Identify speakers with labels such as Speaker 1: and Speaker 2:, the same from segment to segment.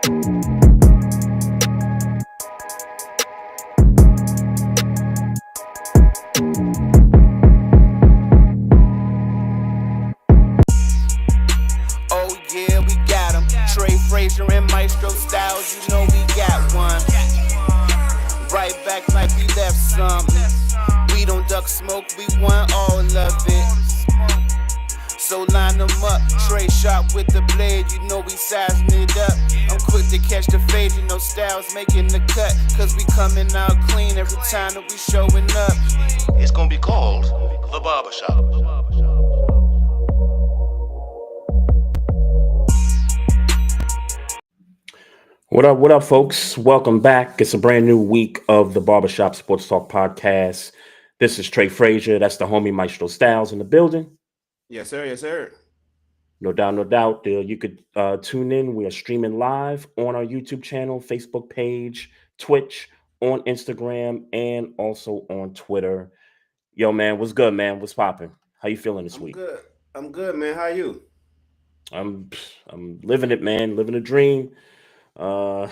Speaker 1: Oh yeah, we got him. Trey, Frazier, and Maestro Styles, you know we got one. Right back like we left something. We don't duck smoke, we want all of it. So line them up, Trey sharp with the blade, you know we sizing it up. I'm quick to catch the fade, you know Styles making the cut. Cause we coming out clean every time that we showing up.
Speaker 2: It's gonna be called The Barbershop.
Speaker 3: What up, folks? Welcome back. It's a brand new week of the Barbershop Sports Talk Podcast. This is Trey Frazier. That's the homie Maestro Styles in the building.
Speaker 1: Yes, sir. Yes, sir.
Speaker 3: No doubt, no doubt. You could tune in. We are streaming live on our YouTube channel, Facebook page, Twitch, on Instagram, and also on Twitter. Yo, man, what's good, man? What's popping? How you feeling this week?
Speaker 1: Good. I'm good, man. How are you?
Speaker 3: I'm living it, man. Living a dream. Long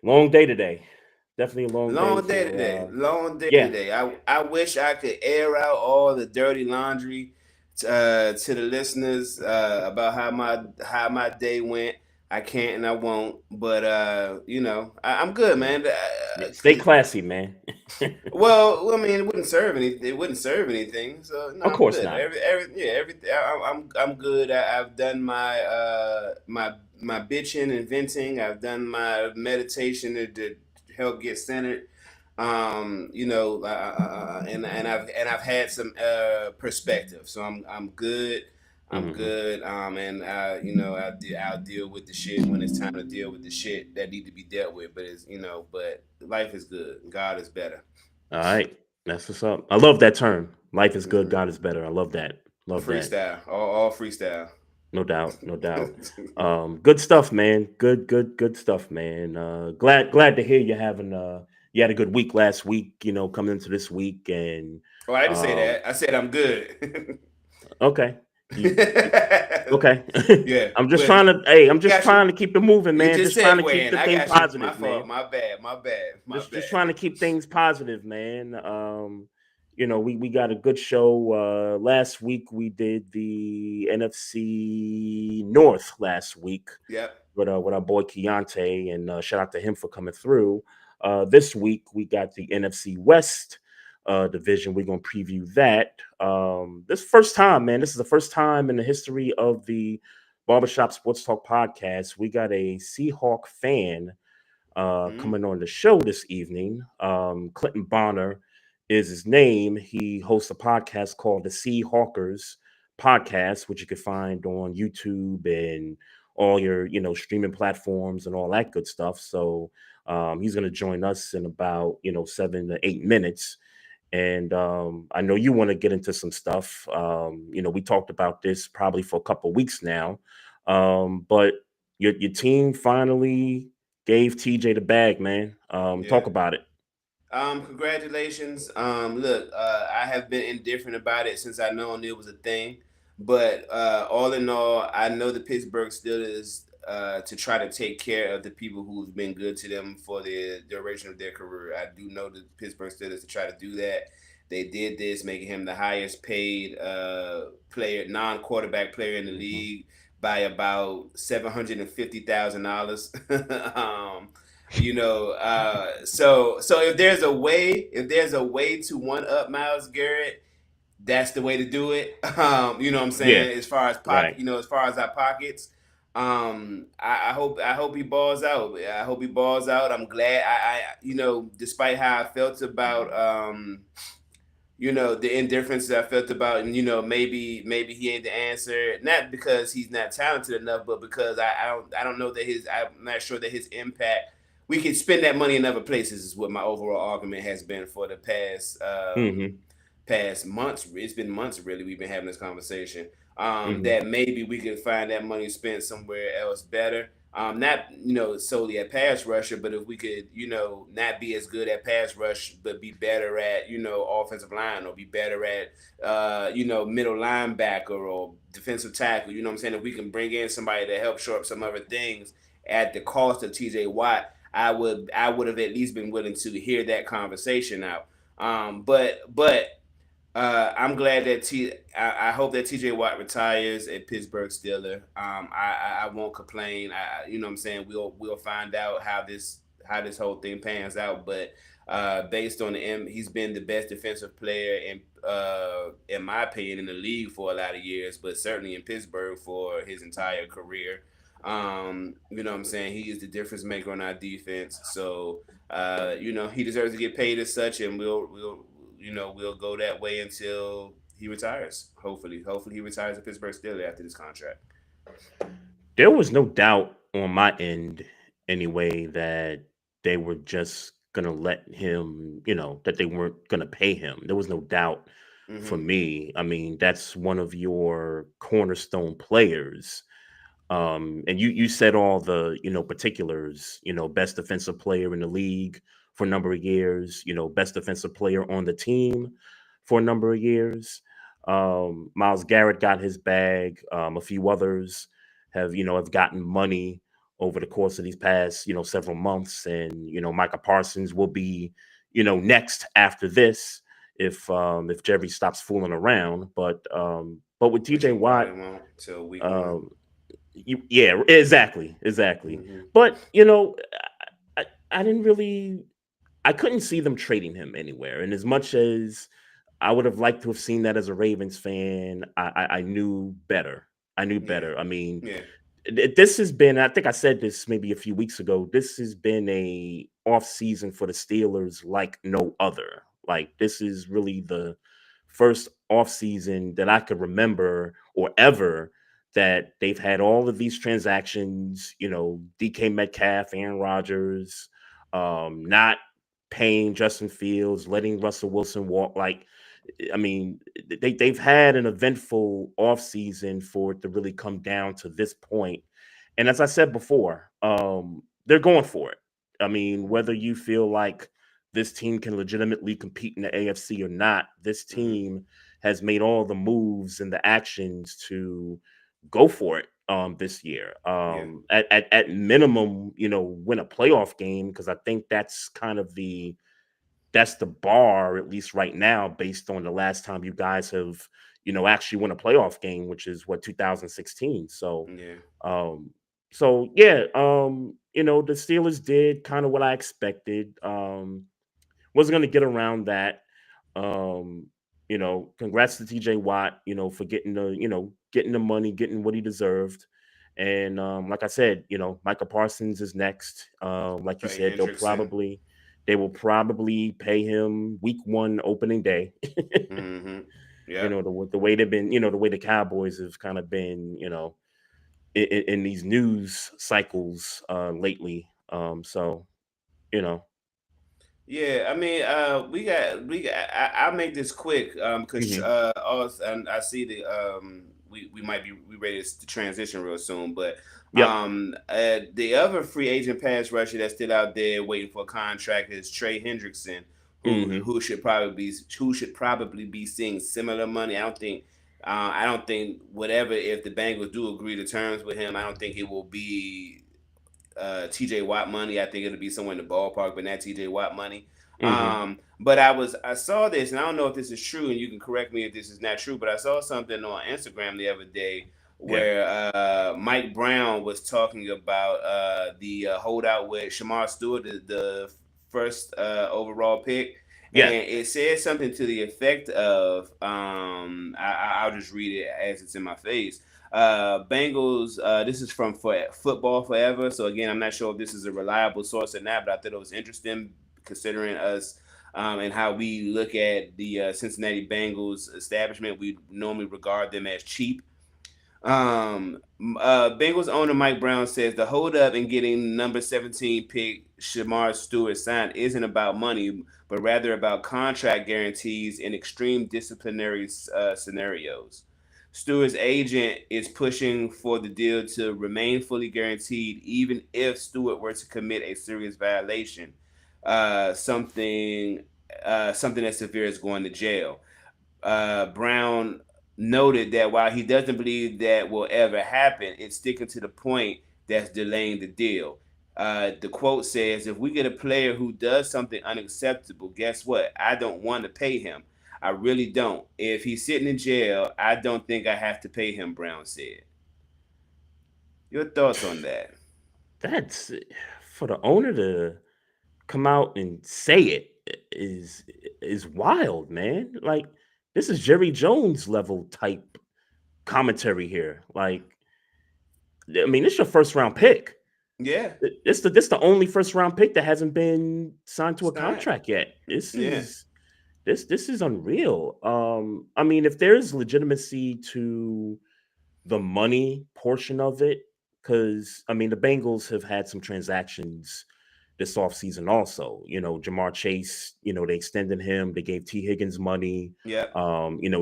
Speaker 3: day today. Definitely a long day
Speaker 1: today. Long day
Speaker 3: yeah.
Speaker 1: today. I wish I could air out all the dirty laundry to the listeners about how my day went. I can't and I won't, but I'm good, man.
Speaker 3: Stay classy, man.
Speaker 1: Well, I mean, it wouldn't serve anything. So no,
Speaker 3: Of course
Speaker 1: I'm good.
Speaker 3: not.
Speaker 1: I'm good. I've done my my bitching and venting. I've done my meditation to help get centered. And I've had some perspective. So I'm good. I'm good. I'll deal with the shit when it's time to deal with the shit that need to be dealt with. But but life is good. God is better.
Speaker 3: All right. That's what's up. I love that term. Life is good, God is better. I love that. Love
Speaker 1: freestyle.
Speaker 3: that.
Speaker 1: All freestyle.
Speaker 3: No doubt. Good stuff, man. Good stuff, man. Glad to hear you had a good week last week, coming into this week. And
Speaker 1: I didn't say that. I said I'm good.
Speaker 3: Okay. Okay.
Speaker 1: Yeah.
Speaker 3: I'm just trying to keep it moving, man. Just trying to keep the thing positive, man.
Speaker 1: My bad.
Speaker 3: Just trying to keep things positive, man. We got a good show. Last week we did the NFC North last week.
Speaker 1: Yep.
Speaker 3: With our boy Keontae, and shout out to him for coming through. This week we got the NFC West Division. We're gonna preview that. This is the first time in the history of the Barbershop Sports Talk podcast. We got a Seahawk fan coming on the show this evening. Clinton Bonner is his name. He hosts a podcast called the Seahawkers Podcast, which you can find on YouTube and all your streaming platforms and all that good stuff. So he's going to join us in about 7 to 8 minutes. And I know you want to get into some stuff. We talked about this probably for a couple of weeks now. But your team finally gave TJ the bag, man. Talk about it.
Speaker 1: Congratulations. Look, I have been indifferent about it since I known it was a thing. But all in all, I know the Pittsburgh Steelers to try to take care of the people who've been good to them for the duration of their career. I do know the Pittsburgh Steelers to try to do that. They did this, making him the highest paid non-quarterback player in the league by about $750,000. So if there's a way to one up Myles Garrett, that's the way to do it. You know what I'm saying?
Speaker 3: Yeah.
Speaker 1: As far as as far as our pockets. I hope he balls out. I hope he balls out. I'm glad. Despite how I felt about the indifference that I felt about, and maybe he ain't the answer. Not because he's not talented enough, but because I don't know that I'm not sure that his impact. We could spend that money in other places. Is what my overall argument has been for the past months. It's been months really. We've been having this conversation. That maybe we can find that money spent somewhere else better. Not solely at pass rusher, but if we could not be as good at pass rush, but be better at offensive line, or be better at middle linebacker or defensive tackle. You know what I'm saying? If we can bring in somebody to help shore up some other things at the cost of TJ Watt, I would have at least been willing to hear that conversation out. But I'm glad that I hope that TJ Watt retires at Pittsburgh Steelers. I won't complain. You know what I'm saying, we'll find out how this whole thing pans out. But based on he's been the best defensive player in my opinion in the league for a lot of years, but certainly in Pittsburgh for his entire career. You know what I'm saying? He is the difference maker on our defense. So he deserves to get paid as such, and we'll go that way until he retires. Hopefully he retires at Pittsburgh Steelers after this contract.
Speaker 3: There was no doubt on my end, anyway, that they were just gonna let him, that they weren't gonna pay him. There was no doubt for
Speaker 1: Mm-hmm.
Speaker 3: me. I mean, that's one of your cornerstone players. And you said all the particulars. Best defensive player in the league for a number of years. Best defensive player on the team for a number of years. Miles Garrett got his bag. A few others have gotten money over the course of these past several months, and Micah Parsons will be next after this if Jerry stops fooling around. But with
Speaker 1: Which
Speaker 3: TJ
Speaker 1: he
Speaker 3: Watt.
Speaker 1: probably won't till week one.
Speaker 3: um, yeah, exactly.
Speaker 1: Mm-hmm.
Speaker 3: But I didn't really, I couldn't see them trading him anywhere. And as much as I would have liked to have seen that as a Ravens fan, I knew better. I knew
Speaker 1: Yeah.
Speaker 3: better. I mean,
Speaker 1: Yeah.
Speaker 3: this has been, I think I said this maybe a few weeks ago, this has been a off season for the Steelers like no other. Like, this is really the first off season that I could remember or ever that they've had all of these transactions, DK Metcalf, Aaron Rodgers, not paying Justin Fields, letting Russell Wilson walk. Like, I mean, they've had an eventful offseason for it to really come down to this point. And as I said before, they're going for it. I mean, whether you feel like this team can legitimately compete in the AFC or not, this
Speaker 1: Mm-hmm.
Speaker 3: team has made all the moves and the actions to go for it this year.
Speaker 1: Yeah.
Speaker 3: At minimum, win a playoff game, because I think that's the bar, at least right now, based on the last time you guys have, actually won a playoff game, which is what, 2016.
Speaker 1: Yeah.
Speaker 3: Um, so yeah, the Steelers did kind of what I expected. Wasn't going to get around that. Um, congrats to TJ Watt, for getting the money, getting what he deserved. And like I said, Micah Parsons is next. Like you
Speaker 1: Trey
Speaker 3: said,
Speaker 1: Hendrickson.
Speaker 3: they will probably pay him week one opening day.
Speaker 1: Mm-hmm. Yep.
Speaker 3: The way they've been, the way the Cowboys have kind of been, in these news cycles lately. So, you know.
Speaker 1: Yeah, I mean, we got. I'll make this quick, because
Speaker 3: Mhm.
Speaker 1: also, and I see we might be ready to transition real soon, but
Speaker 3: Yep.
Speaker 1: the other free agent pass rusher that's still out there waiting for a contract is Trey Hendrickson, who
Speaker 3: Hmm.
Speaker 1: who should probably be seeing similar money. I don't think whatever, if the Bengals do agree to terms with him, I don't think it will be TJ Watt money. I think it'll be somewhere in the ballpark, but not TJ Watt money.
Speaker 3: Hmm.
Speaker 1: But I saw this, and I don't know if this is true, and you can correct me if this is not true. But I saw something on Instagram the other day
Speaker 3: Yeah.
Speaker 1: where Mike Brown was talking about the holdout with Shamar Stewart, the first overall pick.
Speaker 3: Yeah.
Speaker 1: And it said something to the effect of, I'll just read it as it's in my face. Bengals. This is from Football Forever. So again, I'm not sure if this is a reliable source or not, but I thought it was interesting considering us, and how we look at the Cincinnati Bengals establishment. We normally regard them as cheap. Bengals owner Mike Brown says the holdup in getting number 17 pick Shamar Stewart signed isn't about money, but rather about contract guarantees in extreme disciplinary scenarios. Stewart's agent is pushing for the deal to remain fully guaranteed, even if Stewart were to commit a serious violation, something something as severe as going to jail. Brown noted that while he doesn't believe that will ever happen, it's sticking to the point that's delaying the deal. The quote says, "If we get a player who does something unacceptable, guess what? I don't want to pay him. I really don't. If he's sitting in jail, I don't think I have to pay him," Brown said. Your thoughts on that?
Speaker 3: That's for the owner to come out and say it is is wild, man. Like this is Jerry Jones level type commentary here. Like, I mean, it's your first round pick.
Speaker 1: Yeah,
Speaker 3: This the only first round pick that hasn't been signed to a
Speaker 1: it's not.
Speaker 3: contract yet.
Speaker 1: Yeah,
Speaker 3: This is unreal. I mean, if there's legitimacy to the money portion of it, because I mean, the Bengals have had some transactions this offseason also. Jamar Chase, they extended him, they gave T. Higgins money.
Speaker 1: yeah.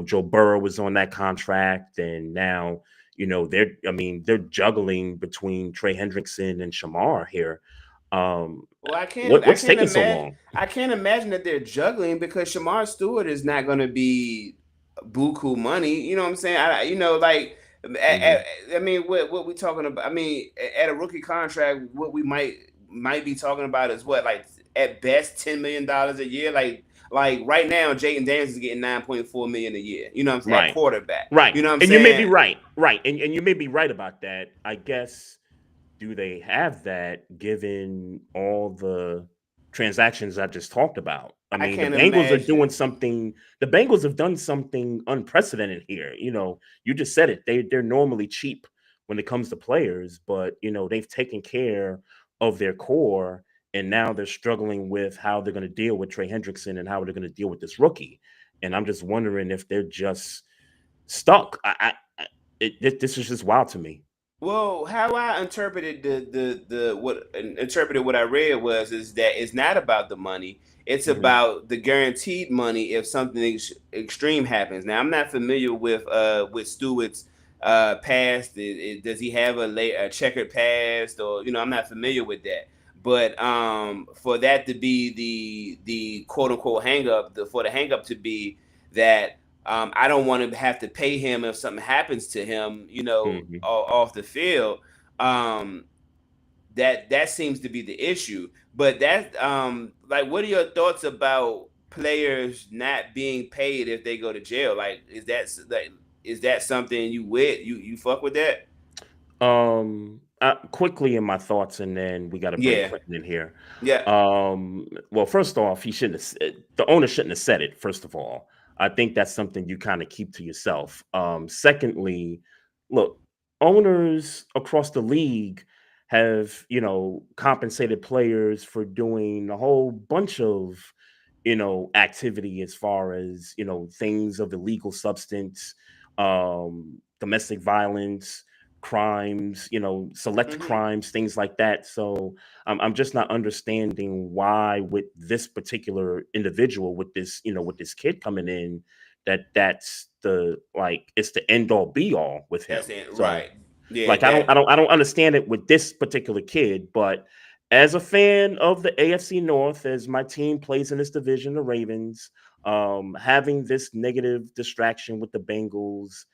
Speaker 3: Joe Burrow was on that contract, and now, they're juggling between Trey Hendrickson and Shamar here.
Speaker 1: Well,
Speaker 3: What's taking so long?
Speaker 1: I can't imagine that they're juggling because Shamar Stewart is not going to be buku money. You know what I'm saying?
Speaker 3: Mhm.
Speaker 1: I mean, what we talking about? I mean, at a rookie contract, what we might be talking about is what, like at best $10 million a year. Like right now, Jayden Daniels is getting 9.4 million a year. You know what I'm saying? At
Speaker 3: Right.
Speaker 1: quarterback.
Speaker 3: Right.
Speaker 1: You know what I'm
Speaker 3: And you may be
Speaker 1: saying?
Speaker 3: right. Right. And you may be right about that. I guess, do they have that given all the transactions I just talked about? I
Speaker 1: I
Speaker 3: mean, the
Speaker 1: can't
Speaker 3: Bengals are doing
Speaker 1: imagine.
Speaker 3: something, the Bengals have done something unprecedented here. You just said it. They're normally cheap when it comes to players, but they've taken care of their core, and now they're struggling with how they're going to deal with Trey Hendrickson and how they're going to deal with this rookie. And I'm just wondering if they're just stuck. This is just wild to me.
Speaker 1: Well, how I interpreted what I read was is that it's not about the money. It's
Speaker 3: Mhm.
Speaker 1: about the guaranteed money if something extreme happens. Now, I'm not familiar with Stewart's past. Does he have a checkered past, or I'm not familiar with that. But for that to be the quote unquote hang up, for the hang up to be that I don't want to have to pay him if something happens to him,
Speaker 3: Mhm.
Speaker 1: off the field. Um, that seems to be the issue. But like, what are your thoughts about players not being paid if they go to jail? Like, is that something you fuck with that?
Speaker 3: Quickly in my thoughts, and then we got to bring
Speaker 1: Yeah,
Speaker 3: Clinton in here.
Speaker 1: yeah.
Speaker 3: Well, first off, he shouldn't have. The owner shouldn't have said it. First of all, I think that's something you kind of keep to yourself. Secondly, look, owners across the league have compensated players for doing a whole bunch of activity as far as things of illegal substance, domestic violence, crimes, select
Speaker 1: Hmm.
Speaker 3: crimes, things like that. So I'm just not understanding why with this particular individual, with this kid coming in, that's the, like, it's the end all be all with
Speaker 1: That's
Speaker 3: him.
Speaker 1: it,
Speaker 3: So
Speaker 1: right? Yeah,
Speaker 3: like I don't understand it with this particular kid, but as a fan of the AFC North, as my team plays in this division, the Ravens, having this negative distraction with the Bengals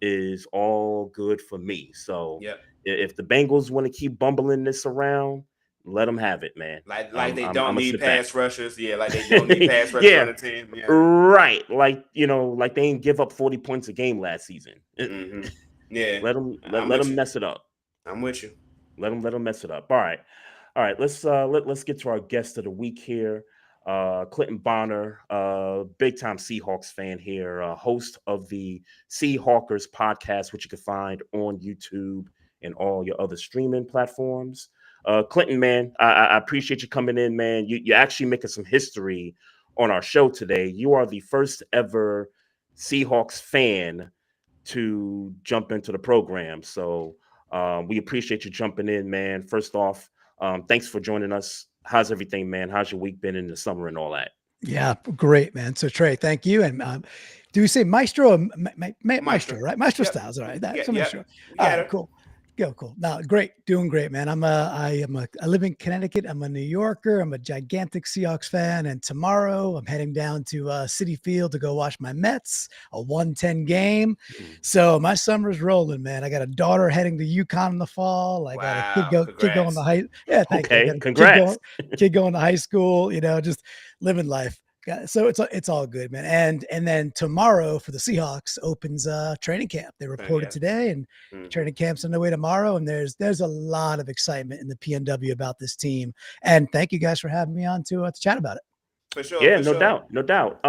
Speaker 3: is all good for me. So
Speaker 1: yep.
Speaker 3: if the Bengals want to keep bumbling this around, let them have it, man.
Speaker 1: Like
Speaker 3: I'm
Speaker 1: they
Speaker 3: I'm, I'm
Speaker 1: don't
Speaker 3: gonna
Speaker 1: need
Speaker 3: sit back.
Speaker 1: pass rushers. Yeah, like they don't need pass rushers on
Speaker 3: Yeah,
Speaker 1: the team. Yeah.
Speaker 3: right. Like like they ain't give up 40 points a game last season.
Speaker 1: Hmm. Yeah.
Speaker 3: Let
Speaker 1: I'm
Speaker 3: let
Speaker 1: with
Speaker 3: them
Speaker 1: you.
Speaker 3: mess it up.
Speaker 1: I'm with you.
Speaker 3: Let them mess it up. All right. All right. Let's get to our guest of the week here. Clinton Bonner, big time Seahawks fan here, host of the Seahawkers podcast, which you can find on YouTube and all your other streaming platforms. Clinton, man, I appreciate you coming in, man. You're actually making some history on our show today. You are the first ever Seahawks fan to jump into the program. So we appreciate you jumping in, man. First off, thanks for joining us. How's everything, man? How's your week been in the summer and all that?
Speaker 4: Yeah, great, man. So Trey, thank you. And do we say Maestro or Maestro,
Speaker 1: Maestro.
Speaker 4: right? Maestro
Speaker 1: Yep.
Speaker 4: Styles. All right.
Speaker 1: Yeah.
Speaker 4: That's a
Speaker 1: Yep.
Speaker 4: Maestro.
Speaker 1: You
Speaker 4: All
Speaker 1: got
Speaker 4: right,
Speaker 1: her.
Speaker 4: cool. Go cool. No, great, doing great, man. I live in Connecticut. I'm a New Yorker. I'm a gigantic Seahawks fan, and tomorrow I'm heading down to Citi Field to go watch my Mets, a 110 game. So my summer's rolling, man. I got a daughter heading to UConn in the fall. I got a
Speaker 1: Wow,
Speaker 4: kid going to
Speaker 1: congrats.
Speaker 4: yeah, thank you. I
Speaker 3: Okay,
Speaker 4: got a
Speaker 3: congrats.
Speaker 4: kid going to high school. Just living life. So it's all good, man. And then tomorrow for the Seahawks opens training camp. They reported today, and training camp's on the way tomorrow. And there's a lot of excitement in the PNW about this team. And thank you guys for having me on to chat about it.
Speaker 1: For sure.
Speaker 3: Yeah,
Speaker 1: For
Speaker 3: no
Speaker 1: sure.
Speaker 3: doubt, no doubt.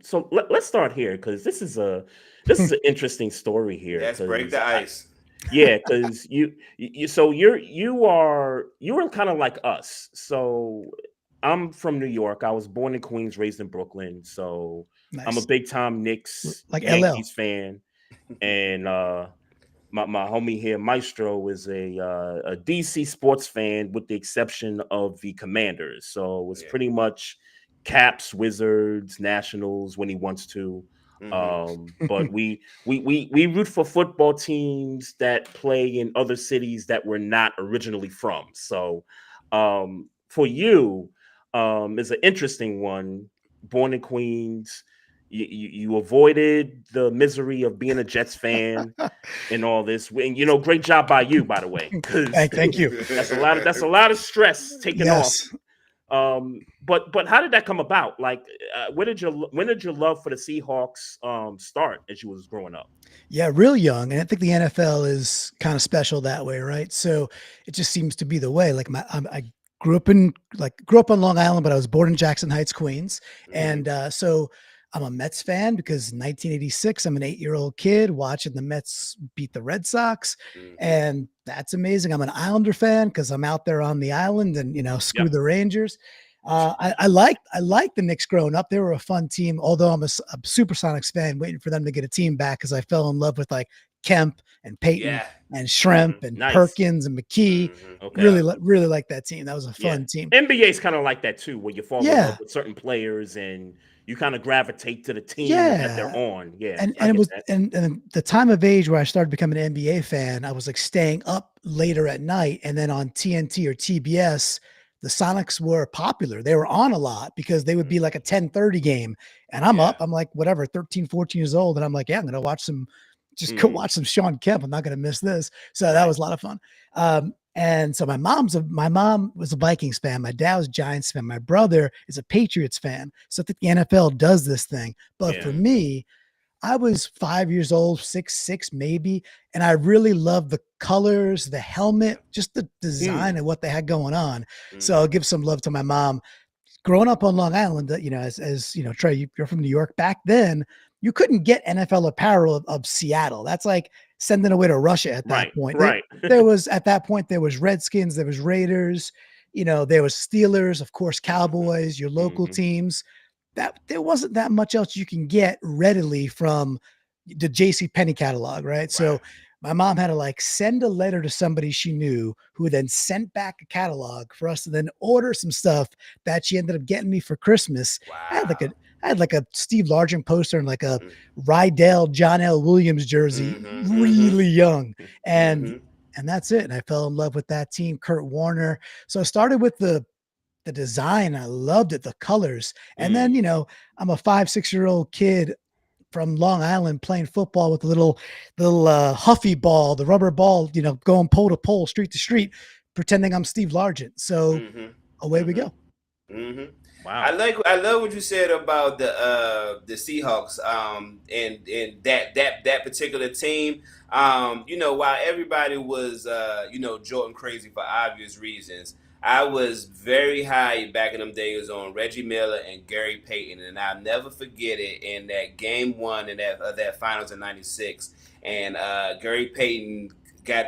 Speaker 3: So let's start here because this is an interesting story here.
Speaker 1: Let's break the ice.
Speaker 3: Yeah, because so you were kind of like us. So I'm from New York. I was born in Queens, raised in Brooklyn. So
Speaker 4: Nice.
Speaker 3: I'm a big time Knicks,
Speaker 4: Like
Speaker 3: Yankees fan, and my homie here, Maestro, is a DC sports fan with the exception of the Commanders. So it was pretty much Caps, Wizards, Nationals when he wants to. But we root for football teams that play in other cities that we're not originally from. So for you, is an interesting one. Born in Queens, you avoided the misery of being a Jets fan and all this. And great job by you, by the way, because
Speaker 4: Thank you.
Speaker 3: that's a lot of stress taken off. But how did that come about? Like, when did your love for the Seahawks start as you was growing up?
Speaker 4: Yeah, real young, and I think the NFL is kind of special that way, right? So it just seems to be the way. Like I grew up on Long Island, but I was born in Jackson Heights, Queens, and so I'm a Mets fan because 1986, I'm an 8-year-old kid watching the Mets beat the Red Sox, and that's amazing. I'm an Islander fan because I'm out there on the island, and screw the Rangers. I liked the Knicks growing up. They were a fun team, although I'm a Supersonics fan, waiting for them to get a team back because I fell in love with like Kemp and Peyton and Shrimp and Perkins and McKee.
Speaker 3: Okay.
Speaker 4: Really like that team. That was a fun team.
Speaker 3: NBA's kind of like that too, where you fall in love with certain players and you kind of gravitate to the team that they're on. Yeah.
Speaker 4: And it was and the time of age where I started becoming an NBA fan, I was like staying up later at night, and then on TNT or TBS, the Sonics were popular. They were on a lot because they would be like a 10:30 game. And I'm up, I'm like, whatever, 13, 14 years old. And I'm like, yeah, I'm going to watch go watch some Sean Kemp. I'm not going to miss this. So that was a lot of fun. And so my mom was a Vikings fan. My dad was a Giants fan. My brother is a Patriots fan. So I think the NFL does this thing. But for me, I was 5 years old, 6 maybe. And I really loved the colors, the helmet, just the design of what they had going on. So I'll give some love to my mom. Growing up on Long Island, as Trey, you're from New York. Back then, you couldn't get NFL apparel of Seattle. That's like sending away to Russia at that point.
Speaker 3: Right.
Speaker 4: There was Redskins, there was Raiders, there was Steelers, of course, Cowboys, your local teams. That there wasn't that much else you can get readily from the J.C. Penney catalog, right? So my mom had to like send a letter to somebody she knew, who then sent back a catalog for us to then order some stuff that she ended up getting me for Christmas. I had like a Steve Largent poster and like a Rydell John L. Williams jersey, really young. And that's it. And I fell in love with that team, Kurt Warner. So I started with the design. I loved it, the colors. And then, I'm a 5-6-year-old kid from Long Island playing football with a little Huffy ball, the rubber ball, going pole to pole, street to street, pretending I'm Steve Largent. So away we go.
Speaker 1: Wow. I love what you said about the Seahawks and that particular team. While everybody was Jordan crazy for obvious reasons, I was very high back in them days on Reggie Miller and Gary Payton, and I'll never forget it in that game one in that finals in '96. And Gary Payton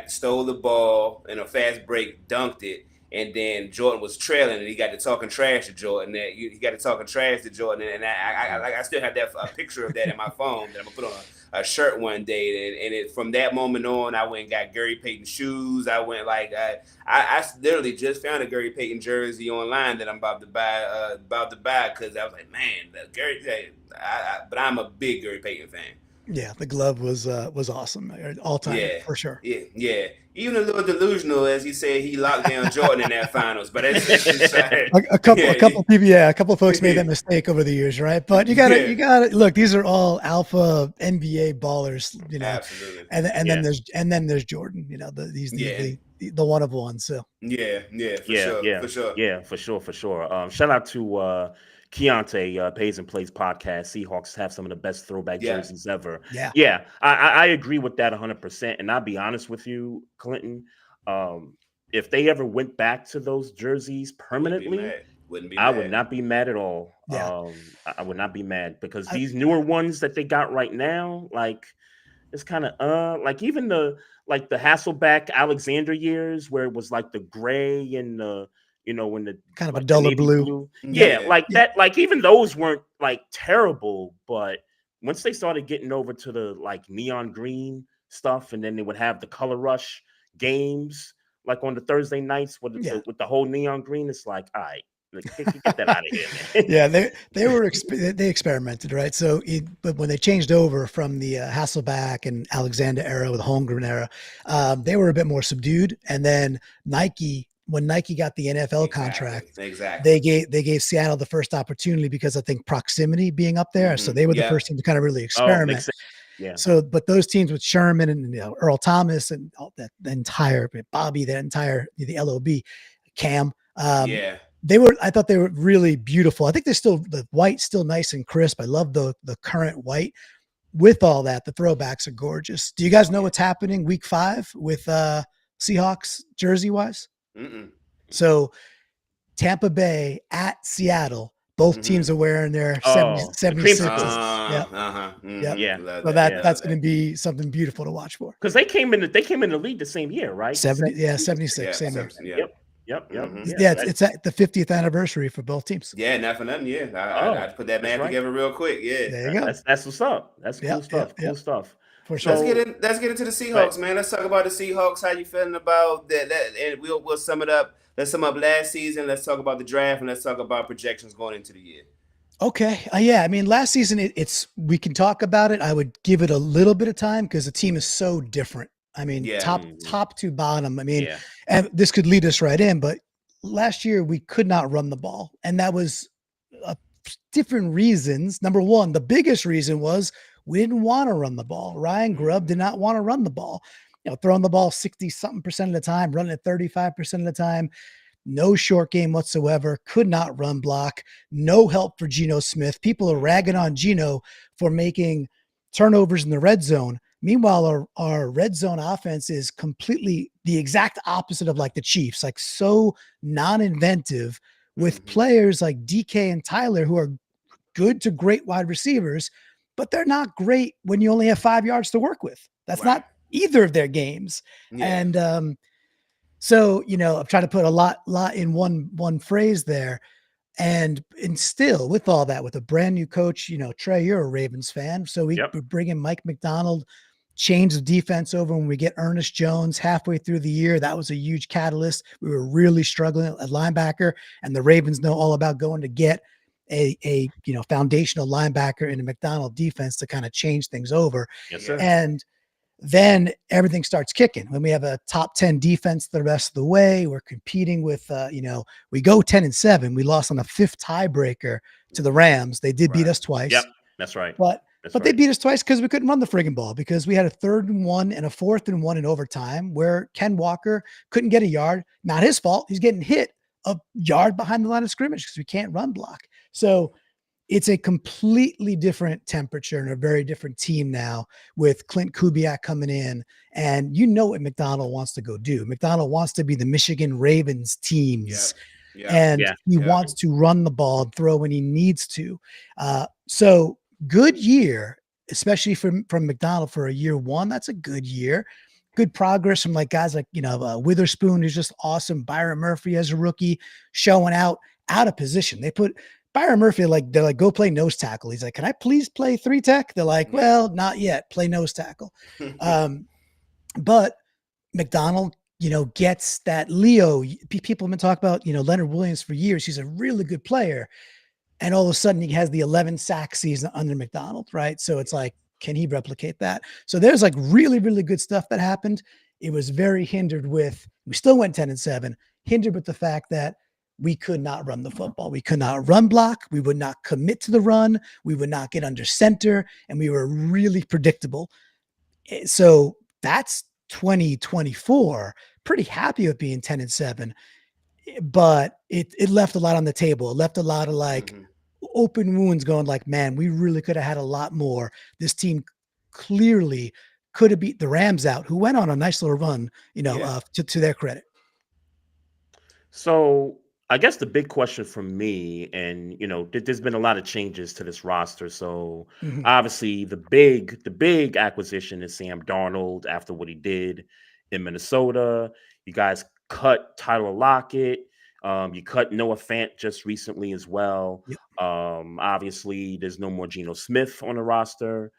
Speaker 1: stole the ball in a fast break, dunked it, and then Jordan was trailing, and he got to talking trash to Jordan. He got to talking trash to Jordan, and I still have a picture of that in my phone that I'm gonna put on a shirt one day. And from that moment on, I went and got Gary Payton shoes. I went I literally just found a Gary Payton jersey online that I'm about to buy because I was like, man, Gary. But I'm a big Gary Payton fan.
Speaker 4: Yeah, the glove was awesome. All timer
Speaker 5: Yeah,
Speaker 4: for sure.
Speaker 5: yeah. Even a little delusional, as he said, he locked down Jordan in that finals. But it's
Speaker 4: A couple people, a couple of folks made that mistake over the years, right? But you
Speaker 5: Yeah.
Speaker 4: gotta look. These are all alpha NBA ballers,
Speaker 5: Absolutely.
Speaker 4: and then there's Jordan. He's the one of one. So
Speaker 5: Yeah, for sure.
Speaker 3: For sure. Shout out to Keontae, Pays and Plays podcast. Seahawks have some of the best throwback jerseys ever.
Speaker 4: Yeah.
Speaker 3: I agree with that 100%. And I'll be honest with you, Clinton. If they ever went back to those jerseys permanently, I would not be mad at all.
Speaker 4: Yeah.
Speaker 3: I would not be mad because these newer ones that they got right now, like it's kind of like even the Hasselback Alexander years where it was like the gray and the when the
Speaker 4: kind of
Speaker 3: like
Speaker 4: a duller blue.
Speaker 3: That like even those weren't like terrible, but once they started getting over to the like neon green stuff, and then they would have the color rush games like on the Thursday nights with the whole neon green, it's like, all right, get that out of here, man.
Speaker 4: Yeah, they experimented, right? So, but when they changed over from the Hasselback and Alexander era with the Holmgren era, they were a bit more subdued. And then when Nike got the NFL contract, they gave Seattle the first opportunity because I think proximity being up there. So they were the first team to kind of really experiment.
Speaker 3: Yeah.
Speaker 4: So, but those teams with Sherman and Earl Thomas and all that, the entire Bobby, the LOB, Cam, I thought they were really beautiful. I think the white's still nice and crisp. I love the current white. With all that, the throwbacks are gorgeous. Do you guys know what's happening week 5 with Seahawks jersey wise? So Tampa Bay at Seattle, both teams are wearing their 76s. So that's going to be something beautiful to watch for.
Speaker 3: Because they came in the league the same year, right?
Speaker 4: 76. Same year.
Speaker 3: Yep.
Speaker 4: It's at the 50th anniversary for both teams.
Speaker 5: Yeah, not for nothing. Yeah, I put that math together real quick. Yeah,
Speaker 4: there you go.
Speaker 3: That's what's up. That's cool stuff. Cool stuff.
Speaker 4: For sure.
Speaker 5: Let's get into the Seahawks, man. Let's talk about the Seahawks. How you feeling about that? And we'll sum it up. Let's sum up last season. Let's talk about the draft, and let's talk about projections going into the year.
Speaker 4: Okay. Yeah. I mean, last season, we can talk about it. I would give it a little bit of time because the team is so different. I mean, top to bottom. I mean, and this could lead us right in, but last year we could not run the ball, and that was different reasons. Number one, the biggest reason was we didn't want to run the ball. Ryan Grubb did not want to run the ball. Throwing the ball 60-something% of the time, running it 35% of the time. No short game whatsoever. Could not run block. No help for Geno Smith. People are ragging on Geno for making turnovers in the red zone. Meanwhile, our red zone offense is completely the exact opposite of like the Chiefs, like so non-inventive with players like DK and Tyler who are good to great wide receivers, but they're not great when you only have 5 yards to work with. That's not either of their games. And so, I'm trying to put a lot in one phrase there. And still with all that, with a brand new coach, Trey, you're a Ravens fan. So we bring in Mike McDonald, change the defense over when we get Ernest Jones halfway through the year. That was a huge catalyst. We were really struggling at linebacker, and the Ravens know all about going to get a foundational linebacker in a McDonald defense to kind of change things over.
Speaker 3: Yes, sir.
Speaker 4: And then everything starts kicking when we have a top 10 defense the rest of the way. We're competing with, we go 10-7. We lost on a 5th tiebreaker to the Rams. They did beat us twice.
Speaker 3: Yep, that's right.
Speaker 4: But they beat us twice because we couldn't run the friggin' ball, because we had a 3rd and 1 and a 4th and 1 in overtime where Ken Walker couldn't get a yard. Not his fault. He's getting hit a yard behind the line of scrimmage because we can't run block. So it's a completely different temperature and a very different team now with Clint Kubiak coming in. And what McDonald wants to go do. McDonald wants to be the Michigan Ravens teams. He wants to run the ball and throw when he needs to. So good year, especially from McDonald for a year one. That's a good year. Good progress from guys like, Witherspoon, who's just awesome. Byron Murphy as a rookie showing out of position. They put Byron Murphy, they're like, go play nose tackle. He's like, can I please play 3 tech? They're like, well, not yet. Play nose tackle. But McDonald, gets that Leo. People have been talking about, Leonard Williams for years. He's a really good player. And all of a sudden he has the 11 sack season under McDonald, right? So it's like, Can he replicate that? So there's like really, really good stuff that happened. It was very hindered with, we still went 10-7, hindered with the fact that we could not run the football. We could not run block. We would not commit to the run. We would not get under center, and we were really predictable. So that's 2024. Pretty happy with being 10-7, but it left a lot on the table. It left a lot of like open wounds going like, man, we really could have had a lot more. This team clearly could have beat the Rams out, who went on a nice little run, to their credit.
Speaker 3: So I guess the big question for me, and there's been a lot of changes to this roster. So obviously the big acquisition is Sam Darnold after what he did in Minnesota. You guys cut Tyler Lockett. You cut Noah Fant just recently as well.
Speaker 4: Yep.
Speaker 3: Obviously there's no more Geno Smith on the roster.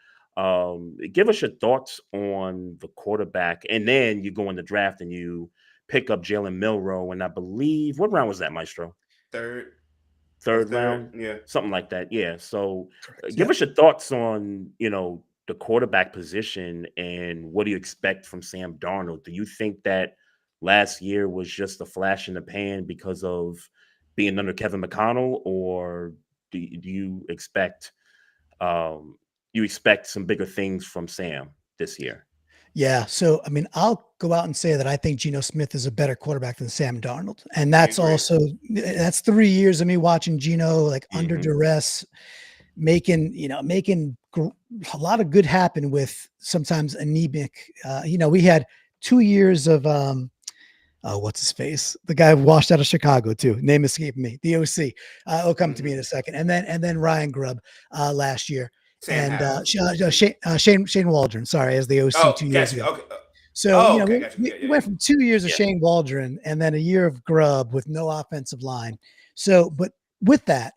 Speaker 3: Give us your thoughts on the quarterback, and then you go in the draft and you pick up Jalen Milroe, and I believe, what round was that, Maestro?
Speaker 5: Third
Speaker 3: round,
Speaker 5: yeah,
Speaker 3: something like that. Yeah. So,
Speaker 4: Correct.
Speaker 3: Give us your thoughts on the quarterback position, and what do you expect from Sam Darnold? Do you think that last year was just a flash in the pan because of being under Kevin McConnell, or do you expect some bigger things from Sam this year?
Speaker 4: Yeah. So, I mean, I'll go out and say that I think Geno Smith is a better quarterback than Sam Darnold. And that's 3 years of me watching Geno like under duress, making a lot of good happen with sometimes anemic. We had 2 years of, what's his face? The guy washed out of Chicago too. Name escaped me. The OC. It'll come to me in a second. And then Ryan Grubb last year. Shane Waldron, sorry, as the OC 2 years ago.
Speaker 5: Okay.
Speaker 4: So, we went from 2 years of Shane Waldron and then a year of Grubb with no offensive line. So, but with that,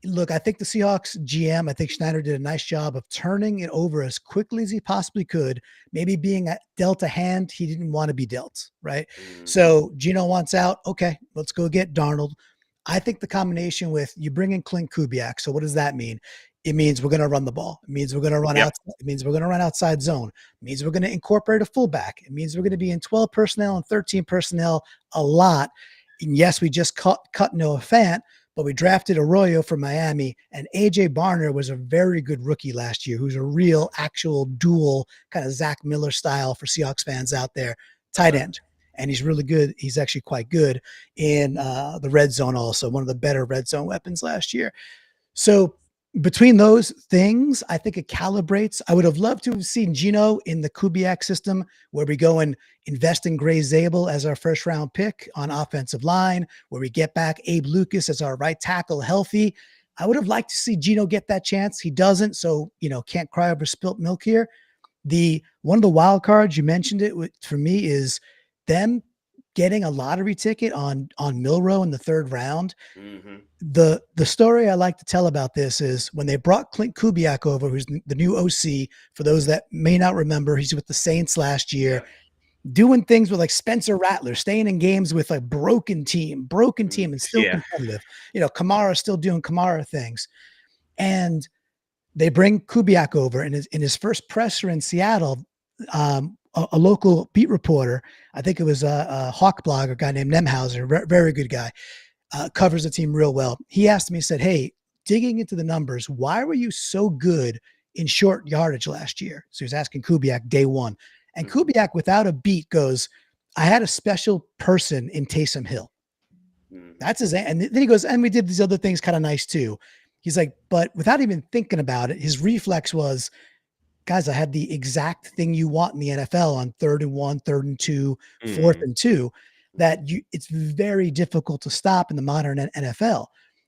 Speaker 4: look, I think the Seahawks GM, I think Schneider did a nice job of turning it over as quickly as he possibly could, maybe being dealt a hand he didn't want to be dealt, right? So Geno wants out. Okay, let's go get Darnold. I think the combination with you bring in Clint Kubiak. So what does that mean? It means we're going to run the ball. It means we're going to run out. It means we're going to run outside zone. It means we're going to incorporate a fullback. It means we're going to be in 12 personnel and 13 personnel a lot. And yes, we just cut Noah Fant, but we drafted Arroyo from Miami, and AJ Barner was a very good rookie last year, who's a real actual dual kind of Zach Miller style for Seahawks fans out there, tight end. And he's really good. He's actually quite good in the red zone also, one of the better red zone weapons last year. So between those things, I think it calibrates. I would have loved to have seen Geno in the Kubiak system, where we go and invest in Gray Zabel as our first round pick on offensive line, where we get back Abe Lucas as our right tackle healthy. I would have liked to see Geno get that chance. He doesn't. So, can't cry over spilt milk here. One of the wild cards, you mentioned it for me, is them getting a lottery ticket on Milroe in the third round. The story I like to tell about this is when they brought Clint Kubiak over, who's the new OC, for those that may not remember, he's with the Saints last year, doing things with like Spencer Rattler, staying in games with a broken team and still competitive. Kamara still doing Kamara things. And they bring Kubiak over, and in his first presser in Seattle, a local beat reporter, I think it was a Hawk blogger, a guy named Nemhauser, very good guy, covers the team real well. He asked me, he said, hey, digging into the numbers, why were you so good in short yardage last year? So he was asking Kubiak day one. And Kubiak, without a beat, goes, I had a special person in Taysom Hill. That's his, and then he goes, and we did these other things kind of nice too. He's like, but without even thinking about it, his reflex was, guys, I had the exact thing you want in the NFL on 3rd and 1, 3rd and 2, 4th and 2, it's very difficult to stop in the modern NFL.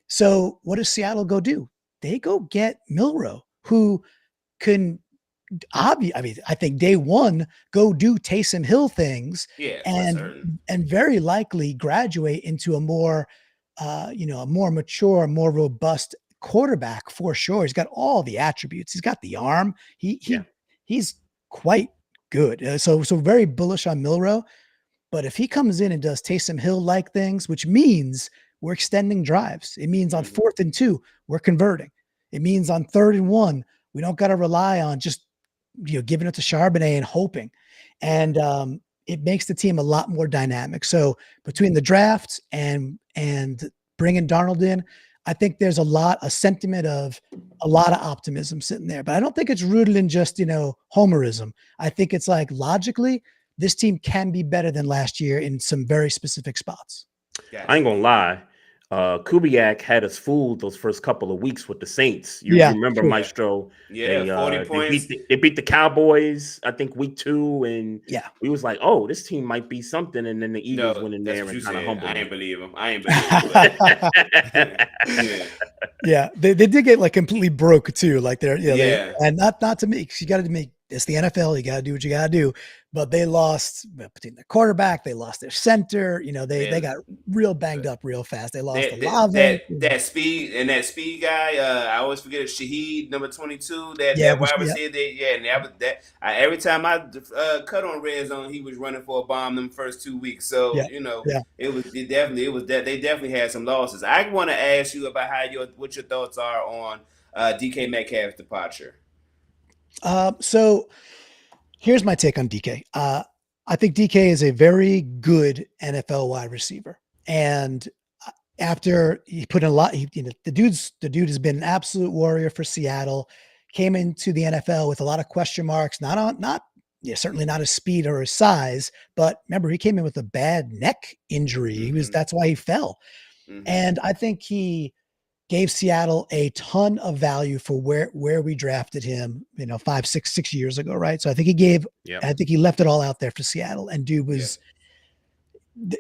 Speaker 4: So what does Seattle go do? They go get Milroe, who can I think day one, go do Taysom Hill things and very likely graduate into a more, a more mature, more robust quarterback for sure. He's got all the attributes. He's got the arm. He's quite good. So very bullish on Milroe. But if he comes in and does Taysom Hill like things, which means we're extending drives. It means on 4th and 2, we're converting. It means on 3rd and 1, We don't got to rely on just, giving it to Charbonnet and hoping. And it makes the team a lot more dynamic. So between the drafts and bringing Darnold in, I think there's a sentiment of a lot of optimism sitting there. But I don't think it's rooted in just, homerism. I think it's like logically, this team can be better than last year in some very specific spots.
Speaker 5: Gotcha.
Speaker 3: I ain't gonna lie. Kubiak had us fooled those first couple of weeks with the Saints. You remember,
Speaker 4: true.
Speaker 3: Maestro?
Speaker 5: Yeah, 40 points.
Speaker 3: They beat the Cowboys, I think, week 2, and
Speaker 4: Yeah.
Speaker 3: we was like, "Oh, this team might be something." And then the Eagles went in
Speaker 5: that's
Speaker 3: there
Speaker 5: what
Speaker 3: and
Speaker 5: you
Speaker 3: kind of
Speaker 5: said.
Speaker 3: humbled.
Speaker 5: I ain't believe him. I ain't believe him.
Speaker 4: Yeah, they did get like completely broke too. Like and not to make, you got to make, it's the NFL. You got to do what you got to do. But they lost between their quarterback, they lost their center. They got real banged up real fast. They lost
Speaker 5: that speed guy. I always forget it. Shaheed, number 22. That wide receiver. And that was that. Every time I cut on red zone, he was running for a bomb them first 2 weeks. So they definitely had some losses. I want to ask you about what your thoughts are on DK Metcalf's departure.
Speaker 4: So here's my take on DK. I think DK is a very good NFL wide receiver. And after he put in a lot, the dude has been an absolute warrior for Seattle, came into the NFL with a lot of question marks, certainly not his speed or his size, but remember, he came in with a bad neck injury. That's why he fell. And I think he gave Seattle a ton of value for where we drafted him, 6 years ago. Right. So I think I think he left it all out there for Seattle, and dude was,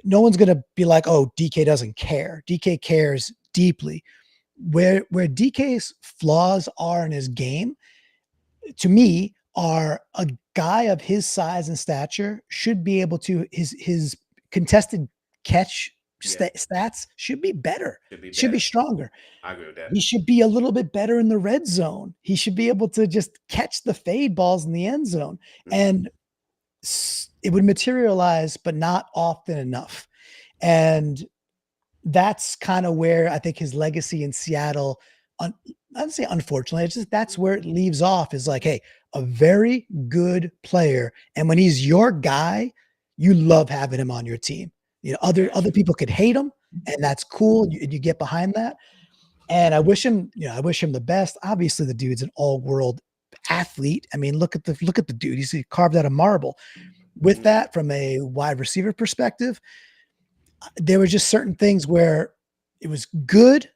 Speaker 4: no one's going to be like, oh, DK doesn't care. DK cares deeply. Where DK's flaws are in his game, to me, are a guy of his size and stature should be able to, his contested catch stats should be better. Should be stronger.
Speaker 5: I agree with that.
Speaker 4: He should be a little bit better in the red zone. He should be able to just catch the fade balls in the end zone. And it would materialize, but not often enough. And that's kind of where I think his legacy in Seattle, I don't say unfortunately, it's just that's where it leaves off, is like, hey, a very good player. And when he's your guy, you love having him on your team. Other people could hate him, and that's cool. You get behind that. And I wish him the best. Obviously, the dude's an all-world athlete. I mean, look at the dude. He's carved out of marble. With that, from a wide receiver perspective, there were just certain things where it was good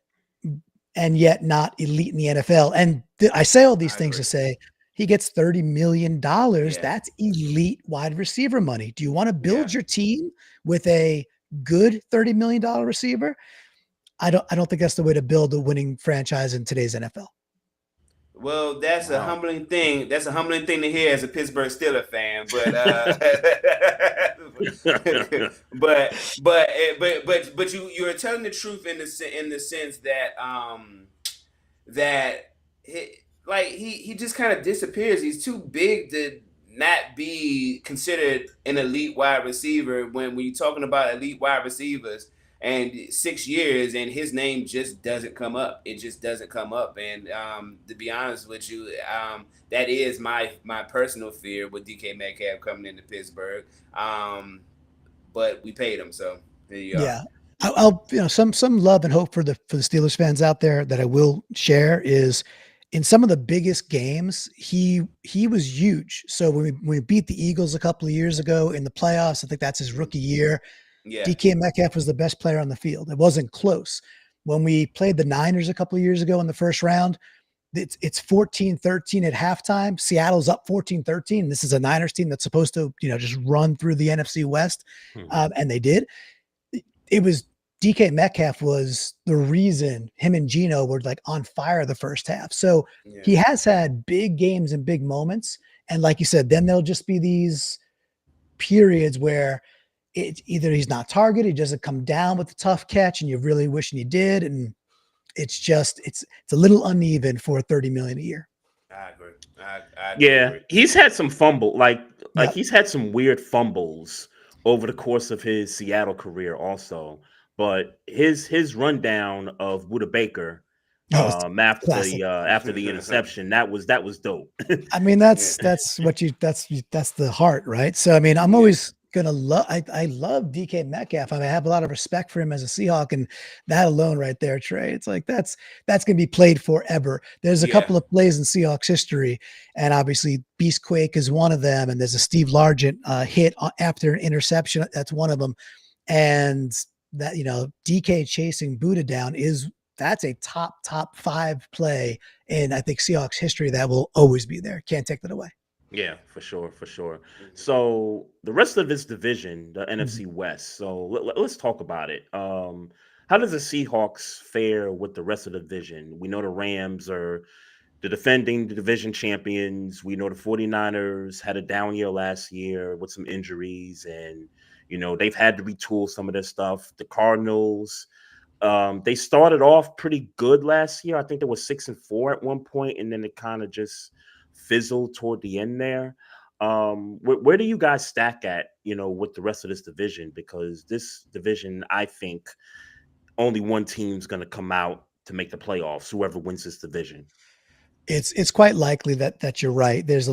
Speaker 4: and yet not elite in the NFL. And I say all these things to say he gets $30 million. That's elite wide receiver money. Do you want to build your team with a good $30 million receiver? I don't think that's the way to build a winning franchise in today's NFL.
Speaker 5: Well, that's a humbling thing. That's a humbling thing to hear as a Pittsburgh Steelers fan. But you're telling the truth in the sense that he just kind of disappears. He's too big to not be considered an elite wide receiver. When you're talking about elite wide receivers, and 6 years, and his name just doesn't come up. It just doesn't come up. And to be honest with you, that is my personal fear with DK Metcalf coming into Pittsburgh. But we paid him, so there you go.
Speaker 4: Yeah, I'll some love and hope for the Steelers fans out there that I will share is, in some of the biggest games, he was huge. So when we beat the Eagles a couple of years ago in the playoffs, I think that's his rookie year.
Speaker 5: Yeah.
Speaker 4: DK Metcalf was the best player on the field. It wasn't close. When we played the Niners a couple of years ago in the first round, it's 14-13 at halftime. Seattle's up 14-13. This is a Niners team that's supposed to, just run through the NFC West. And they did. It was DK Metcalf was the reason him and Geno were like on fire the first half. So he has had big games and big moments. And like you said, then there'll just be these periods where it's either he's not targeted, he doesn't come down with the tough catch, and you're really wishing he did. And it's a little uneven for $30 million a year.
Speaker 5: I agree. I agree.
Speaker 3: He's had some fumble, he's had some weird fumbles over the course of his Seattle career also. But his rundown of Buda Baker
Speaker 4: Classic.
Speaker 3: After the interception. That was dope.
Speaker 4: I mean, that's the heart, right? So I mean, I'm always gonna love. I love DK Metcalf. I mean, I have a lot of respect for him as a Seahawk, and that alone, right there, Trey. It's like that's gonna be played forever. There's a couple of plays in Seahawks history, and obviously Beastquake is one of them. And there's a Steve Largent hit after an interception. That's one of them, and that DK chasing Buddha down that's a top 5 play in, I think, Seahawks history that will always be there. Can't take that away.
Speaker 3: Yeah, for sure. So the rest of this division, the NFC West. So let's talk about it. How does the Seahawks fare with the rest of the division? We know the Rams are the defending division champions. We know the 49ers had a down year last year with some injuries, and they've had to retool some of their stuff. The Cardinals, they started off pretty good last year. I think they were 6-4 at one point, and then it kind of just fizzled toward the end there. Where do you guys stack at, with the rest of this division? Because this division, I think, only one team's going to come out to make the playoffs, whoever wins this division.
Speaker 4: It's quite likely that you're right. There's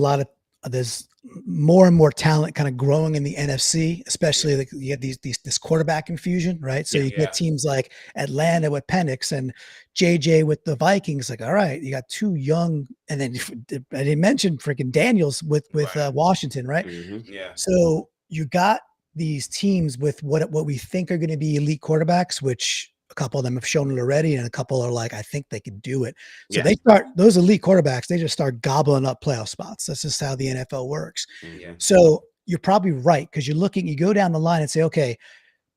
Speaker 4: more and more talent kind of growing in the NFC, especially like you get this quarterback infusion, right? So you get teams like Atlanta with Penix and JJ with the Vikings. Like, all right, you got 2 young, and then I didn't mention freaking Daniels with Washington, right?
Speaker 3: Mm-hmm.
Speaker 5: Yeah.
Speaker 4: So you got these teams with what we think are going to be elite quarterbacks, which a couple of them have shown it already, and a couple are like, I think they could do it. So those elite quarterbacks, they just start gobbling up playoff spots. That's just how the NFL works.
Speaker 5: Yeah.
Speaker 4: So you're probably right, because you go down the line and say, okay,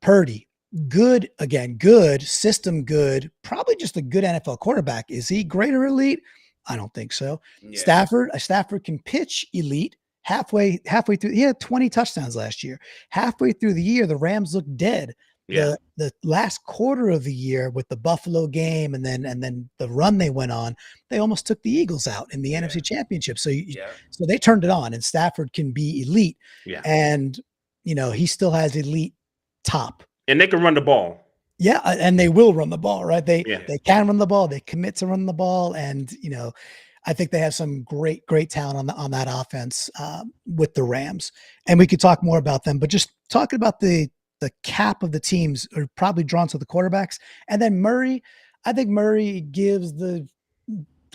Speaker 4: Purdy, good, system good, probably just a good NFL quarterback. Is he great or elite? I don't think so. Yeah. Stafford can pitch elite. Halfway through, he had 20 touchdowns last year. Halfway through the year, the Rams looked dead.
Speaker 3: Yeah.
Speaker 4: The last quarter of the year with the Buffalo game and then the run they went on, they almost took the Eagles out in the NFC Championship. So so they turned it on, and Stafford can be elite.
Speaker 3: Yeah.
Speaker 4: And he still has elite top.
Speaker 3: And they can run the ball.
Speaker 4: Yeah, and they will run the ball, right? They can run the ball. They commit to run the ball, and I think they have some great talent on that offense with the Rams. And we could talk more about them, but just talking about the cap of the teams are probably drawn to the quarterbacks. And then Murray, I think Murray gives the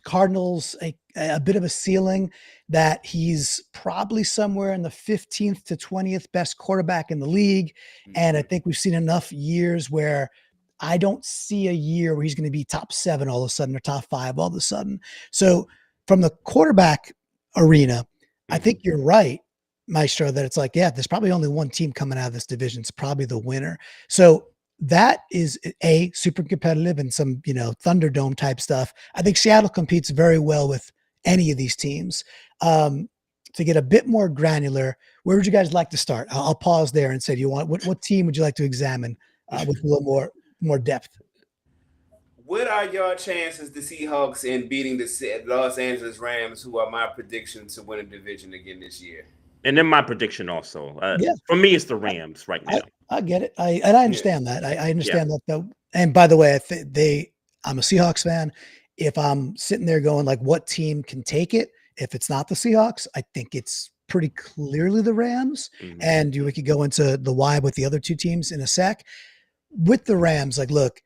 Speaker 4: Cardinals a bit of a ceiling that he's probably somewhere in the 15th to 20th best quarterback in the league. And I think we've seen enough years where I don't see a year where he's going to be top 7 all of a sudden or top 5 all of a sudden. So from the quarterback arena, I think you're right, Maestro, that it's like, there's probably only one team coming out of this division. It's probably the winner. So that is super competitive and some, Thunderdome type stuff. I think Seattle competes very well with any of these teams. To get a bit more granular, where would you guys like to start? I'll pause there and say, what team would you like to examine with a little more depth?
Speaker 5: What are your chances, the Seahawks, in beating the Los Angeles Rams, who are my prediction to win a division again this year?
Speaker 3: And then my prediction also. For me, it's the Rams right now.
Speaker 4: I get it. I understand that. I understand that. And by the way, I'm a Seahawks fan. If I'm sitting there going like, what team can take it? If it's not the Seahawks, I think it's pretty clearly the Rams. Mm-hmm. And we could go into the why with the other 2 teams in a sec. With the Rams, like, look,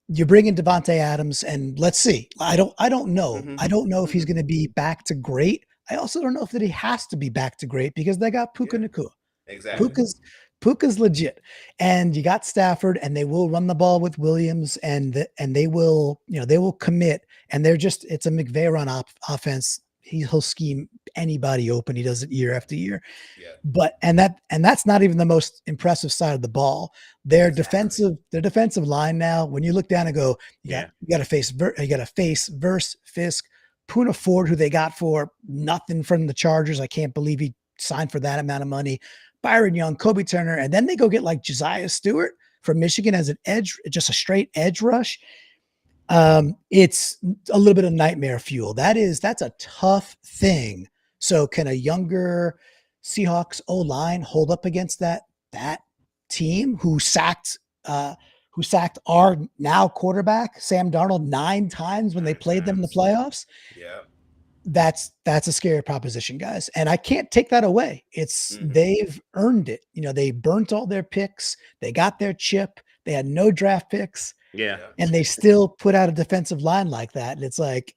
Speaker 4: you bring in Devontae Adams, and let's see. I don't know. Mm-hmm. I don't know if he's going to be back to great. I also don't know if that he has to be back to great, because they got Puka Nacua.
Speaker 5: Exactly.
Speaker 4: Puka's legit, and you got Stafford, and they will run the ball with Williams, and they will commit, and it's a McVay run offense. He'll scheme anybody open. He does it year after year. Yeah. But that's not even the most impressive side of the ball. Their defensive line now, when you look down and go, you got to face Verse, Fisk, Poona Ford, who they got for nothing from the Chargers. I can't believe he signed for that amount of money. Byron Young, Kobe Turner, and then they go get like Josiah Stewart from Michigan as an edge, just a straight edge rush. It's a little bit of nightmare fuel. That's a tough thing. So can a younger Seahawks O-line hold up against that team who sacked who sacked our now quarterback, Sam Darnold, 9 times when they played them in the playoffs.
Speaker 5: Yeah.
Speaker 4: That's a scary proposition, guys. And I can't take that away. They've earned it. They burnt all their picks. They got their chip. They had no draft picks.
Speaker 3: Yeah.
Speaker 4: And they still put out a defensive line like that. And it's like,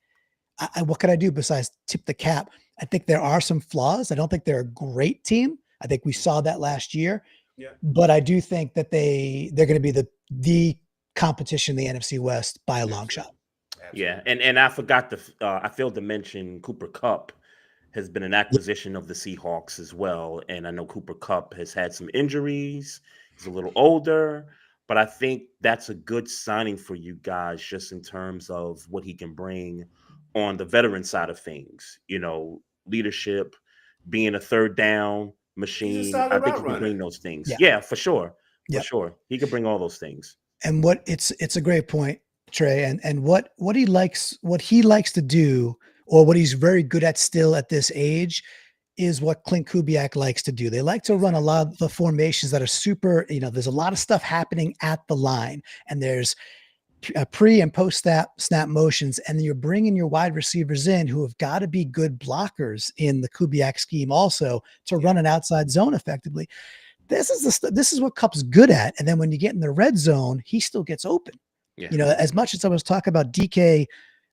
Speaker 4: what can I do besides tip the cap? I think there are some flaws. I don't think they're a great team. I think we saw that last year.
Speaker 5: Yeah.
Speaker 4: But I do think that they're going to be the competition in the NFC West by a long shot.
Speaker 5: Absolutely.
Speaker 3: Yeah, and I forgot I failed to mention Cooper Kupp has been an acquisition of the Seahawks as well, and I know Cooper Kupp has had some injuries. He's a little older, but I think that's a good signing for you guys, just in terms of what he can bring on the veteran side of things. Leadership, being a third down machine. I think he can bring those things. Yeah, for sure, for sure, he can bring all those things.
Speaker 4: And it's a great point, Trey, and what he likes to do, or what he's very good at still at this age, is what Clint Kubiak likes to do. They like to run a lot of the formations that are super, there's a lot of stuff happening at the line, and there's pre and post snap motions, and then you're bringing your wide receivers in who have got to be good blockers in the Kubiak scheme also to run an outside zone effectively. This is what Kupp's good at. And then when you get in the red zone, he still gets open.
Speaker 3: Yeah.
Speaker 4: As much as I was talking about DK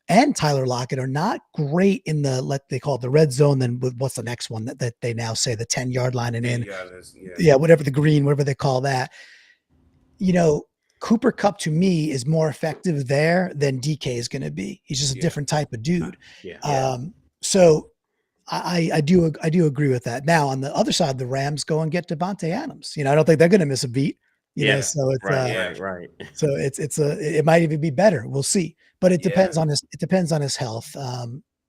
Speaker 4: and Tyler Lockett are not great in they call it the red zone. Then what's the next one that they now say, the 10-yard line and in? Whatever the green, whatever they call that. Cooper Kupp to me is more effective there than DK is going to be. He's just a different type of dude. So I do agree with that. Now on the other side, the Rams go and get Devontae Adams. I don't think they're going to miss a beat. So it's
Speaker 3: right.
Speaker 4: So it might even be better. We'll see, but it depends on his health.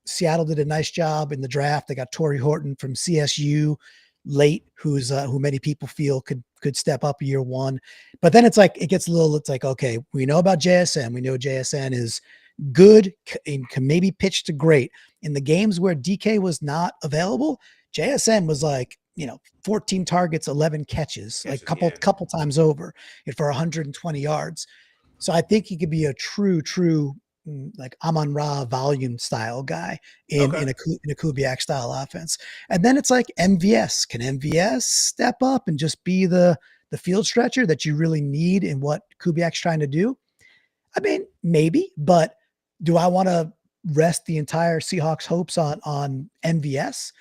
Speaker 4: Seattle did a nice job in the draft. They got Torrey Horton from CSU late, who many people feel could step up year one. But then it's like okay, we know about JSN. We know JSN is good and can maybe pitch to great. In the games where DK was not available, JSN was 14 targets, 11 catches, couple times over for 120 yards. So I think he could be a true Amon-Ra volume style guy in a Kubiak style offense. And then it's like MVS. Can MVS step up and just be the field stretcher that you really need in what Kubiak's trying to do? I mean, maybe, but do I want to rest the entire Seahawks hopes on MVS?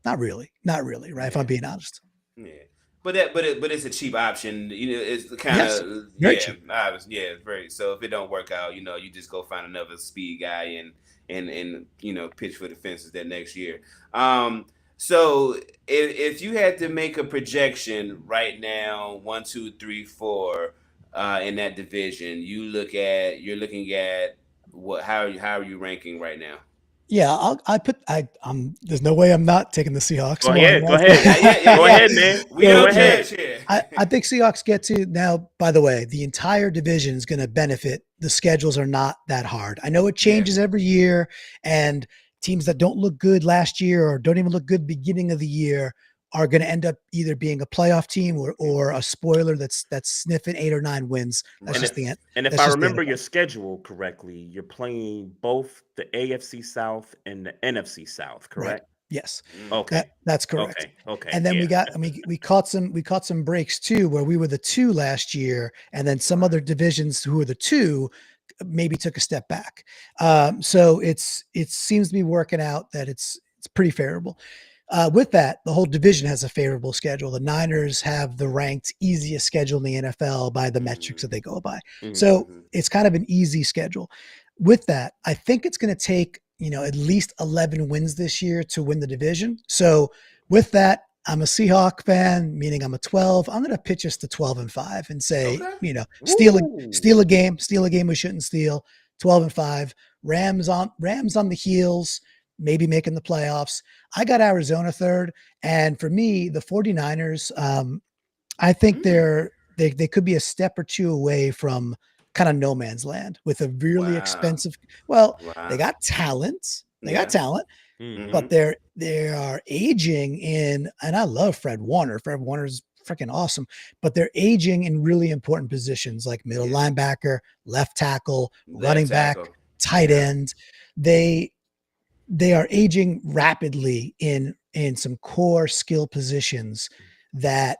Speaker 4: Not really, right? Yeah. If I'm being honest.
Speaker 5: Yeah. But it's a cheap option. It's the kind of
Speaker 4: cheap.
Speaker 5: Very. So if it don't work out, you just go find another speed guy and pitch for the fences that next year. So if you had to make a projection right now, 1, 2, 3, 4, in that division, you're looking at what? How are you ranking right now?
Speaker 4: Yeah, there's no way I'm not taking the Seahawks.
Speaker 3: Go ahead. Go ahead, man.
Speaker 5: Go ahead.
Speaker 4: I think Seahawks get to now. By the way, the entire division is going to benefit. The schedules are not that hard. I know it changes every year, and teams that don't look good last year or don't even look good beginning of the year are going to end up either being a playoff team or a spoiler that's sniffing 8 or 9 wins. That's just the end.
Speaker 3: And if I remember your schedule correctly, you're playing both the AFC South and the NFC South, correct?
Speaker 4: Right. Yes.
Speaker 3: Okay.
Speaker 4: That's correct.
Speaker 3: Okay.
Speaker 4: And then we caught some breaks too, where we were the 2 last year, and then some other divisions who were the 2 maybe took a step back. So it seems to be working out that it's pretty favorable. With that, the whole division has a favorable schedule. The Niners have the ranked easiest schedule in the NFL by the metrics that they go by. So it's kind of an easy schedule. With that, I think it's going to take, at least 11 wins this year to win the division. So with that, I'm a Seahawk fan, meaning I'm a 12. I'm going to pitch us to 12-5 and say, steal a game we shouldn't steal. 12-5. Rams on the heels, maybe making the playoffs. I got Arizona third. And for me, the 49ers, I think they could be a step or 2 away from kind of no man's land with a really expensive. Well, they got talent. But they are aging in, and I love Fred Warner. Fred Warner's freaking awesome. But they're aging in really important positions like middle linebacker, left tackle, running back, tight end. They are aging rapidly in some core skill positions that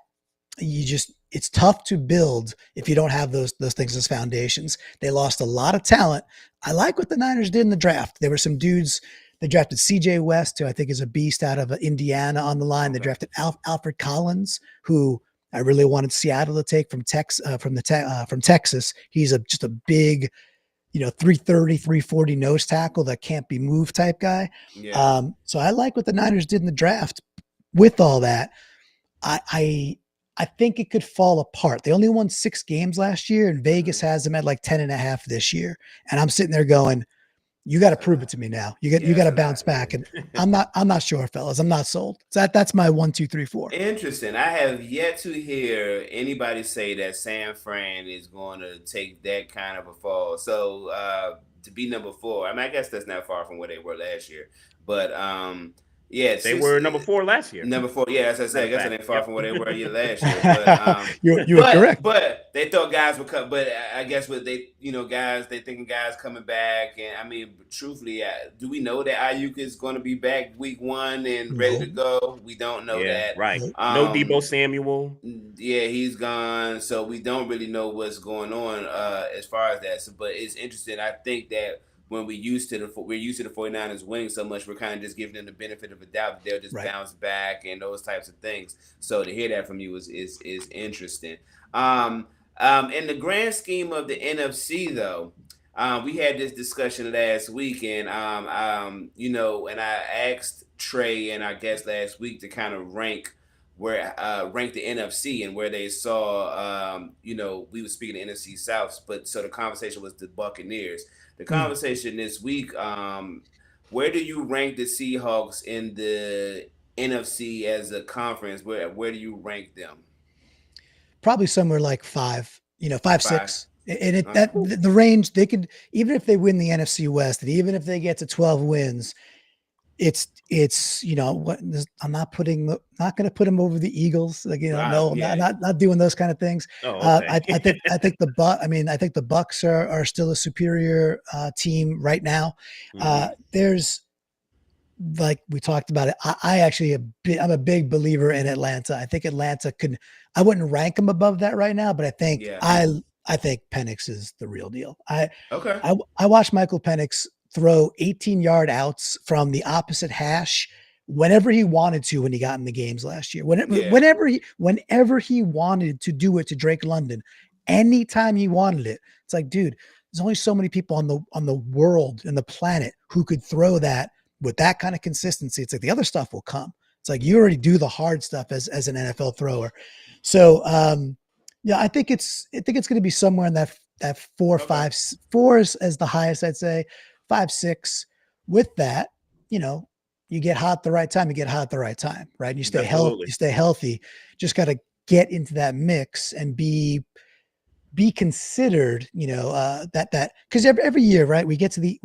Speaker 4: it's tough to build if you don't have those things as foundations. They lost a lot of talent. I like what the Niners did in the draft. There were some dudes. They drafted CJ West, who I think is a beast out of Indiana on the line. They drafted Alfred Collins, who I really wanted Seattle to take from Texas. He's just a big, 330, 340 nose tackle that can't be moved type guy.
Speaker 5: Yeah.
Speaker 4: So I like what the Niners did in the draft. With all that, I think it could fall apart. They only won 6 games last year, and Vegas has them at like 10.5 this year. And I'm sitting there going, you got to prove it to me now. You got to bounce back. And I'm not sure, fellas. I'm not sold. So that's my 1, 2, 3, 4.
Speaker 5: Interesting. I have yet to hear anybody say that San Fran is going to take that kind of a fall. So to be number 4, I mean, I guess that's not far from where they were last year. But yeah,
Speaker 3: they were number 4 last year.
Speaker 5: Number 4, yeah, as I said, I guess it ain't far from where they were last year. But
Speaker 4: you were correct.
Speaker 5: But they thought guys would come. But I guess what they, guys, they thinking guys coming back. And I mean, truthfully, do we know that Ayuk is going to be back week 1 and ready to go? We don't know that.
Speaker 3: Right. No Deebo Samuel.
Speaker 5: Yeah, he's gone. So we don't really know what's going on as far as that. So, but it's interesting. I think that when we're used to the 49ers winning so much, we're kind of just giving them the benefit of a doubt that they'll just bounce back and those types of things. So to hear that from you is interesting. In the grand scheme of the NFC, though, we had this discussion last week, and and I asked Trey and our guest last week to kind of rank the NFC and where they saw, we were speaking of NFC South, but so the conversation was the Buccaneers. The conversation this week, where do you rank the Seahawks in the NFC as a conference? Where do you rank them?
Speaker 4: Probably somewhere like 5, 5, 6. And the range, they could, even if they win the NFC West, and even if they get to 12 wins, it's I'm not going to put them over the Eagles. Like, not doing those kind of things. I think the Bucks are still a superior team right now. There's, like we talked about it. I'm a big believer in Atlanta. I think Atlanta I wouldn't rank them above that right now, but I think I think Penix is the real deal. I watched Michael Penix throw 18-yard outs from the opposite hash whenever he wanted to when he got in the games last year. Whenever he wanted to do it to Drake London, anytime he wanted it. It's like, dude, there's only so many people on the world and the planet who could throw that with that kind of consistency. It's like the other stuff will come. It's like you already do the hard stuff as an NFL thrower. So I think it's going to be somewhere in that 4, 5, 4 is as the highest, I'd say. 5, 6. With that, you get hot at the right time. You get hot at the right time, right? And you stay healthy. You stay healthy. Just got to get into that mix and be considered. That because every year, right? We get to the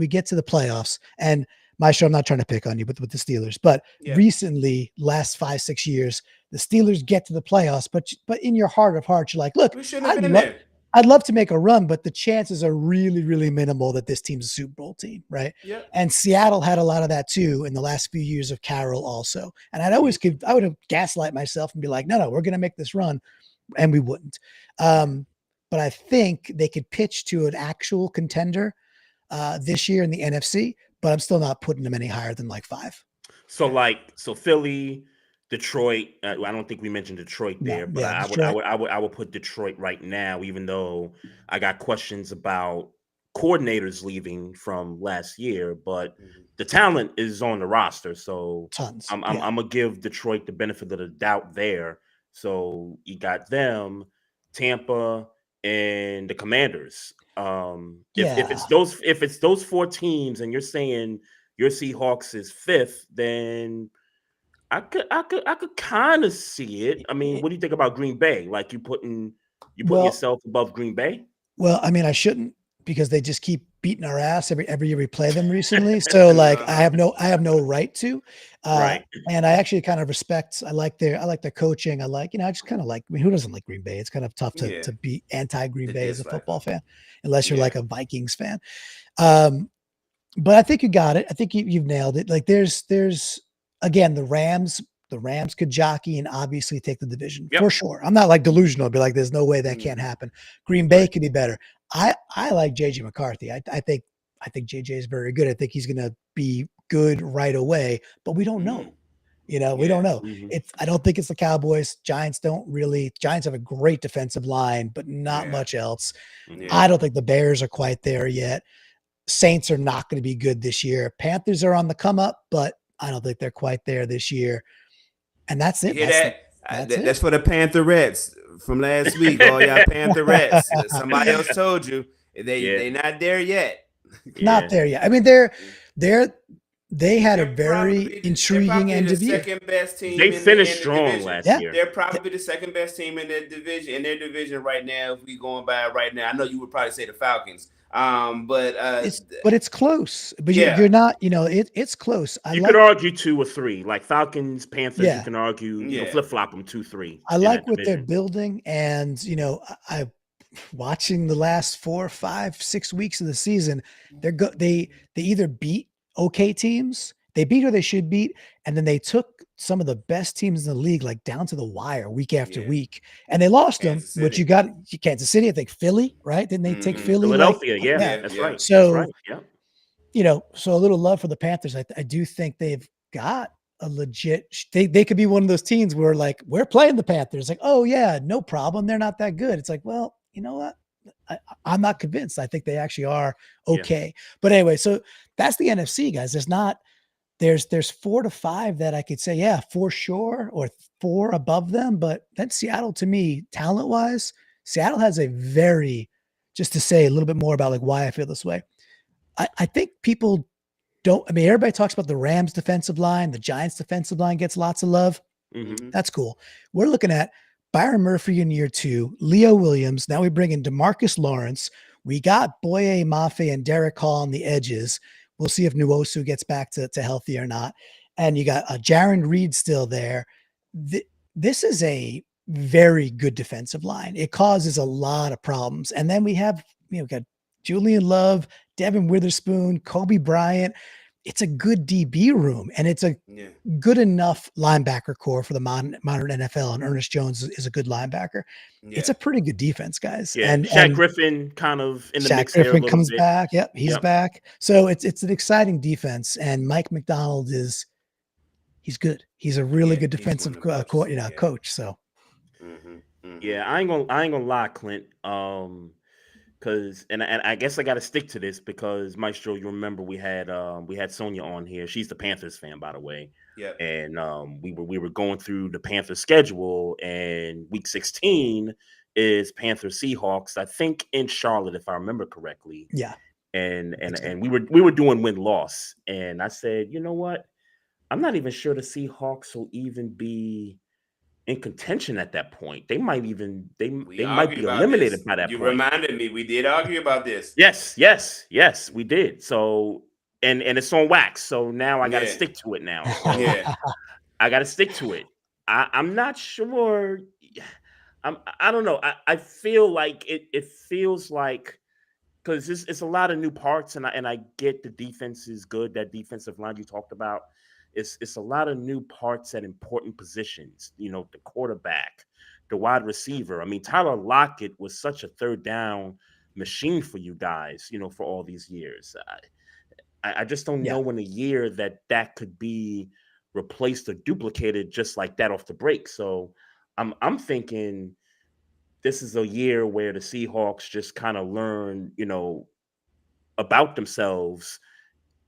Speaker 4: playoffs. And Maestro, I'm not trying to pick on you, but with the Steelers, but recently, last 5, 6 years, the Steelers get to the playoffs. But in your heart of hearts, you're like, look,
Speaker 5: we shouldn't have been there.
Speaker 4: I'd love to make a run, but the chances are really, really minimal that this team's a Super Bowl team, right?
Speaker 5: Yep.
Speaker 4: And Seattle had a lot of that too in the last few years of Carroll also. And I would have gaslight myself and be like, no, we're going to make this run. And we wouldn't. But I think they could pitch to an actual contender this year in the NFC, but I'm still not putting them any higher than like 5.
Speaker 3: So Philly, Detroit. I don't think we mentioned Detroit there, but I would put Detroit right now, even though I got questions about coordinators leaving from last year. But the talent is on the roster, so
Speaker 4: tons.
Speaker 3: I'm gonna give Detroit the benefit of the doubt there. So you got them, Tampa, and the Commanders. If it's those 4 teams, and you're saying your Seahawks is 5th, then I could kind of see it. I mean, what do you think about Green Bay? Like you putting yourself above Green Bay?
Speaker 4: Well, I mean, I shouldn't because they just keep beating our ass every year we play them recently. So like I have no right to.
Speaker 3: Right.
Speaker 4: And I actually kind of respect. I like their coaching. I just kind of like. I mean, who doesn't like Green Bay? It's kind of tough to be anti Green Bay as a football fan, unless you're like a Vikings fan. But I think you got it. I think you've nailed it. Like there's again the Rams. The Rams could jockey and obviously take the division for sure. I'm not like delusional, but like there's no way that can't happen. Green Bay could be better. I like JJ McCarthy. I think JJ is very good. I think he's gonna be good right away, but we don't know. We don't know. I don't think it's the Cowboys. Giants have a great defensive line, but not much else. I don't think the Bears are quite there yet. Saints are not going to be good this year. Panthers are on the come up, but I don't think they're quite there this year. And that's it.
Speaker 5: That's for the Pantherettes from last week. All y'all Pantherettes. Somebody else told you they not there yet.
Speaker 4: Not there yet. I mean, they had a very intriguing end of year.
Speaker 5: Second best team.
Speaker 3: They finished strong last year.
Speaker 5: They're probably the second best team in their division right now. If we going by right now, I know you would probably say the Falcons. But
Speaker 4: it's close. But you're not. It's close.
Speaker 3: You could argue 2 or 3, like Falcons, Panthers. You can argue, flip flop them 2-3.
Speaker 4: I like what they're building, and I watching the last 4, 5, 6 weeks of the season. They either beat okay teams, they beat or they should beat, and then they took some of the best teams in the league like down to the wire week after week, and they lost Kansas them. Which you got Kansas City, I think Philly, right? Didn't they take Philly?
Speaker 3: Philadelphia, that's right.
Speaker 4: So
Speaker 3: that's right.
Speaker 4: So a little love for the Panthers. I do think they've got a legit. They could be one of those teams where like we're playing the Panthers, like oh yeah, no problem. They're not that good. It's like well, you know what? I'm not convinced. I think they actually are okay. But anyway, so that's the NFC, guys. There's 4 to 5 that I could say, for sure, or 4 above them. But then Seattle, to me, talent-wise, Seattle has just to say a little bit more about like why I feel this way. I think people don't, everybody talks about the Rams defensive line, the Giants defensive line gets lots of love. That's cool. We're looking at Byron Murphy in year 2, Leo Williams. Now we bring in DeMarcus Lawrence. We got Boye Mafe and Derek Hall on the edges. We'll see if Nwosu gets back to healthy or not. And you got Jaron Reed still there. This is a very good defensive line. It causes a lot of problems. And then we have, we got Julian Love, Devin Witherspoon, Kobe Bryant. It's a good DB room, and it's a good enough linebacker core for the modern NFL. And Ernest Jones is a good linebacker. It's a pretty good defense, guys.
Speaker 3: Yeah. And Shaq Griffin kind of in the mix there a little
Speaker 4: comes
Speaker 3: bit.
Speaker 4: back. Yep, he's back. So it's an exciting defense. And Mike McDonald he's good. He's a really good defensive coach. So
Speaker 3: I ain't gonna lie, Clint. Because and I guess I got to stick to this because Maestro, you remember we had Sonia on here. She's the Panthers fan, by the way.
Speaker 5: Yeah.
Speaker 3: And we were going through the Panthers schedule, and week 16 is Panthers Seahawks, I think in Charlotte, if I remember correctly.
Speaker 4: Yeah.
Speaker 3: And we were doing win-loss, and I said, you know what? I'm not even sure the Seahawks will even be in contention at that point. They might be eliminated by that point.
Speaker 5: You reminded me, we did argue about this.
Speaker 3: Yes, we did. So and it's on wax. So now I got to stick to it now. So I got to stick to it. I'm not sure. I don't know. I feel like it feels like because it's a lot of new parts, and I get the defense is good. That defensive line you talked about. It's a lot of new parts at important positions, the quarterback, the wide receiver. I mean, Tyler Lockett was such a third down machine for you guys, for all these years. I just don't know in a year that could be replaced or duplicated just like that off the break. So I'm thinking this is a year where the Seahawks just kind of learn, about themselves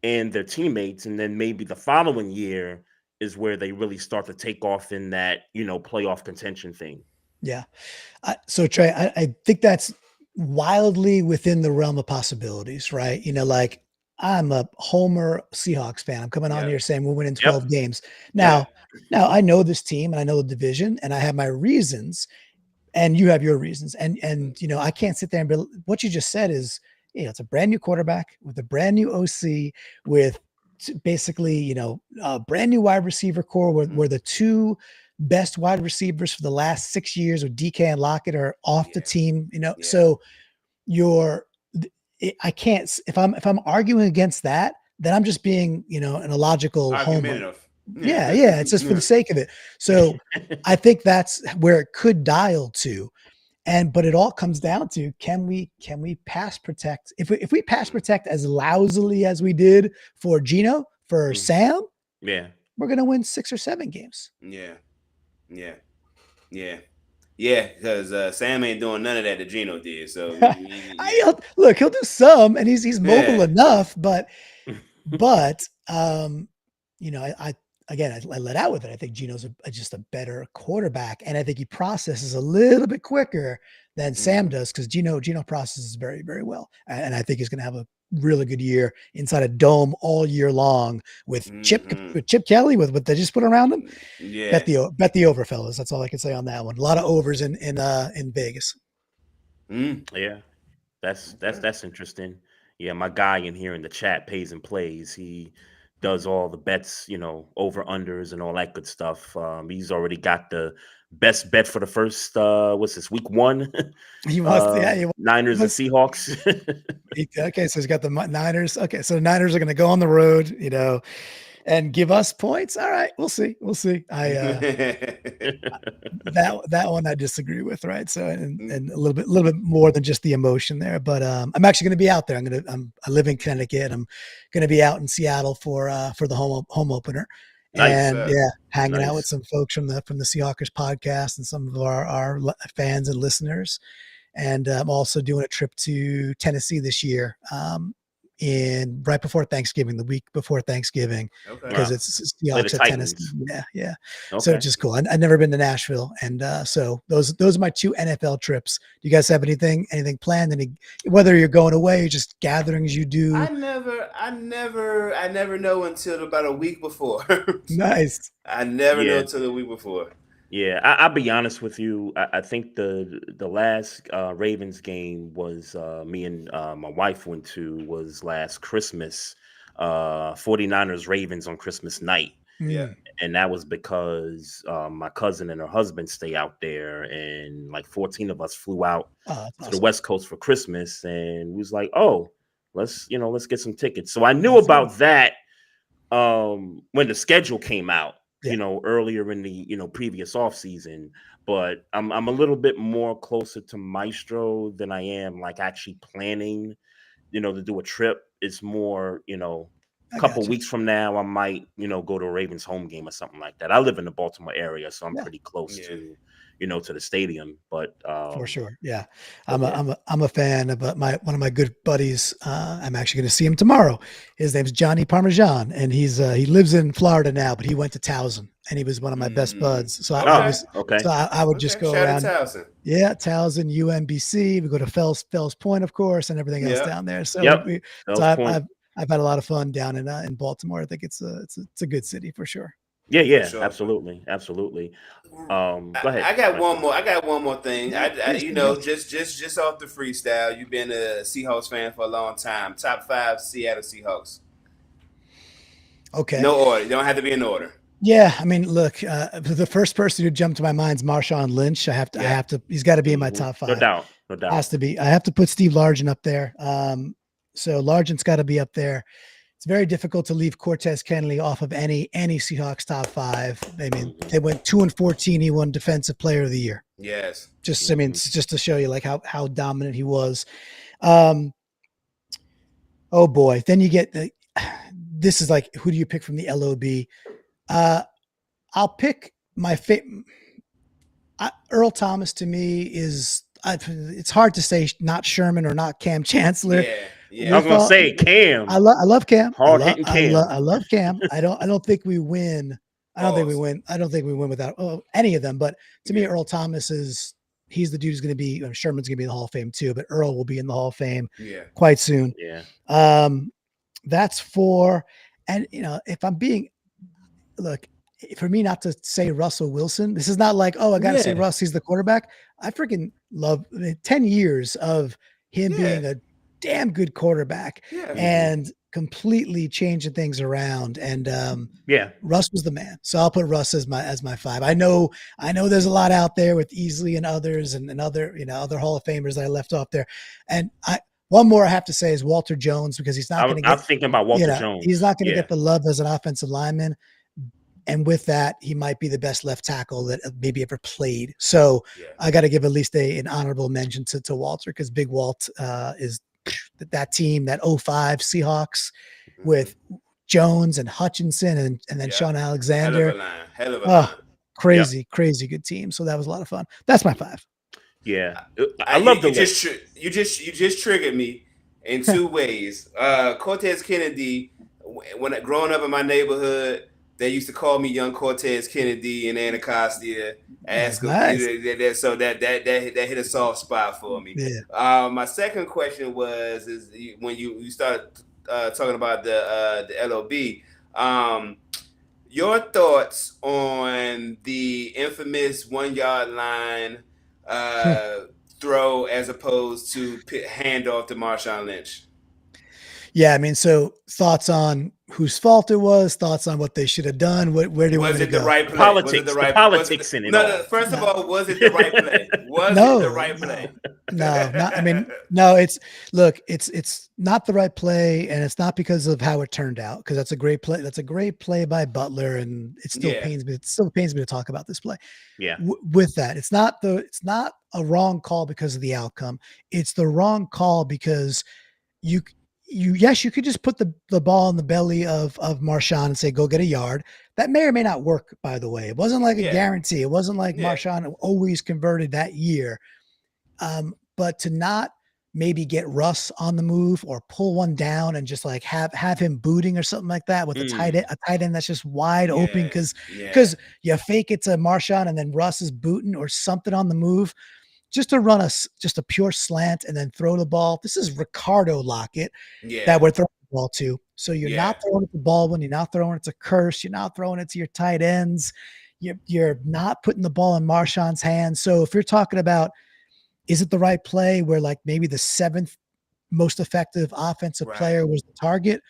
Speaker 3: and their teammates, and then maybe the following year is where they really start to take off in that, playoff contention thing.
Speaker 4: Yeah. So Trey, I think that's wildly within the realm of possibilities, right? Like I'm a Homer Seahawks fan. I'm coming on here saying we're winning 12 games. Now I know this team and I know the division and I have my reasons and you have your reasons. And I can't sit there and be, what you just said is it's a brand new quarterback with a brand new OC with basically, a brand new wide receiver core where the two best wide receivers for the last 6 years with DK and Lockett are off the team, so I can't, if I'm arguing against that, then I'm just being, an illogical homer. Yeah. It's just for the sake of it. So I think that's where it could dial to. But it all comes down to, can we pass protect? If we pass protect as lousily as we did for Geno, for Sam, we're going to win 6 or 7 games.
Speaker 5: Because Sam ain't doing none of that Geno did. So
Speaker 4: he'll do some, and he's mobile enough, but I let out with it. I think Geno's just a better quarterback, and I think he processes a little bit quicker than Sam does, because Geno processes very, very well, and I think he's going to have a really good year inside a dome all year long with Chip Kelly, with what they just put around him. Bet the over, fellas. That's all I can say on that one. A lot of overs in Vegas.
Speaker 3: Yeah, that's interesting. Yeah, my guy in here in the chat pays and plays. He does all the bets, over unders and all that good stuff. He's already got the best bet for the first week 1.
Speaker 4: He must,
Speaker 3: Niners and Seahawks.
Speaker 4: Okay, so he's got the Niners. Okay, so the Niners are going to go on the road, and give us points. All right, we'll see. I that one I disagree with, right? So and a little bit more than just the emotion there. But I'm actually going to be out there. I live in Connecticut. I'm going to be out in Seattle for the home opener.
Speaker 3: Nice.
Speaker 4: And hanging out with some folks from the Seahawkers podcast and some of our fans and listeners. And I'm also doing a trip to Tennessee this year. Right before Thanksgiving, the week before Thanksgiving, because it's Seahawks at Tennessee. Yeah. Okay. So it's just cool. I've never been to Nashville, and so those are my 2 NFL trips. Do you guys have anything planned? Whether you're going away, or just gatherings you do?
Speaker 5: I never know until about a week before.
Speaker 4: Nice.
Speaker 5: I never know until the week before.
Speaker 3: Yeah, I'll be honest with you. I think the last Ravens game was me and my wife went to was last Christmas, 49ers Ravens on Christmas night.
Speaker 5: Yeah.
Speaker 3: And that was because my cousin and her husband stay out there, and like 14 of us flew out to the West Coast for Christmas, and we was like, oh, let's get some tickets. So I knew about that when the schedule came out. Earlier in the previous off season, but I'm a little bit more closer to Maestro than I am like actually planning, to do a trip. It's more, a couple weeks from now, I might, go to a Ravens home game or something like that. I live in the Baltimore area, so I'm pretty close to, to the stadium. But
Speaker 4: for sure, yeah, I'm a fan of one of my good buddies. I'm actually going to see him tomorrow. His name's Johnny Parmesan, and he lives in Florida now, but he went to Towson, and he was one of my best buds. So I would just go around.
Speaker 5: Towson.
Speaker 4: Yeah, Towson, UMBC. We go to Fells Point, of course, and everything else down there. So I've had a lot of fun down in Baltimore. I think it's a good city for sure.
Speaker 3: Yeah, sure. Absolutely. Go ahead.
Speaker 5: I got one more thing. Just off the freestyle. You've been a Seahawks fan for a long time. Top 5 Seattle Seahawks.
Speaker 4: Okay.
Speaker 5: No order. You don't have to be in order.
Speaker 4: Yeah, I mean, look, the first person who jumped to my mind is Marshawn Lynch. I have to. He's got to be in my top 5.
Speaker 3: No doubt.
Speaker 4: Has to be. I have to put Steve Largent up there. So Largent's got to be up there. It's very difficult to leave Cortez Kennedy off of any Seahawks top 5. I mean, they went 2-14. He won Defensive Player of the Year.
Speaker 5: Yes.
Speaker 4: Just to show you like how dominant he was. Oh boy. Then you get this is like, who do you pick from the LOB? I'll pick my favorite. Earl Thomas to me is. It's hard to say not Sherman or not Cam Chancellor.
Speaker 3: Yeah. I was gonna say Cam.
Speaker 4: I love Cam.
Speaker 3: Hard-hitting Cam.
Speaker 4: I love Cam. I don't think we win. I don't think we win without any of them. But to me, Earl Thomas he's the dude who's going to be. Sherman's going to be in the Hall of Fame too, but Earl will be in the Hall of Fame quite soon.
Speaker 3: Yeah.
Speaker 4: That's 4. And if I'm being for me not to say Russell Wilson, this is not like, I got to say Russ, he's the quarterback. I freaking love 10 years of him being a damn good quarterback
Speaker 5: Yeah.
Speaker 4: and completely changing things around. And Russ was the man. So I'll put Russ as my 5. I know there's a lot out there with Easley and others and other, other Hall of Famers that I left off there. And one more I have to say is Walter Jones, because he's not going to get.
Speaker 3: I'm thinking about Walter Jones.
Speaker 4: He's not going to get the love as an offensive lineman. And with that, he might be the best left tackle that maybe ever played. So I got to give at least an honorable mention to Walter, because Big Walt is that team, that 05 Seahawks with Jones and Hutchinson and then Sean Alexander.
Speaker 5: Hell of a line.
Speaker 4: Crazy good team. So that was a lot of fun. That's my 5.
Speaker 3: Yeah, I love the list.
Speaker 5: You just triggered me in 2 ways. Cortez Kennedy, when growing up in my neighborhood, they used to call me Young Cortez Kennedy in Anacostia. Nice. So that hit a soft spot for me. Yeah. My second question was when you started talking about the LOB. Your thoughts on the infamous 1-yard line throw as opposed to handoff to Marshawn Lynch?
Speaker 4: Yeah, I mean, so thoughts on whose fault it was, thoughts on what they should have done. Where do you want to go?
Speaker 5: Was it the right play?
Speaker 3: Politics in it.
Speaker 5: No, first of all, was it the right play? Was it the right play?
Speaker 4: No, it's not the right play, and it's not because of how it turned out, because that's a great play. That's a great play by Butler, and it still pains me. It still pains me to talk about this play.
Speaker 3: Yeah.
Speaker 4: With that, it's not a wrong call because of the outcome. It's the wrong call because you could just put the ball in the belly of Marshawn and say, go get a yard. That may or may not work, by the way. It wasn't like a guarantee. It wasn't like Marshawn always converted that year. But to not maybe get Russ on the move or pull one down and just like have him booting or something like that with a tight end that's just wide open because you fake it to Marshawn and then Russ is booting or something on the move. Just to run just a pure slant and then throw the ball. This is Ricardo Lockett that we're throwing the ball to. So you're not throwing it to Baldwin. You're not throwing it to Curse. You're not throwing it to your tight ends. You're not putting the ball in Marshawn's hands. So if you're talking about, is it the right play where like maybe the 7th most effective offensive player was the target?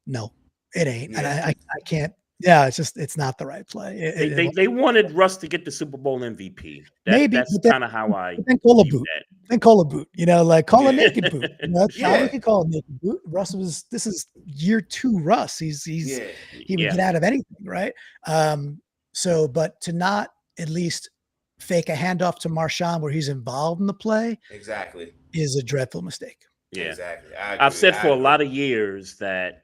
Speaker 4: No, it ain't. And I can't. Yeah, it's not the right play.
Speaker 3: They wanted Russ to get the Super Bowl MVP. That's kind of how I
Speaker 4: then call a boot. Then call a boot. Like call a naked boot. Now we can call a naked boot. This is year 2 Russ. He would get out of anything, right? So, but to not at least fake a handoff to Marshawn where he's involved in the play is a dreadful mistake.
Speaker 3: Yeah,
Speaker 5: exactly.
Speaker 3: I've said for a lot of years that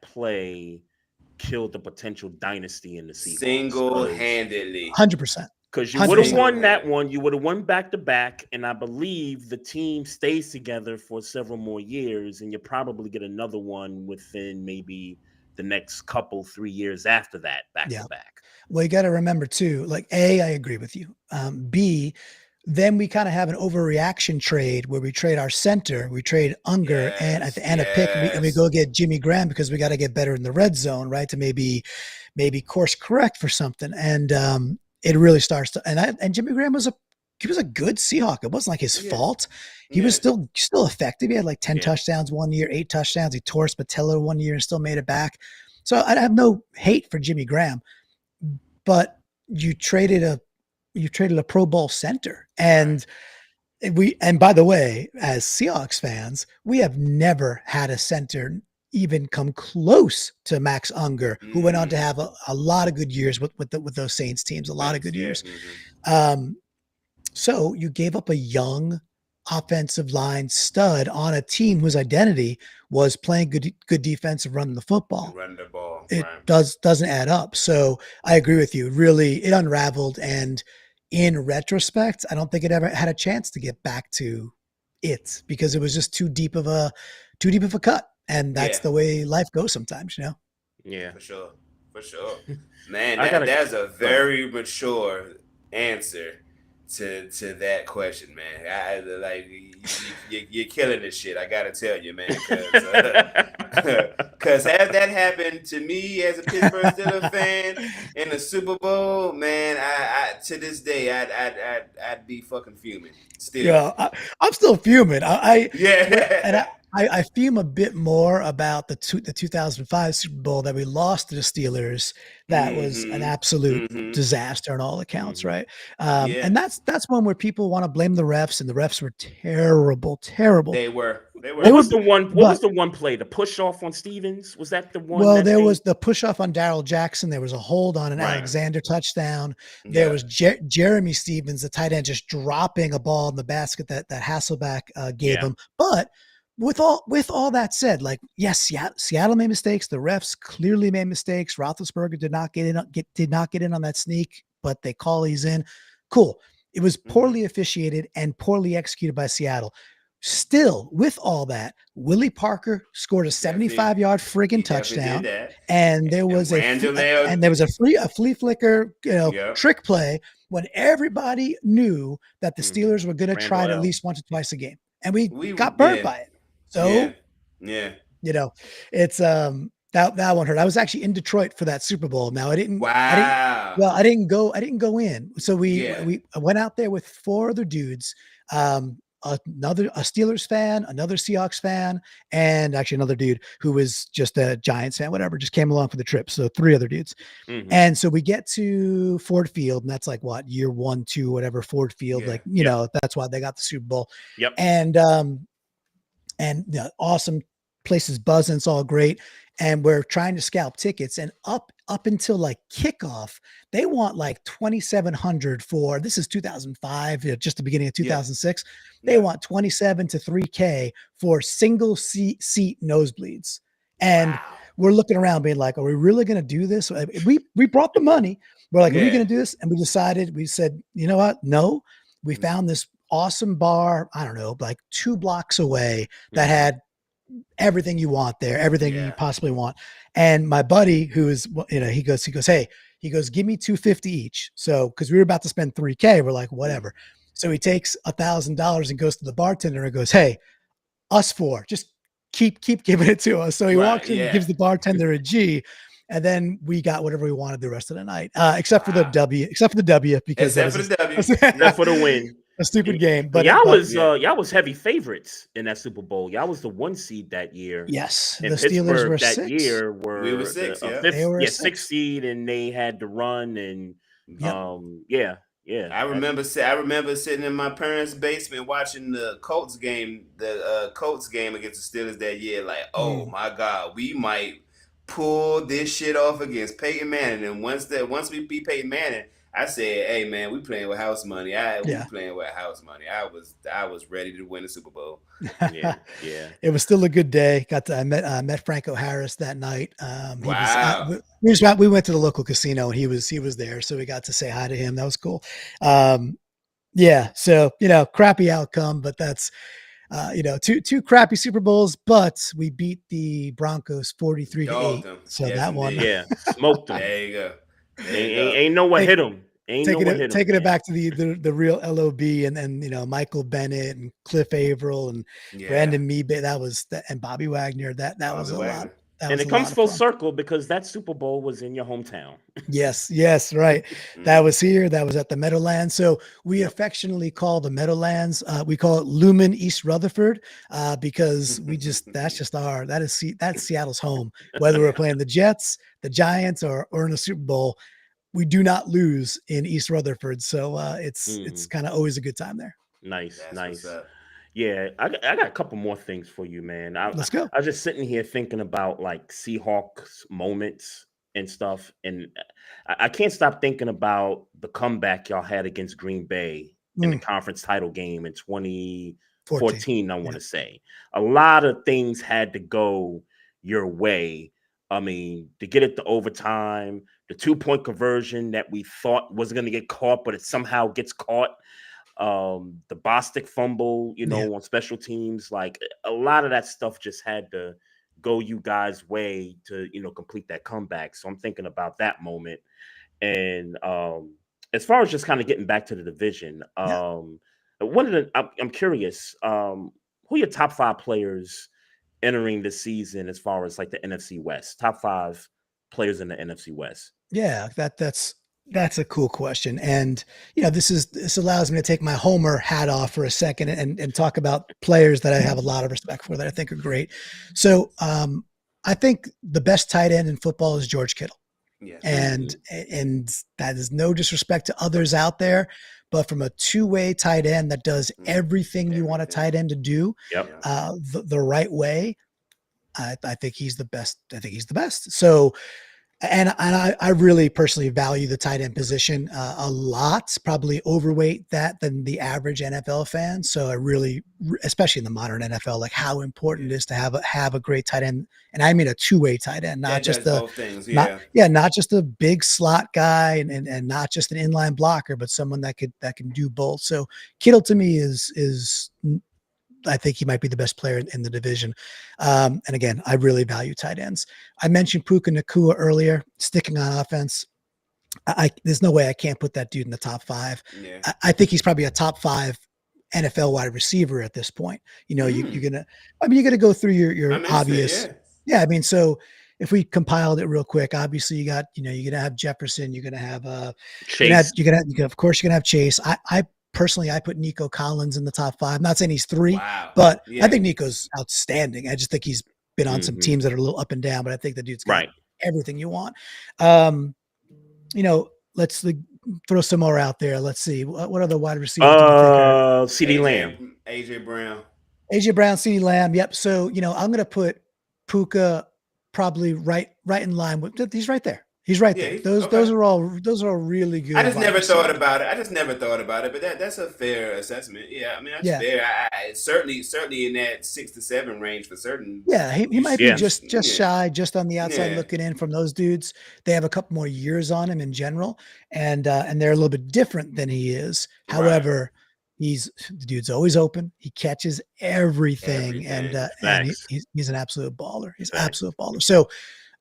Speaker 3: play killed the potential dynasty in the Seahawks.
Speaker 5: Single-handedly.
Speaker 4: 100%.
Speaker 3: Because you would have won that one. You would have won back-to-back, and I believe the team stays together for several more years, and you probably get another one within maybe the next 3 years after that, back-to-back.
Speaker 4: Well, you got to remember, too, like, A, I agree with you. B, then we kind of have an overreaction trade where we trade our center, we trade Unger and a pick, and we go get Jimmy Graham because we got to get better in the red zone, right? To maybe course correct for something. And it really starts to, and Jimmy Graham was a good Seahawk. It wasn't like his fault. He was still effective. He had like 10 touchdowns one year, 8 touchdowns. He tore his patella one year and still made it back. So I have no hate for Jimmy Graham, but you traded a Pro Bowl center. And by the way, as Seahawks fans, we have never had a center even come close to Max Unger, who went on to have a lot of good years with those Saints teams, a lot of good years. So you gave up a young offensive line stud on a team whose identity was playing good defense and running the football.
Speaker 5: Running the ball.
Speaker 4: It doesn't add up. So I agree with you. Really, it unraveled, and in retrospect, I don't think it ever had a chance to get back to it because it was just too deep of a cut. And that's the way life goes sometimes,
Speaker 5: Yeah, for sure. Man, that's a very mature answer to that question, man. You're killing this shit. I gotta tell you, man, because had that happened to me as a Pittsburgh Steelers fan in the Super Bowl, man, I to this day I'd be fucking fuming. Still,
Speaker 4: I'm still fuming. And I fume a bit more about the 2005 Super Bowl that we lost to the Steelers. That was an absolute disaster on all accounts, right?
Speaker 5: Yeah.
Speaker 4: And that's one where people want to blame the refs, and the refs were terrible.
Speaker 5: They were.
Speaker 3: What was the one? What
Speaker 4: but-
Speaker 3: was the one play? The push off on Stevens? Was that the one?
Speaker 4: Well,
Speaker 3: that
Speaker 4: there
Speaker 3: they-
Speaker 4: was the push off on Darrell Jackson. There was a hold on an
Speaker 3: Right.
Speaker 4: Alexander touchdown. There
Speaker 5: Yeah.
Speaker 4: was Jeremy Stevens, the tight end, just dropping a ball in the basket that Hasselbeck gave him. But with all that said, like, yes, Seattle made mistakes. The refs clearly made mistakes. Roethlisberger did not get in on that sneak, but they call he's in. Cool. It was poorly officiated and poorly executed by Seattle. Still, with all that, Willie Parker scored a 75-yard friggin' touchdown, and there was a flea flicker, trick play when everybody knew that the Steelers were going to try it at least once or twice a game, and we got burnt by it. So, it's that one hurt. I was actually in Detroit for that Super Bowl. Now I didn't go in. So I went out there with 4 other dudes. A Steelers fan, another Seahawks fan, and actually another dude who was just a Giants fan, whatever, just came along for the trip. So 3 other dudes. And so we get to Ford Field, and that's like what, year 1, 2, whatever, Ford Field. That's why they got the Super Bowl.
Speaker 3: Yep.
Speaker 4: And the awesome places buzzing. It's all great. And we're trying to scalp tickets, and up until like kickoff, they want like 2,700 for, this is 2005, just the beginning of 2006. They want 27 to 3K for single seat nosebleeds. And we're looking around being like, are we really going to do this? We brought the money. We're like, are we going to do this? And we said, you know what? No, we found this awesome bar, I don't know, like 2 blocks away that had everything you want there, everything you possibly want. And my buddy, who is, he goes, hey, give me $250 each. So, cause we were about to spend 3K. We're like, whatever. So he takes $1,000 and goes to the bartender and goes, hey, us 4, just keep giving it to us. So he walks in and gives the bartender a G. And then we got whatever we wanted the rest of the night, except for the W, because
Speaker 5: except
Speaker 3: for the win.
Speaker 4: A stupid game, but
Speaker 3: y'all was heavy favorites in that Super Bowl. Y'all was the 1 seed that year.
Speaker 4: Yes,
Speaker 3: and
Speaker 4: the Steelers were
Speaker 3: that
Speaker 4: 6.
Speaker 3: year
Speaker 5: We were 6.
Speaker 4: They were
Speaker 3: 6 seed, and they had to run and
Speaker 5: I remember sitting in my parents' basement watching the Colts game against the Steelers that year. Like, oh my God, we might pull this shit off against Peyton Manning. And once we beat Peyton Manning, I said, "Hey man, we playing with house money. We playing with house money." I was ready to win the Super Bowl.
Speaker 3: Yeah.
Speaker 4: It was still a good day. I met Franco Harris that night. We went to the local casino, and he was there, so we got to say hi to him. That was cool. So crappy outcome, but that's two crappy Super Bowls, but we beat the Broncos 43-8. So that one,
Speaker 3: smoked them.
Speaker 5: There you go.
Speaker 3: Ain't no one hit them.
Speaker 4: Taking it back to the real LOB, and then Michael Bennett and Cliff Averill and Brandon Meebe, and Bobby Wagner. That was a lot.
Speaker 3: And it comes full circle because that Super Bowl was in your hometown. Yes, right.
Speaker 4: That was here. That was at the Meadowlands. So we affectionately call the Meadowlands. We call it Lumen East Rutherford because that's Seattle's home. Whether we're playing the Jets, the Giants, or in a Super Bowl, we do not lose in East Rutherford. So it's kind of always a good time there.
Speaker 3: Nice. Yeah, I got a couple more things for you, man.
Speaker 4: Let's go.
Speaker 3: I was just sitting here thinking about like Seahawks moments and stuff, and I can't stop thinking about the comeback y'all had against Green Bay in the conference title game in 2014. I want to say a lot of things had to go your way. I mean, to get it to overtime, the 2-point conversion that we thought was going to get caught, but it somehow gets caught. The Bostic fumble, on special teams, like a lot of that stuff just had to go you guys' way to, complete that comeback. So I'm thinking about that moment. And as far as just kind of getting back to the division, I'm curious, who are your top 5 players entering this season as far as like the NFC West? Top 5 players in the NFC West.
Speaker 4: Yeah, that's That's a cool question. And, this allows me to take my Homer hat off for a second and talk about players that I have a lot of respect for that I think are great. So I think the best tight end in football is George Kittle.
Speaker 5: Yes.
Speaker 4: And that is no disrespect to others out there, but from a two-way tight end that does everything you want a tight end to do the right way, I think he's the best. I think he's the best. So, and I really personally value the tight end position a lot, probably overweight that than the average NFL fan. So I really, especially in the modern NFL, like how important it is to have a great tight end. And I mean a two-way tight end, not just
Speaker 5: both things.
Speaker 4: not just a big slot guy and not just an inline blocker, but someone that can do both. So Kittle to me is I think he might be the best player in the division. And again, I really value tight ends. I mentioned Puka Nacua earlier, sticking on offense. There's no way I can't put that dude in the top 5.
Speaker 5: Yeah.
Speaker 4: I think he's probably a top 5 NFL wide receiver at this point. You're gonna go through your obvious. Yeah. I mean, so if we compiled it real quick, obviously you're gonna have Jefferson, you're gonna have
Speaker 3: Chase.
Speaker 4: Of course you're gonna have Chase. Personally, I put Nico Collins in the top 5. I'm not saying he's 3, but I think Nico's outstanding. I just think he's been on some teams that are a little up and down, but I think the dude's got everything you want. Let's throw some more out there. Let's see. What other wide receivers do you think are?
Speaker 3: CeeDee Lamb.
Speaker 5: AJ Brown,
Speaker 4: CeeDee Lamb. Yep. So, I'm going to put Puka probably right in line with, he's right there. He's right there. Those are all really good.
Speaker 5: I just never thought about it, but that's a fair assessment. Yeah, I mean that's fair. I certainly in that 6 to 7 range for certain.
Speaker 4: Yeah, he might be just shy, just on the outside looking in from those dudes. They have a couple more years on him in general, and they're a little bit different than he is. However, the dude's always open. He catches everything. and he's an absolute baller. He's an absolute baller. So.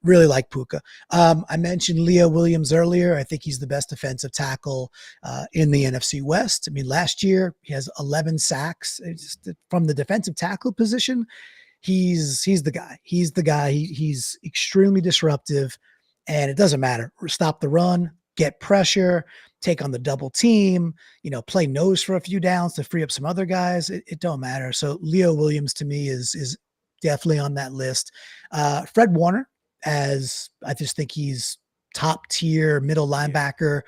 Speaker 4: Really like Puka. I mentioned Leo Williams earlier. I think he's the best defensive tackle in the NFC West. I mean, last year he has 11 sacks. From the defensive tackle position, he's the guy. He's the guy. He's extremely disruptive, and it doesn't matter. Stop the run, get pressure, take on the double team. Play nose for a few downs to free up some other guys. It don't matter. So Leo Williams to me is definitely on that list. Fred Warner. As I just think he's top tier middle linebacker,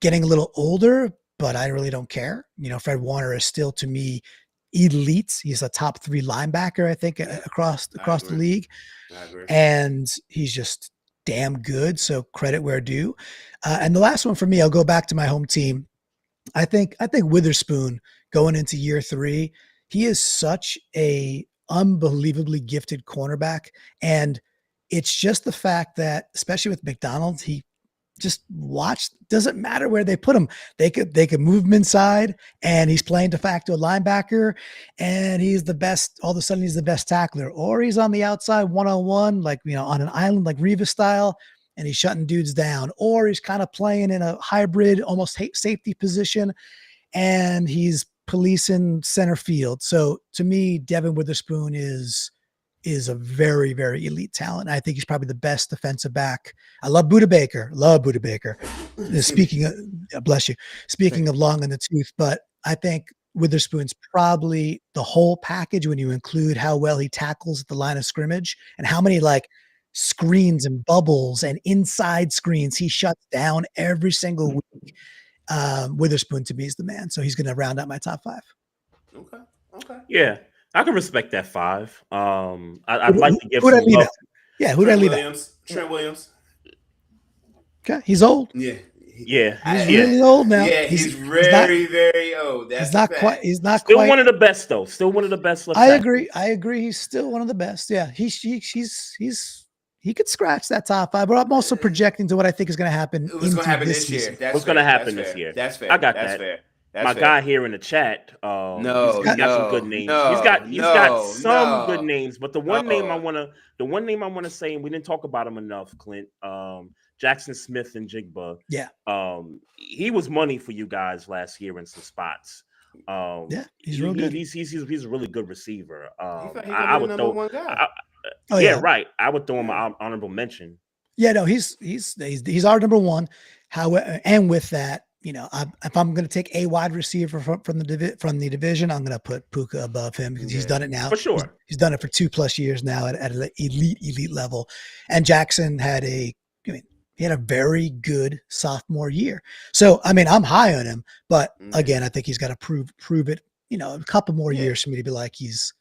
Speaker 4: getting a little older, but I really don't care. Fred Warner is still to me elite. He's a top 3 linebacker, I think, across the league. And he's just damn good. So credit where due. And the last one for me, I'll go back to my home team. I think Witherspoon going into year 3, he is such a unbelievably gifted cornerback. And it's just the fact that, especially with McDonald's, he just doesn't matter where they put him. They could move him inside, and he's playing de facto linebacker, and he's the best. All of a sudden, he's the best tackler. Or he's on the outside one-on-one, like, on an island, like Reva style, and he's shutting dudes down. Or he's kind of playing in a hybrid, almost safety position, and he's policing center field. So to me, Devin Witherspoon is a very, very elite talent. I think he's probably the best defensive back. I love Budda Baker. Speaking of long in the tooth, but I think Witherspoon's probably the whole package when you include how well he tackles at the line of scrimmage and how many screens and bubbles and inside screens he shuts down every single week. Witherspoon to me is the man. So he's going to round out my top 5.
Speaker 5: Okay.
Speaker 3: Yeah. I can respect that 5. I'd like to give some love.
Speaker 4: Yeah, who'd I leave out?
Speaker 5: Trent Williams.
Speaker 4: Okay, he's old.
Speaker 5: Yeah.
Speaker 4: He's really old now.
Speaker 5: Yeah, he's very old.
Speaker 4: He's not quite.
Speaker 3: Still one of the best, though. Still one of the best.
Speaker 4: I agree. He's still one of the best. Yeah, he could scratch that top 5. But I'm also projecting to what I think is going to happen.
Speaker 5: What's going to happen this year?
Speaker 3: What's going to happen this year?
Speaker 5: That's fair.
Speaker 3: I got
Speaker 5: That's
Speaker 3: that.
Speaker 5: fair.
Speaker 3: My guy here in the chat, he's got some good names. He's got some good names, but the one name I want to say, and we didn't talk about him enough, Clint, Jackson Smith and Jigba.
Speaker 4: Yeah.
Speaker 3: He was money for you guys last year in some spots.
Speaker 4: He's real good.
Speaker 3: He's a really good receiver.
Speaker 5: I would throw one guy.
Speaker 3: Right. I would throw him an honorable mention.
Speaker 4: Yeah, no, he's our number 1. And with that, if I'm going to take a wide receiver from the division, I'm going to put Puka above him because he's done it now.
Speaker 3: For sure.
Speaker 4: He's done it for 2+ years now at an elite level. And Jackson had he had a very good sophomore year. So, I'm high on him, but again, I think he's got to prove it, a couple more years for me to be like, he's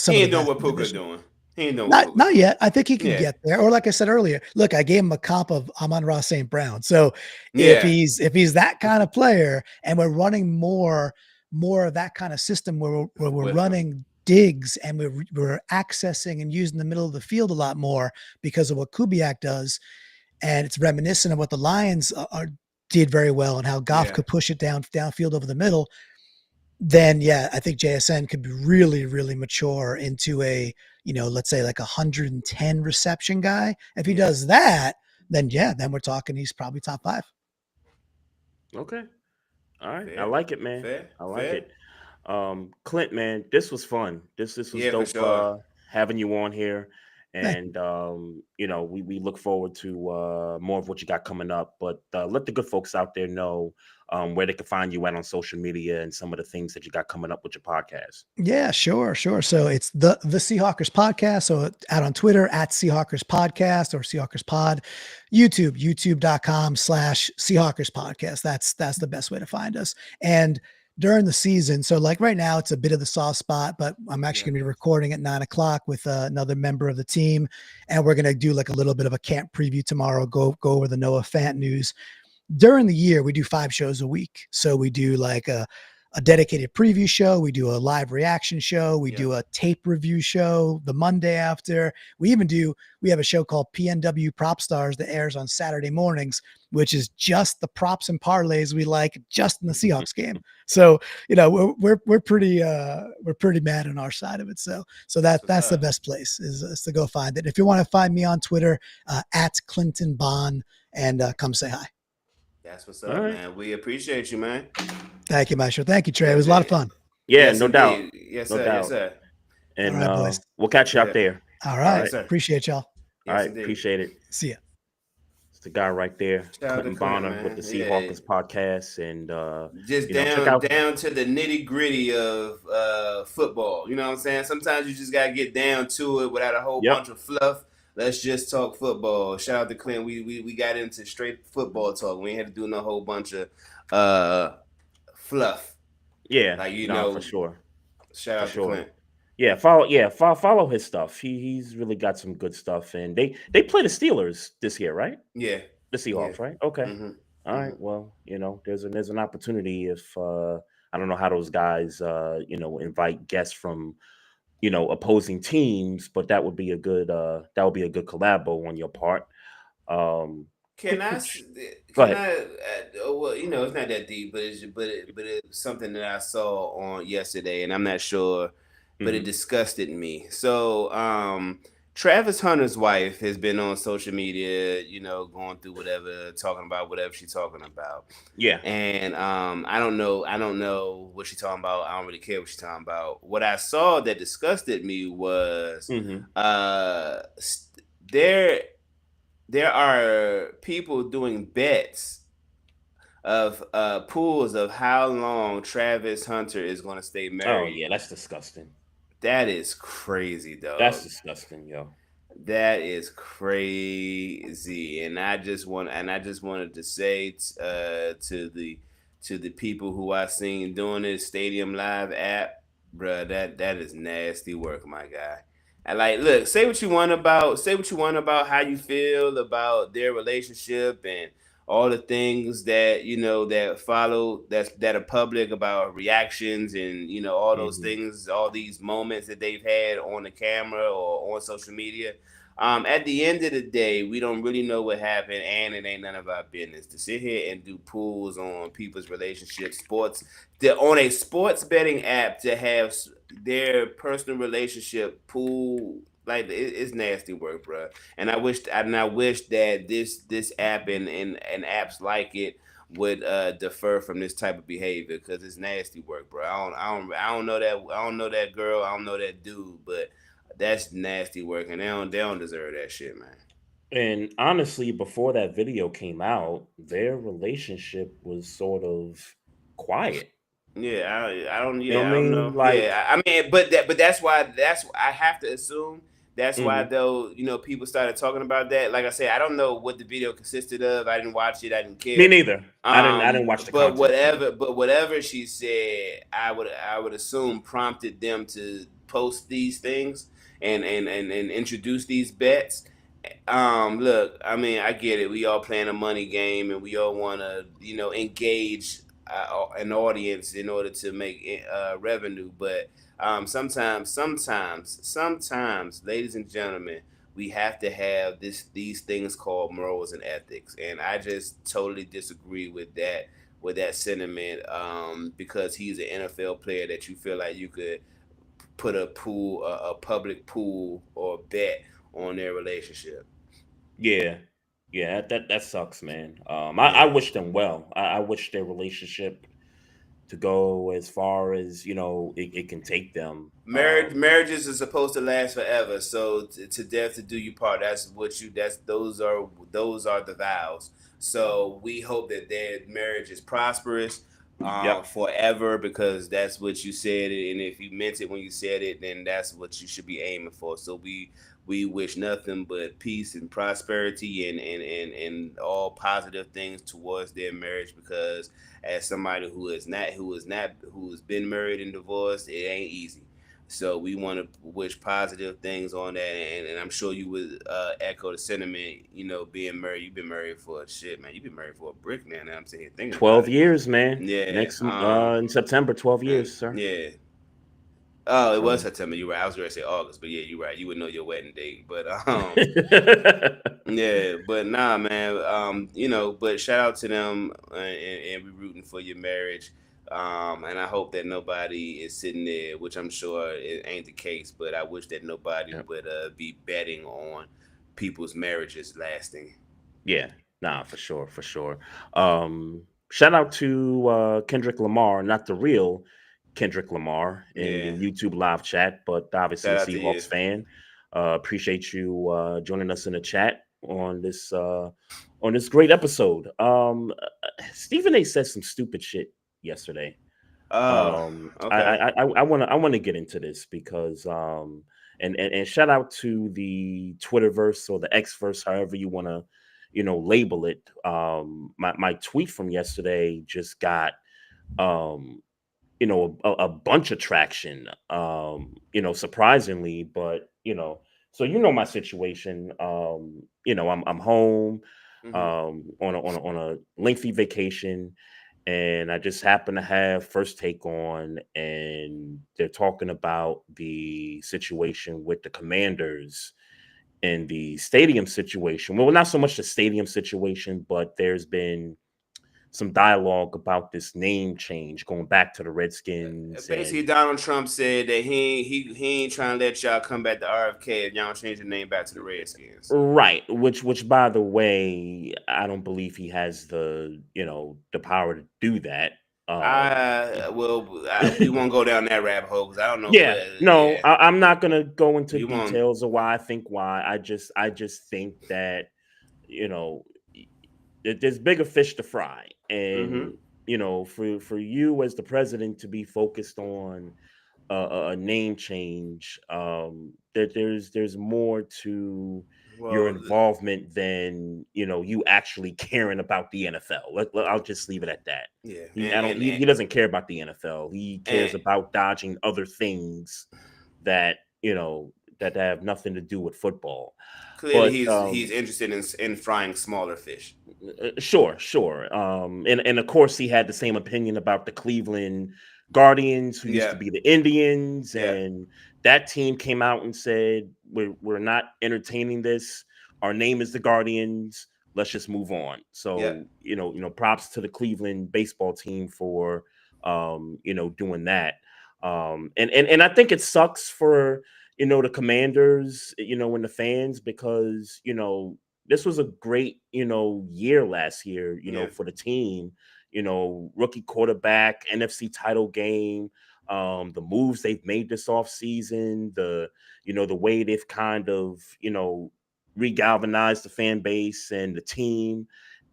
Speaker 5: he ain't doing what Puka's doing. He ain't doing
Speaker 4: not yet. I think he can get there. Or like I said earlier, look, I gave him a comp of Amon-Ra St. Brown. So if he's that kind of player and we're running more of that kind of system where we're running digs and we're accessing and using the middle of the field a lot more because of what Kubiak does, and it's reminiscent of what the Lions did very well and how Goff could push it downfield over the middle, then I think JSN could be really, really mature into a, let's say like 110 reception guy. If he does that, then we're talking he's probably top 5.
Speaker 3: Okay. All right.
Speaker 5: Fair.
Speaker 3: I like it, man.
Speaker 5: Fair.
Speaker 3: I like it. Clint, man, this was fun. This was dope
Speaker 5: sure.
Speaker 3: having you on here. And we look forward to more of what you got coming up. But let the good folks out there know where they can find you at on social media and some of the things that you got coming up with your podcast.
Speaker 4: Yeah, sure. So it's the Seahawkers podcast. So out on Twitter at Seahawkers podcast or Seahawkers pod, youtube.com/Seahawkers podcast. That's the best way to find us. And during the season, so like right now it's a bit of the soft spot, but I'm actually going to be recording at 9:00 with another member of the team, and we're going to do like a little bit of a camp preview tomorrow. Go over the Noah Fant news. During the year, we do 5 shows a week. So we do like a dedicated preview show. We do a live reaction show. We do a tape review show the Monday after. We have a show called PNW Prop Stars that airs on Saturday mornings, which is just the props and parlays we like just in the Seahawks game. So, we're pretty mad on our side of it. So that's the best place is to go find it. If you want to find me on Twitter, at Clinton Bond, and come say hi.
Speaker 5: That's what's up, man. We appreciate you, man.
Speaker 4: Thank you, Maestro. Thank you, Trey. It was a lot of fun.
Speaker 3: Yeah,
Speaker 5: yes,
Speaker 3: no
Speaker 5: indeed.
Speaker 3: doubt.
Speaker 5: Yes,
Speaker 3: no
Speaker 5: sir.
Speaker 3: doubt.
Speaker 5: Yes, sir.
Speaker 3: And
Speaker 4: all right, boys.
Speaker 3: We'll catch you out there.
Speaker 4: All right.
Speaker 5: Yes, sir.
Speaker 4: Appreciate y'all.
Speaker 3: All right.
Speaker 5: Indeed.
Speaker 3: Appreciate it.
Speaker 4: See ya.
Speaker 3: It's the guy right there,
Speaker 5: Shout out to
Speaker 3: Clinton
Speaker 5: Clint,
Speaker 3: Bonner
Speaker 5: man.
Speaker 3: with the Seahawks podcast. And
Speaker 5: just down to the nitty gritty of football. You know what I'm saying? Sometimes you just gotta get down to it without a whole bunch of fluff. Let's just talk football. Shout out to Clint. We got into straight football talk. We ain't had to do no whole bunch of fluff.
Speaker 3: Yeah,
Speaker 5: like
Speaker 3: for sure.
Speaker 5: Shout out to Clint.
Speaker 3: Yeah, follow his stuff. He's really got some good stuff, and they play the Steelers this year, right?
Speaker 5: Yeah,
Speaker 3: the Seahawks, right? Okay,
Speaker 5: Mm-hmm.
Speaker 3: All right. Well, there's an opportunity if I don't know how those guys invite guests from opposing teams, but that would be a good collabo on your part.
Speaker 5: Well, it's not that deep, but it's something that I saw on yesterday, and I'm not sure, but it disgusted me. So, Travis Hunter's wife has been on social media, going through whatever, talking about whatever she's talking about.
Speaker 3: Yeah.
Speaker 5: And I don't know what she's talking about. I don't really care what she's talking about. What I saw that disgusted me was there are people doing bets of pools of how long Travis Hunter is going to stay married.
Speaker 3: Oh yeah, that's disgusting.
Speaker 5: That is crazy, though.
Speaker 3: That's disgusting, yo.
Speaker 5: That is crazy, and I just wanted to say to the people who I seen doing this Stadium Live app, bro, that is nasty work, my guy. And look, say what you want about how you feel about their relationship and all the things that that follow that are public about reactions and all those things, all these moments that they've had on the camera or on social media. At the end of the day, we don't really know what happened, and it ain't none of our business to sit here and do pools on people's relationships, on a sports betting app to have their personal relationship pool. It's nasty work, bro. And I wish that this app and apps like it would defer from this type of behavior, because it's nasty work, bro. I don't know that girl, I don't know that dude, but that's nasty work, and they don't deserve that shit, man.
Speaker 3: And honestly, before that video came out, their relationship was sort of quiet.
Speaker 5: Yeah, I don't.
Speaker 3: You know what
Speaker 5: Yeah,
Speaker 3: I
Speaker 5: I don't
Speaker 3: mean?
Speaker 5: know. Yeah,
Speaker 3: Like,
Speaker 5: I mean, but that's why I have to assume that's why
Speaker 3: mhm.
Speaker 5: though people started talking about that. Like I said, I don't know what the video consisted of. I didn't watch it. I didn't
Speaker 3: Me
Speaker 5: care.
Speaker 3: neither. I didn't watch the
Speaker 5: But
Speaker 3: content from it.
Speaker 5: whatever she said, I would assume prompted them to post these things and introduce these bets. Look, I mean, I get it. We all playing a money game, and we all want to, engage an audience in order to make revenue. But sometimes, ladies and gentlemen, we have to have these things called morals and ethics, and I just totally disagree with that sentiment. Because he's an NFL player that you feel like you could put a public pool or bet on their relationship.
Speaker 3: Yeah. Yeah, that sucks, man. I
Speaker 5: Yeah.
Speaker 3: wish them well. I wish their relationship to go as far as, it can take them.
Speaker 5: Marriages are supposed to last forever. So to death to do you part. That's what you. That's those are the vows. So we hope that their marriage is prosperous,
Speaker 3: Yep.
Speaker 5: forever, because that's what you said. And if you meant it when you said it, then that's what you should be aiming for. So we wish nothing but peace and prosperity and all positive things towards their marriage, because as somebody who has been married and divorced, it ain't easy. So we want to wish positive things on that, and I'm sure you would echo the sentiment. Being married, you've been married for shit, man. You've been married for a brick now. Now I'm saying thinking about
Speaker 3: 12
Speaker 5: it.
Speaker 3: years, man.
Speaker 5: Yeah.
Speaker 3: Next in September, 12 years, sir.
Speaker 5: Yeah. Oh, it was
Speaker 3: So
Speaker 5: September. You're right. I was going to say August, but yeah, you're right. You would know your wedding date, but yeah, but nah, man. But shout out to them, and we rooting for your marriage. And I hope that nobody is sitting there, which I'm sure it ain't the case. But I wish that nobody
Speaker 3: Yep.
Speaker 5: would be betting on people's marriages lasting.
Speaker 3: Yeah, nah, for sure, for sure. Shout out to Kendrick Lamar, not the real Kendrick Lamar in
Speaker 5: Yeah,
Speaker 3: the YouTube live chat, but obviously a
Speaker 5: shout out to you.
Speaker 3: Seahawks fan. Appreciate you joining us in the chat on this great episode. Stephen A said some stupid shit yesterday.
Speaker 5: Oh,
Speaker 3: Um, I
Speaker 5: okay.
Speaker 3: I I want to get into this because and shout out to the Twitterverse or the Xverse, however you want to label it. My tweet from yesterday just got um a bunch of traction, surprisingly, but so my situation. I'm home
Speaker 5: Hmm.
Speaker 3: on a lengthy vacation, and I just happen to have First Take on, and they're talking about the situation with the Commanders and the stadium situation. Well, not so much the stadium situation, but there's been some dialogue about this name change going back to the Redskins.
Speaker 5: Basically,
Speaker 3: And
Speaker 5: Donald Trump said that he ain't trying to let y'all come back to RFK if y'all don't change the name back to the Redskins.
Speaker 3: right, which by the way, I don't believe he has the power to do that. um
Speaker 5: We won't go down that rabbit hole because I don't know what.
Speaker 3: Yeah, no,
Speaker 5: Yeah,
Speaker 3: I'm not gonna go into
Speaker 5: we won't.
Speaker 3: details of why I think why. I just think that you know there's bigger fish to fry,
Speaker 5: Mm-hmm.
Speaker 3: and for you as the president to be focused on a name change, that there's more to your
Speaker 5: Well,
Speaker 3: involvement than you actually caring about the NFL. I'll just leave it at that.
Speaker 5: yeah,
Speaker 3: He I don't he doesn't care about the NFL. He
Speaker 5: and
Speaker 3: cares about dodging other things that that have nothing to do with football.
Speaker 5: clearly
Speaker 3: But
Speaker 5: he's interested in frying smaller fish.
Speaker 3: sure. And of course he had the same opinion about the Cleveland Guardians, who used
Speaker 5: Yeah,
Speaker 3: to be the Indians,
Speaker 5: yeah,
Speaker 3: and that team came out and said we're not entertaining this. Our name is the Guardians. Let's just move on.
Speaker 5: yeah.
Speaker 3: So props to the Cleveland baseball team for doing that. And I think it sucks for the Commanders, and the fans, because this was a great, year last year,
Speaker 5: Yeah,
Speaker 3: for the team, rookie quarterback, NFC title game, the moves they've made this off season, the way they've kind of, re-galvanize the fan base and the team.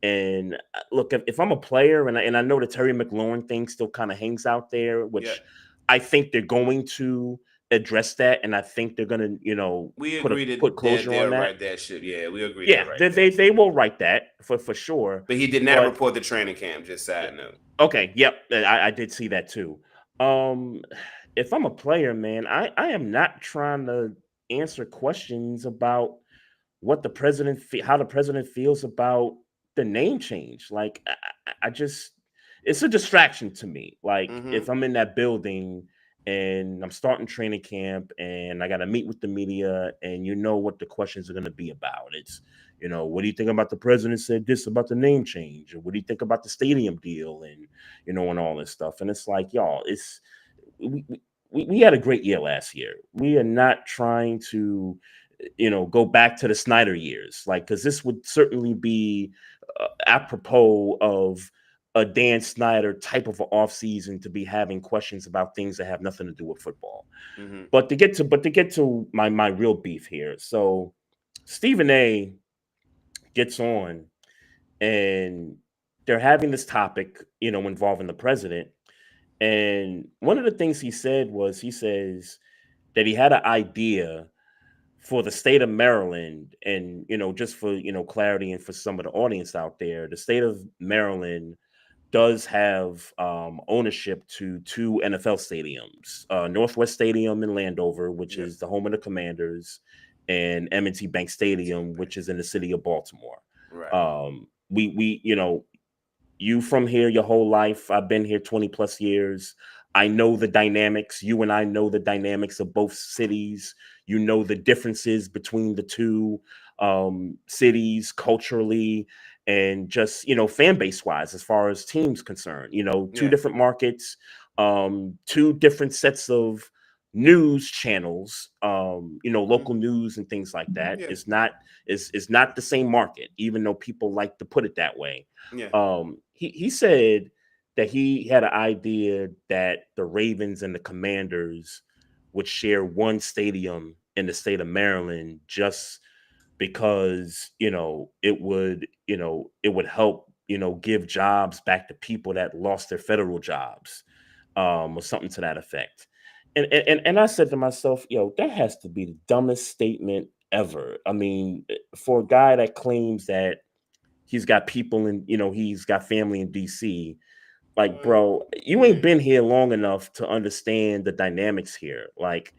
Speaker 3: And look, if I'm a player, and I know the Terry McLaurin thing still kind of hangs out there, which I think they're going to address that, and I think they're going to,
Speaker 5: we agree
Speaker 3: put closure on that.
Speaker 5: Write that shit. Yeah, we agree.
Speaker 3: Yeah, they will write that for sure.
Speaker 5: But he did not report the training camp. Just side note.
Speaker 3: Okay, yep, I did see that too. If I'm a player, man, I am not trying to answer questions about what the president, how the president feels about the name change. Like, I just, it's a distraction to me. Like, if I'm in that building and I'm starting training camp and I got to meet with the media, and what the questions are going to be about. It's, what do you think about the president said this about the name change? Or what do you think about the stadium deal? And, and all this stuff. And it's like, y'all, we had a great year last year. We are not trying to, go back to the Snyder years, like, because this would certainly be apropos of a Dan Snyder type of an offseason to be having questions about things that have nothing to do with football. But to get to my real beef here, so Stephen A gets on, and they're having this topic, involving the president. And one of the things he said was, he says that he had an idea for the state of Maryland, and just for clarity and for some of the audience out there, the state of Maryland does have ownership to two NFL stadiums, Northwest Stadium in Landover, which is the home of the Commanders, and M&T Bank Stadium, which is in the city of Baltimore.
Speaker 5: Right.
Speaker 3: We you from here your whole life. I've been here 20 plus years. I know the dynamics. You and I know the dynamics of both cities. The differences between the two cities culturally, and just, fan base wise, as far as teams concerned, two different markets, two different sets of news channels, local news and things like that. It's not the same market, even though people like to put it that way. He said that he had an idea that the Ravens and the Commanders would share one stadium in the state of Maryland, just because, it would help, give jobs back to people that lost their federal jobs, or something to that effect. And I said to myself, that has to be the dumbest statement ever. I mean, for a guy that claims that he's got people in, he's got family in DC, like, bro, you ain't been here long enough to understand the dynamics here. Like,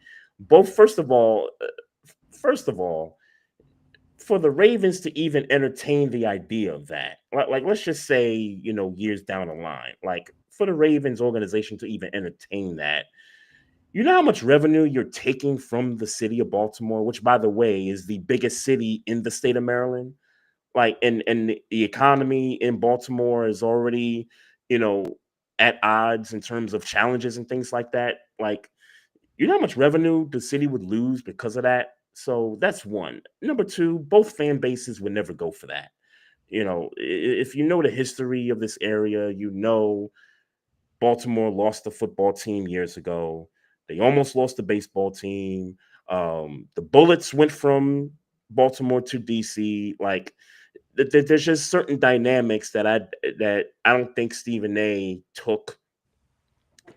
Speaker 3: first of all, for the Ravens to even entertain the idea of that, like let's just say, years down the line, like, for the Ravens organization to even entertain that, how much revenue you're taking from the city of Baltimore, which, by the way, is the biggest city in the state of Maryland. Like, and the economy in Baltimore is already, at odds in terms of challenges and things like that. Like, how much revenue the city would lose because of that. So that's one. Number two, both fan bases would never go for that. If you know the history of this area, Baltimore lost the football team years ago. They almost lost the baseball team. The Bullets went from Baltimore to DC. Like, there's just certain dynamics that I don't think Stephen A took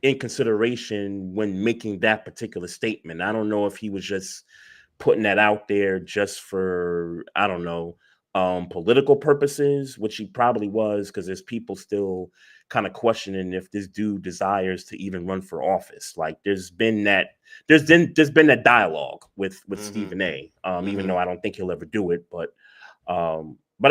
Speaker 3: in consideration when making that particular statement. I don't know if he was just putting that out there just for, I don't know, political purposes, which he probably was, because there's people still kind of questioning if this dude desires to even run for office. Like, there's been that dialogue with Stephen A. Even though I don't think he'll ever do it, but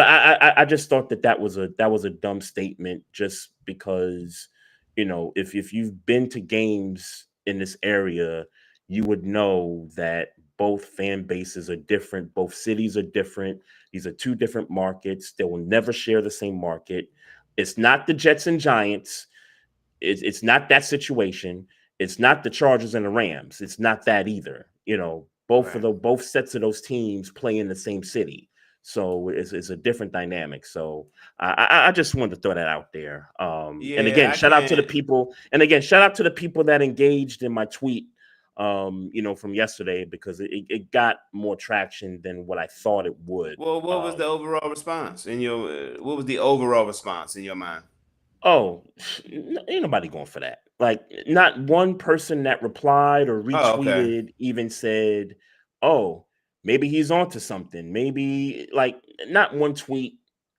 Speaker 3: I just thought that was a dumb statement, just because, if you've been to games in this area, you would know that both fan bases are different. Both cities are different. These are two different markets. They will never share the same market. It's not the Jets and Giants. It's not that situation. It's not the Chargers and the Rams. It's not that either. Both sets of those teams play in the same city. So it's a different dynamic. So I just wanted to throw that out there. And again, shout out to the people that engaged in my tweet from yesterday because it got more traction than what I thought it would.
Speaker 5: Well, what was the overall response in your? What was the overall response in your mind?
Speaker 3: Oh, ain't nobody going for that. Like, not one person that replied or
Speaker 5: Oh, okay.
Speaker 3: retweeted even said, "Oh, maybe he's onto something." Maybe like not one tweet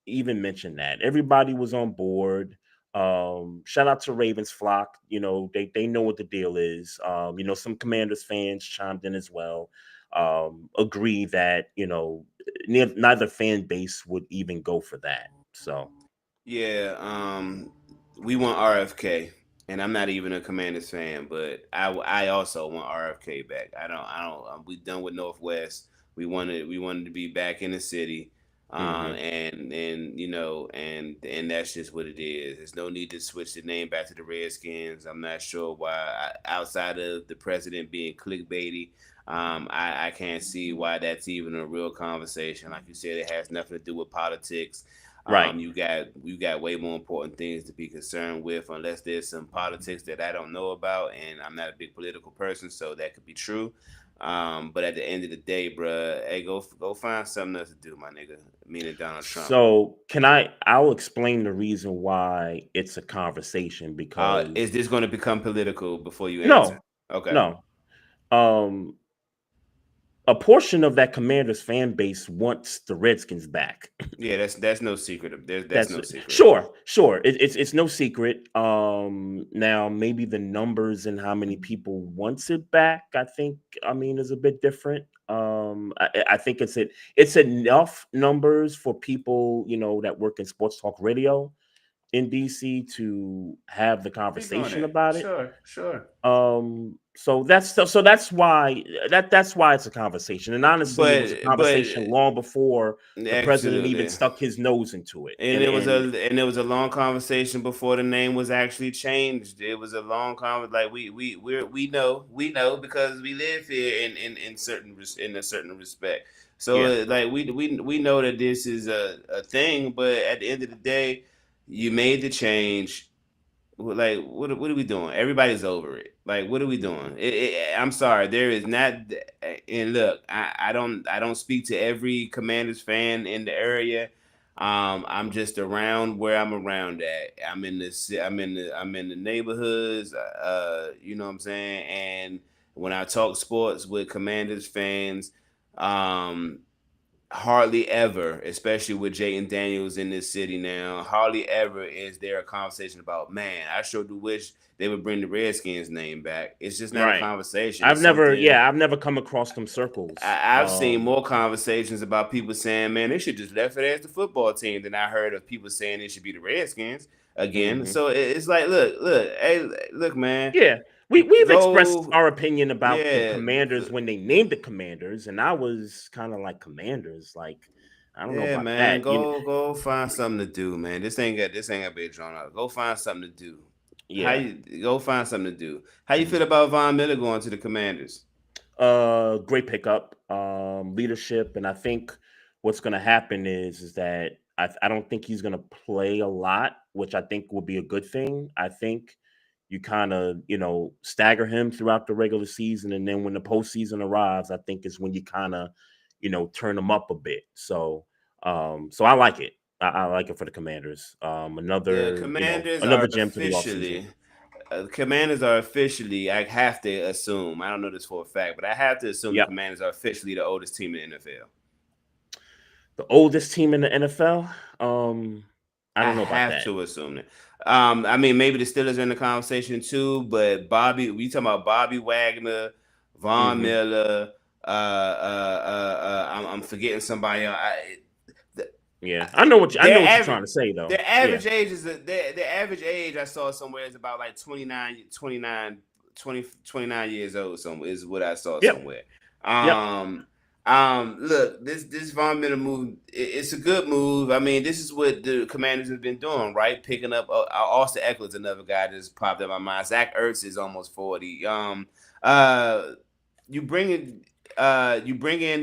Speaker 3: even mentioned that. Everybody was on board. Shout out to Ravens flock. They know what the deal is. Some Commanders fans chimed in as well. Agree that neither fan base would even go for that. So.
Speaker 5: Yeah, we want RFK, and I'm not even a Commanders fan, but I also want RFK back. We done with Northwest. We wanted to be back in the city,
Speaker 3: Mhm.
Speaker 5: and that's just what it is. There's no need to switch the name back to the Redskins. I'm not sure why, outside of the president being clickbaity. I can't see why that's even a real conversation. Like you said, it has nothing to do with politics.
Speaker 3: Right.
Speaker 5: You got way more important things to be concerned with, unless there's some politics that I don't know about, and I'm not a big political person, so that could be true. But at the end of the day, bruh, hey, go find something else to do, my nigga. Meaning Donald Trump.
Speaker 3: So I'll explain the reason why it's a conversation because
Speaker 5: Is this going to become political before you answer?
Speaker 3: no,
Speaker 5: Okay.
Speaker 3: no. Um, a portion of that Commanders fan base wants the Redskins back.
Speaker 5: Yeah, that's no secret. That's
Speaker 3: That's
Speaker 5: no secret.
Speaker 3: sure. It's no secret. Now maybe the numbers and how many people wants it back, is a bit different. I think it's enough numbers for people that work in sports talk radio in DC to have the
Speaker 5: Speak on
Speaker 3: conversation
Speaker 5: it.
Speaker 3: about it.
Speaker 5: Sure.
Speaker 3: So that's why it's a conversation. And honestly, it was a
Speaker 5: But
Speaker 3: conversation long before the president even
Speaker 5: absolutely.
Speaker 3: stuck his nose into it.
Speaker 5: And it was a long conversation before the name was actually changed. It was a long conversation. Like we know because we live here in a certain respect. So
Speaker 3: Yeah.
Speaker 5: like we know that this is a thing, but at the end of the day, you made the change. Like what are we doing? Everybody's over it. Like what are we doing? I'm sorry, there is not. And look, I don't speak to every Commanders fan in the area. I'm just around where I'm around at. I'm in the neighborhoods. You know what I'm saying. And when I talk sports with Commanders fans, um, hardly ever, especially with Jayden Daniels in this city now, hardly ever is there a conversation about, man, I sure do wish they would bring the Redskins name back. It's just not a
Speaker 3: Right.
Speaker 5: conversation.
Speaker 3: I've
Speaker 5: It's
Speaker 3: never,
Speaker 5: something.
Speaker 3: yeah, I've never come across them circles.
Speaker 5: I've seen more conversations about people saying, man, they should just left it as the football team than I heard of people saying it should be the Redskins again.
Speaker 3: Mhm.
Speaker 5: So it's like, hey, look, man,
Speaker 3: Yeah, we've expressed
Speaker 5: go,
Speaker 3: our opinion about the
Speaker 5: yeah,
Speaker 3: Commanders when they named the Commanders, and I was kind of like Commanders, like I don't know
Speaker 5: yeah,
Speaker 3: about
Speaker 5: man,
Speaker 3: that.
Speaker 5: go find something to do, man. This ain't got to be drawn out. Go find something to do. How
Speaker 3: Yeah.
Speaker 5: you go find something to do? How you feel about Von Miller going to the Commanders?
Speaker 3: Great pickup, leadership, and I think what's going to happen is that I don't think he's going to play a lot, which I think will be a good thing. I think you kind of stagger him throughout the regular season, and then when the postseason arrives, I think is when you kind of turn him up a bit. So I like it. I like it for the Commanders.
Speaker 5: The
Speaker 3: Another
Speaker 5: Commanders are
Speaker 3: another gem to the offseason.
Speaker 5: officially. Commanders are officially. I have to assume. I don't know this for a fact, but I have to assume the
Speaker 3: Yep.
Speaker 5: Commanders are officially the oldest team in the NFL.
Speaker 3: The oldest team in the NFL. I
Speaker 5: I
Speaker 3: don't know about
Speaker 5: have
Speaker 3: that.
Speaker 5: to assume that. I mean, maybe the Steelers are in the conversation too, but we talking about Bobby Wagner, Von
Speaker 3: Hmm.
Speaker 5: Miller. I'm forgetting somebody else.
Speaker 3: Yeah, I know what you're trying
Speaker 5: Their
Speaker 3: to say though.
Speaker 5: their
Speaker 3: Yeah.
Speaker 5: average age is their average age I saw somewhere is about like 29 years old. Somewhere is what I saw
Speaker 3: Yep.
Speaker 5: somewhere.
Speaker 3: Yep.
Speaker 5: Look, this Von Miller move, it's a good move. I mean, this is what the Commanders have been doing, right? Picking up Austin Eckler's another guy that just popped in my mind. Zach Ertz is almost 40. Uh, you bring in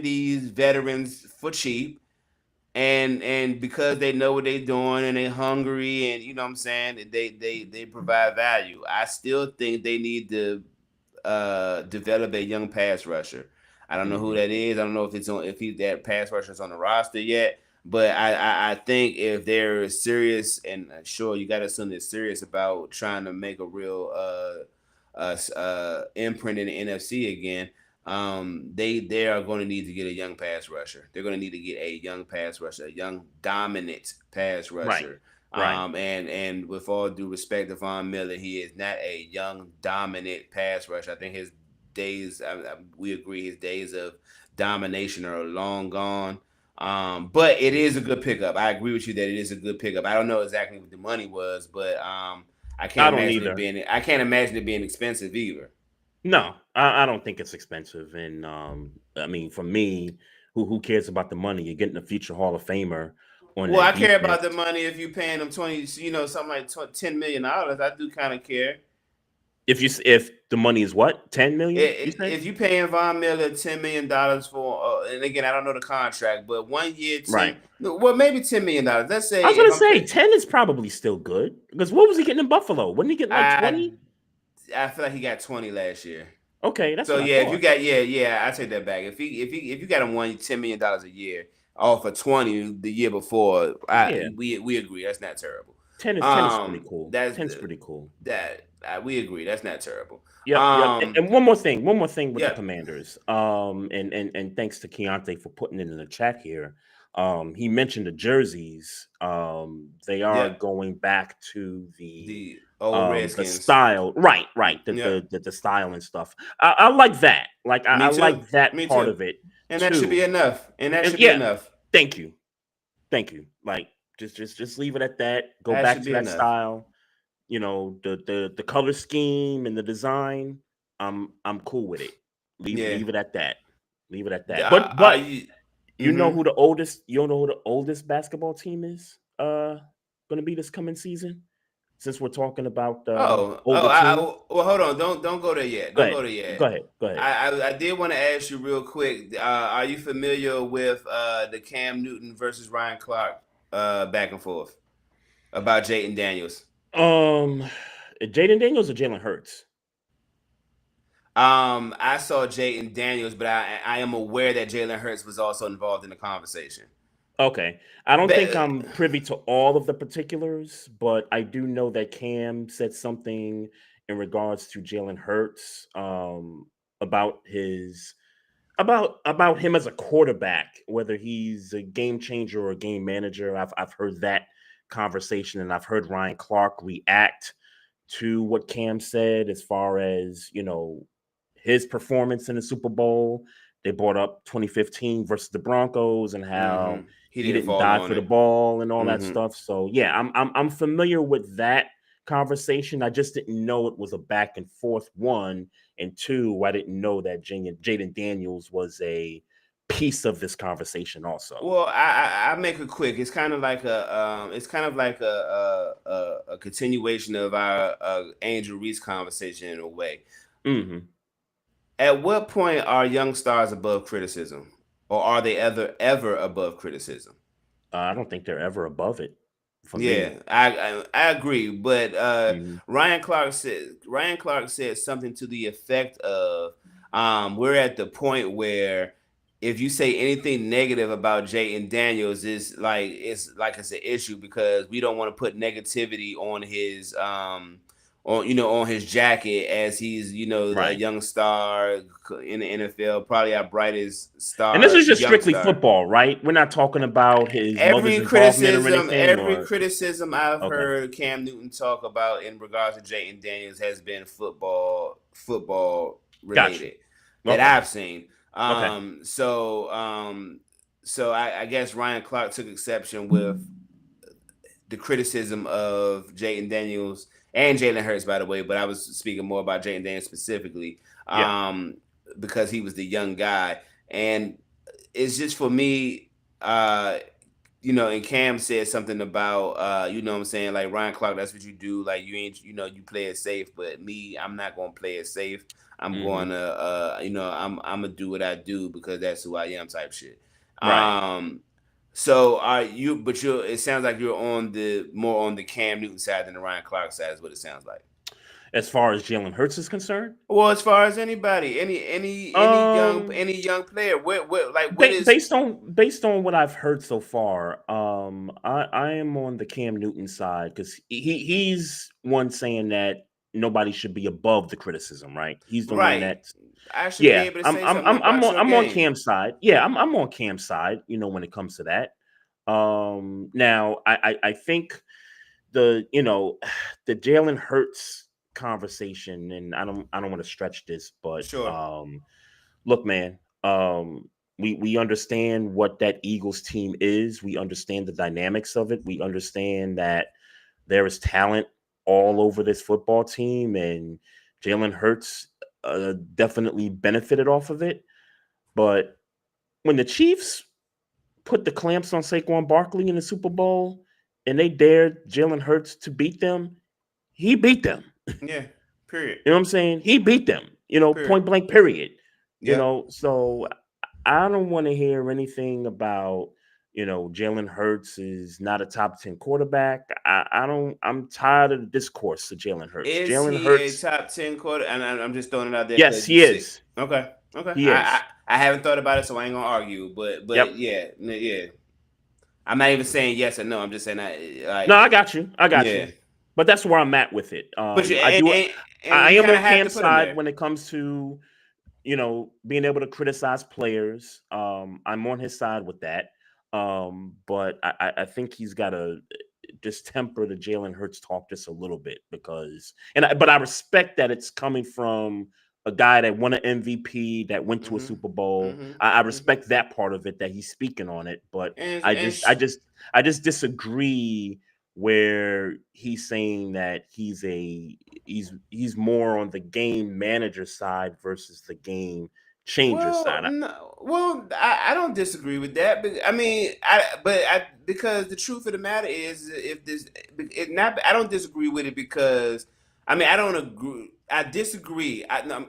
Speaker 5: these veterans for cheap, and because they know what they're doing and they're hungry, and you know what I'm saying, they provide value. I still think they need to develop a young pass rusher. I don't know who that is. I don't know if that pass rusher is on the roster yet. But I think if they're serious, and sure, you got to assume they're serious about trying to make a real imprint in the NFC again. They are going to need to get a young pass rusher. They're going to need to get a young pass rusher, a young dominant pass rusher.
Speaker 3: Right.
Speaker 5: And with all due respect to Von Miller, he is not a young dominant pass rusher. I think his days, we agree, his days of domination are long gone. But it is a good pickup. I agree with you that it is a good pickup. I don't know exactly what the money was, but I can't imagine it being expensive either.
Speaker 3: No, I don't think it's expensive. And I mean, for me, who cares about the money? You're getting a future Hall of Famer on
Speaker 5: Well, I
Speaker 3: that
Speaker 5: care
Speaker 3: defense.
Speaker 5: about the money if you're paying them something like $10 million. I do kind of care.
Speaker 3: If the money is what, 10 million?
Speaker 5: If you paying Von Miller $10 million for, and again, I don't know the contract, but 1 year, 10,
Speaker 3: Right.
Speaker 5: well, maybe $10 million. Let's say
Speaker 3: I was gonna say 10 is probably still good, because what was he getting in Buffalo? Wouldn't he get like 20?
Speaker 5: I feel like he got 20 last year.
Speaker 3: Okay, that's
Speaker 5: so
Speaker 3: what
Speaker 5: yeah.
Speaker 3: I
Speaker 5: If you got I take that back. If you got him $10 million a year off of 20 the year before, we agree that's not terrible.
Speaker 3: 10 is pretty cool. 10's pretty cool.
Speaker 5: We agree that's not terrible.
Speaker 3: Yeah. And one more thing with the Commanders. And thanks to Keontae for putting it in the chat here. He mentioned the jerseys. They are going back to the
Speaker 5: old Redskins.
Speaker 3: The style, right. The style and stuff. I like that. Like I like that part of it,
Speaker 5: and
Speaker 3: too.
Speaker 5: That should be enough. Be enough.
Speaker 3: Thank you. Like just leave it at that. Go back to that style. You know, the color scheme and the design. I'm cool with it. Leave it at that. Leave it at that. But you know who the oldest basketball team is going to be this coming season? Since we're talking about
Speaker 5: well, hold on, don't go there yet. Go
Speaker 3: ahead.
Speaker 5: I did want to ask you real quick. Are you familiar with the Cam Newton versus Ryan Clark back and forth about Jaden Daniels?
Speaker 3: Jaden Daniels or Jalen Hurts?
Speaker 5: I saw Jaden Daniels, but I am aware that Jalen Hurts was also involved in the conversation.
Speaker 3: Okay. I don't think I'm privy to all of the particulars, but I do know that Cam said something in regards to Jalen Hurts about him as a quarterback, whether he's a game changer or a game manager. I've heard that conversation, and I've heard Ryan Clark react to what Cam said as far as, his performance in the Super Bowl. They brought up 2015 versus the Broncos and how he didn't die for the ball and all that stuff. So yeah, I'm familiar with that conversation. I just didn't know it was a back and forth, one, and two, I didn't know that Jaden Daniels was a piece of this conversation also.
Speaker 5: Well, I make it quick. It's kind of like a continuation of our Angel Reese conversation in a way. At what point are young stars above criticism, or are they ever above criticism?
Speaker 3: I don't think they're ever above it.
Speaker 5: I agree, but Ryan Clark said something to the effect of, "We're at the point where if you say anything negative about Jaden Daniels, it's an issue because we don't want to put negativity on his on his jacket as he's a young star in the NFL, probably our brightest star."
Speaker 3: And this is just strictly football, right? We're not talking about his
Speaker 5: every
Speaker 3: criticism.
Speaker 5: Every criticism I've heard Cam Newton talk about in regards to Jaden Daniels has been football related that I've seen. So I guess Ryan Clark took exception with the criticism of Jaden Daniels and Jalen Hurts, by the way, but I was speaking more about Jaden Daniels specifically because he was the young guy. And it's just for me, and Cam said something about, like Ryan Clark, that's what you do. Like you ain't, you play it safe, but me, I'm not going to play it safe. I'm going to, I'm going to do what I do because that's who I am type shit.
Speaker 3: Right.
Speaker 5: So are you? But it sounds like you're more on the Cam Newton side than the Ryan Clark side, is what it sounds like.
Speaker 3: As far as Jalen Hurts is concerned,
Speaker 5: Well, as far as anybody, any young player, what is
Speaker 3: based on what I've heard so far, I am on the Cam Newton side because he's one saying that nobody should be above the criticism, right? He's the one
Speaker 5: right?
Speaker 3: that,
Speaker 5: I should be
Speaker 3: yeah,
Speaker 5: able to say something about your
Speaker 3: I'm on
Speaker 5: game.
Speaker 3: Cam's side. Yeah, I'm on Cam's side. When it comes to that, now I think the the Jalen Hurts conversation, and I don't want to stretch this, but
Speaker 5: Sure.
Speaker 3: look, man, we understand what that Eagles team is. We understand the dynamics of it. We understand that there is talent all over this football team, and Jalen Hurts definitely benefited off of it. But when the Chiefs put the clamps on Saquon Barkley in the Super Bowl and they dared Jalen Hurts to beat them, he beat them.
Speaker 5: Yeah. Period.
Speaker 3: You know what I'm saying? He beat them,
Speaker 5: Period.
Speaker 3: point blank, period.
Speaker 5: Yeah.
Speaker 3: So I don't want to hear anything about, Jalen Hurts is not a top 10 quarterback. I'm tired of the discourse of Jalen Hurts.
Speaker 5: Is
Speaker 3: Jalen
Speaker 5: he a
Speaker 3: Hurts,
Speaker 5: top 10 quarter? And I'm just throwing it out there
Speaker 3: yes,
Speaker 5: because you
Speaker 3: he
Speaker 5: see.
Speaker 3: is.
Speaker 5: Okay. Okay.
Speaker 3: He is.
Speaker 5: I haven't thought about it, so I ain't gonna argue. But
Speaker 3: Yep.
Speaker 5: yeah. I'm not even saying yes or no. I'm just saying that.
Speaker 3: No, I got you.
Speaker 5: Yeah.
Speaker 3: You. But that's where I'm at with it.
Speaker 5: But
Speaker 3: I am on
Speaker 5: Cam's
Speaker 3: Cam's side when it comes to, being able to criticize players. I'm on his side with that. But I think he's got to just temper the Jalen Hurts talk just a little bit but I respect that it's coming from a guy that won an MVP, that went to a Super Bowl. I respect that part of it, that he's speaking on it. But I just disagree where he's saying that he's more on the game manager side versus the game changer side.
Speaker 5: I don't disagree with that, but because the truth of the matter is, I don't disagree with it because I don't agree. I disagree. I'm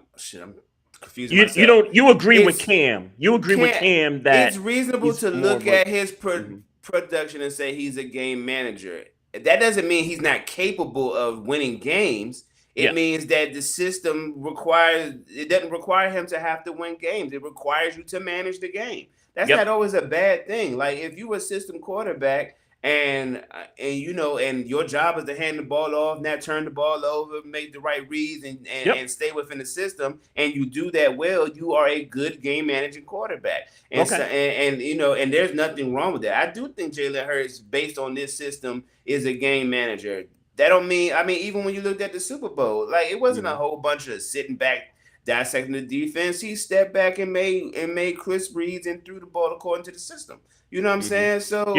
Speaker 5: confused.
Speaker 3: You agree with Cam. You agree with Cam that
Speaker 5: it's reasonable to look at his production and say he's a game manager. That doesn't mean he's not capable of winning games. It means that the system doesn't require him to have to win games. It requires you to manage the game. That's not always a bad thing. Like if you were a system quarterback and your job is to hand the ball off, not turn the ball over, make the right reads and stay within the system, and you do that well, you are a good game managing quarterback. And and there's nothing wrong with that. I do think Jalen Hurts, based on this system, is a game manager. That don't mean, even when you looked at the Super Bowl, like it wasn't a whole bunch of sitting back, dissecting the defense. He stepped back and made crisp reads and threw the ball according to the system. You know what I'm saying? So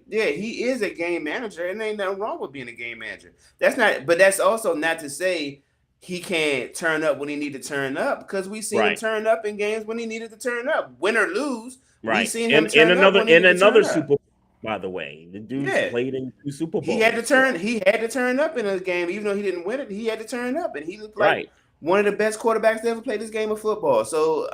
Speaker 5: he is a game manager, and there ain't nothing wrong with being a game manager. But that's also not to say he can't turn up when he need to turn up, because we seen him turn up in games when he needed to turn up, win or lose.
Speaker 3: Right.
Speaker 5: We seen him turn up in
Speaker 3: another Super Bowl. By the way, the dude played in 2 Super Bowls.
Speaker 5: He had to turn up in a game, even though he didn't win it. He had to turn up, and he looked like one of the best quarterbacks to ever play this game of football. So,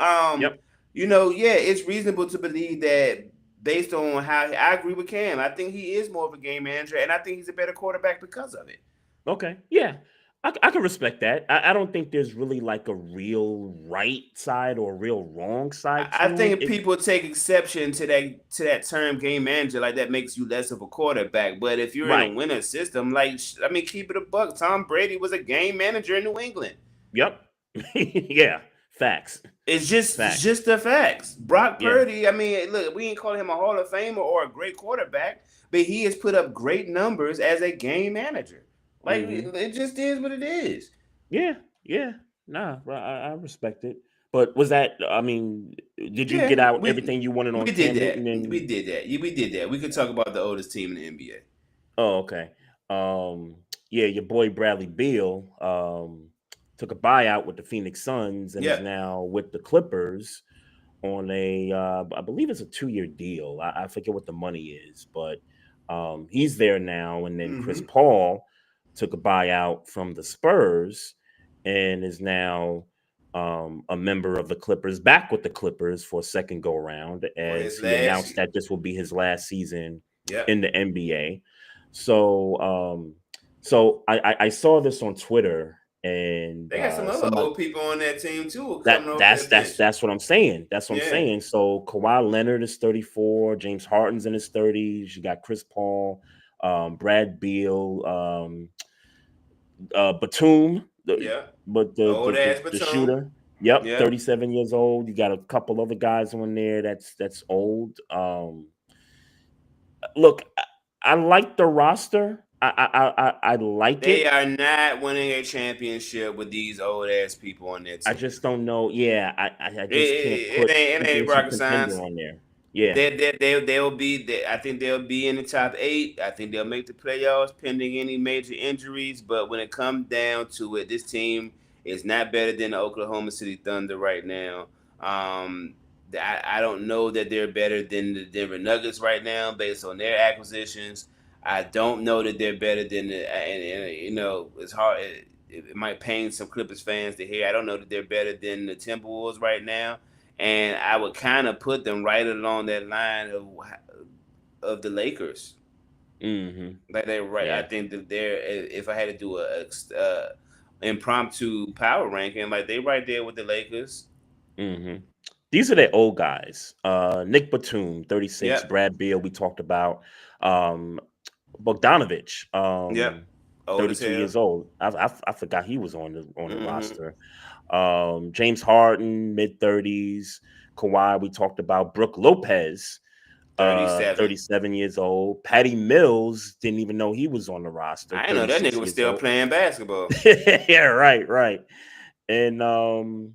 Speaker 5: it's reasonable to believe that based on how I agree with Cam. I think he is more of a game manager, and I think he's a better quarterback because of it.
Speaker 3: Okay, yeah. I can respect that. I don't think there's really like a real right side or a real wrong side.
Speaker 5: I think people take exception to that term game manager, like that makes you less of a quarterback. But if you're in a winner system, keep it a buck. Tom Brady was a game manager in New England.
Speaker 3: Yep. Yeah. Facts.
Speaker 5: It's just the facts. Brock Purdy, look, we ain't calling him a Hall of Famer or a great quarterback, but he has put up great numbers as a game manager. It just is what it is.
Speaker 3: Yeah. Nah, I respect it. But was that, did you get out everything you wanted on Cam Newton?
Speaker 5: We did that. We did that. We could talk about the oldest team in the NBA.
Speaker 3: Oh, okay. Your boy Bradley Beal took a buyout with the Phoenix Suns and is now with the Clippers on I believe it's a 2-year deal. I forget what the money is, but he's there now. And then Chris Paul took a buyout from the Spurs and is now a member of the Clippers, back with the Clippers for a second go around, as he announced that this will be his last season in the NBA. So I saw this on Twitter, and
Speaker 5: They got some other
Speaker 3: somebody
Speaker 5: old people on that team too coming off that bench.
Speaker 3: that's what I'm saying. That's what I'm
Speaker 5: Yeah.
Speaker 3: saying. So Kawhi Leonard is 34, James Harden's in his 30s. You got Chris Paul, Brad Beal, Batum,
Speaker 5: Yeah.
Speaker 3: but
Speaker 5: Old ass
Speaker 3: the
Speaker 5: Batum.
Speaker 3: shooter. Yep,
Speaker 5: Yeah.
Speaker 3: 37 years old. You got a couple other guys on there that's old. Look, I like the roster. I like
Speaker 5: They
Speaker 3: it.
Speaker 5: are not winning a championship with these old ass people on their
Speaker 3: I
Speaker 5: team.
Speaker 3: just don't know. Yeah, I
Speaker 5: It,
Speaker 3: just can't
Speaker 5: it,
Speaker 3: put
Speaker 5: it ain't it
Speaker 3: any
Speaker 5: ain't
Speaker 3: decent
Speaker 5: rocket
Speaker 3: contender
Speaker 5: science.
Speaker 3: on there. Yeah.
Speaker 5: They'll be. I think they'll be in the top 8. I think they'll make the playoffs pending any major injuries. But when it comes down to it, this team is not better than the Oklahoma City Thunder right now. I don't know that they're better than the Denver Nuggets right now based on their acquisitions. I don't know that they're better than and you know it's hard. It might pain some Clippers fans to hear. I don't know that they're better than the Timberwolves right now, and I would kind of put them right along that line of the Lakers.
Speaker 3: Mm-hmm.
Speaker 5: Like they're right. I
Speaker 3: Yeah.
Speaker 5: think that they're. If I had to do a impromptu power ranking, like they right there with the Lakers.
Speaker 3: Mm-hmm. These are the old guys. Nick Batum, 36.
Speaker 5: Yep.
Speaker 3: Brad Beal, we talked about. Um, Bogdanovich,
Speaker 5: Yep. Old as
Speaker 3: 32
Speaker 5: hell.
Speaker 3: years old. I forgot he was on the
Speaker 5: Mm-hmm.
Speaker 3: roster. James Harden, mid 30s. Kawhi, we talked about. Brooke Lopez,
Speaker 5: 37.
Speaker 3: 37 years old. Patty Mills, didn't even know he was on the roster,
Speaker 5: I didn't know that nigga
Speaker 3: 36
Speaker 5: was
Speaker 3: years
Speaker 5: still
Speaker 3: old.
Speaker 5: playing basketball.
Speaker 3: Yeah, right. And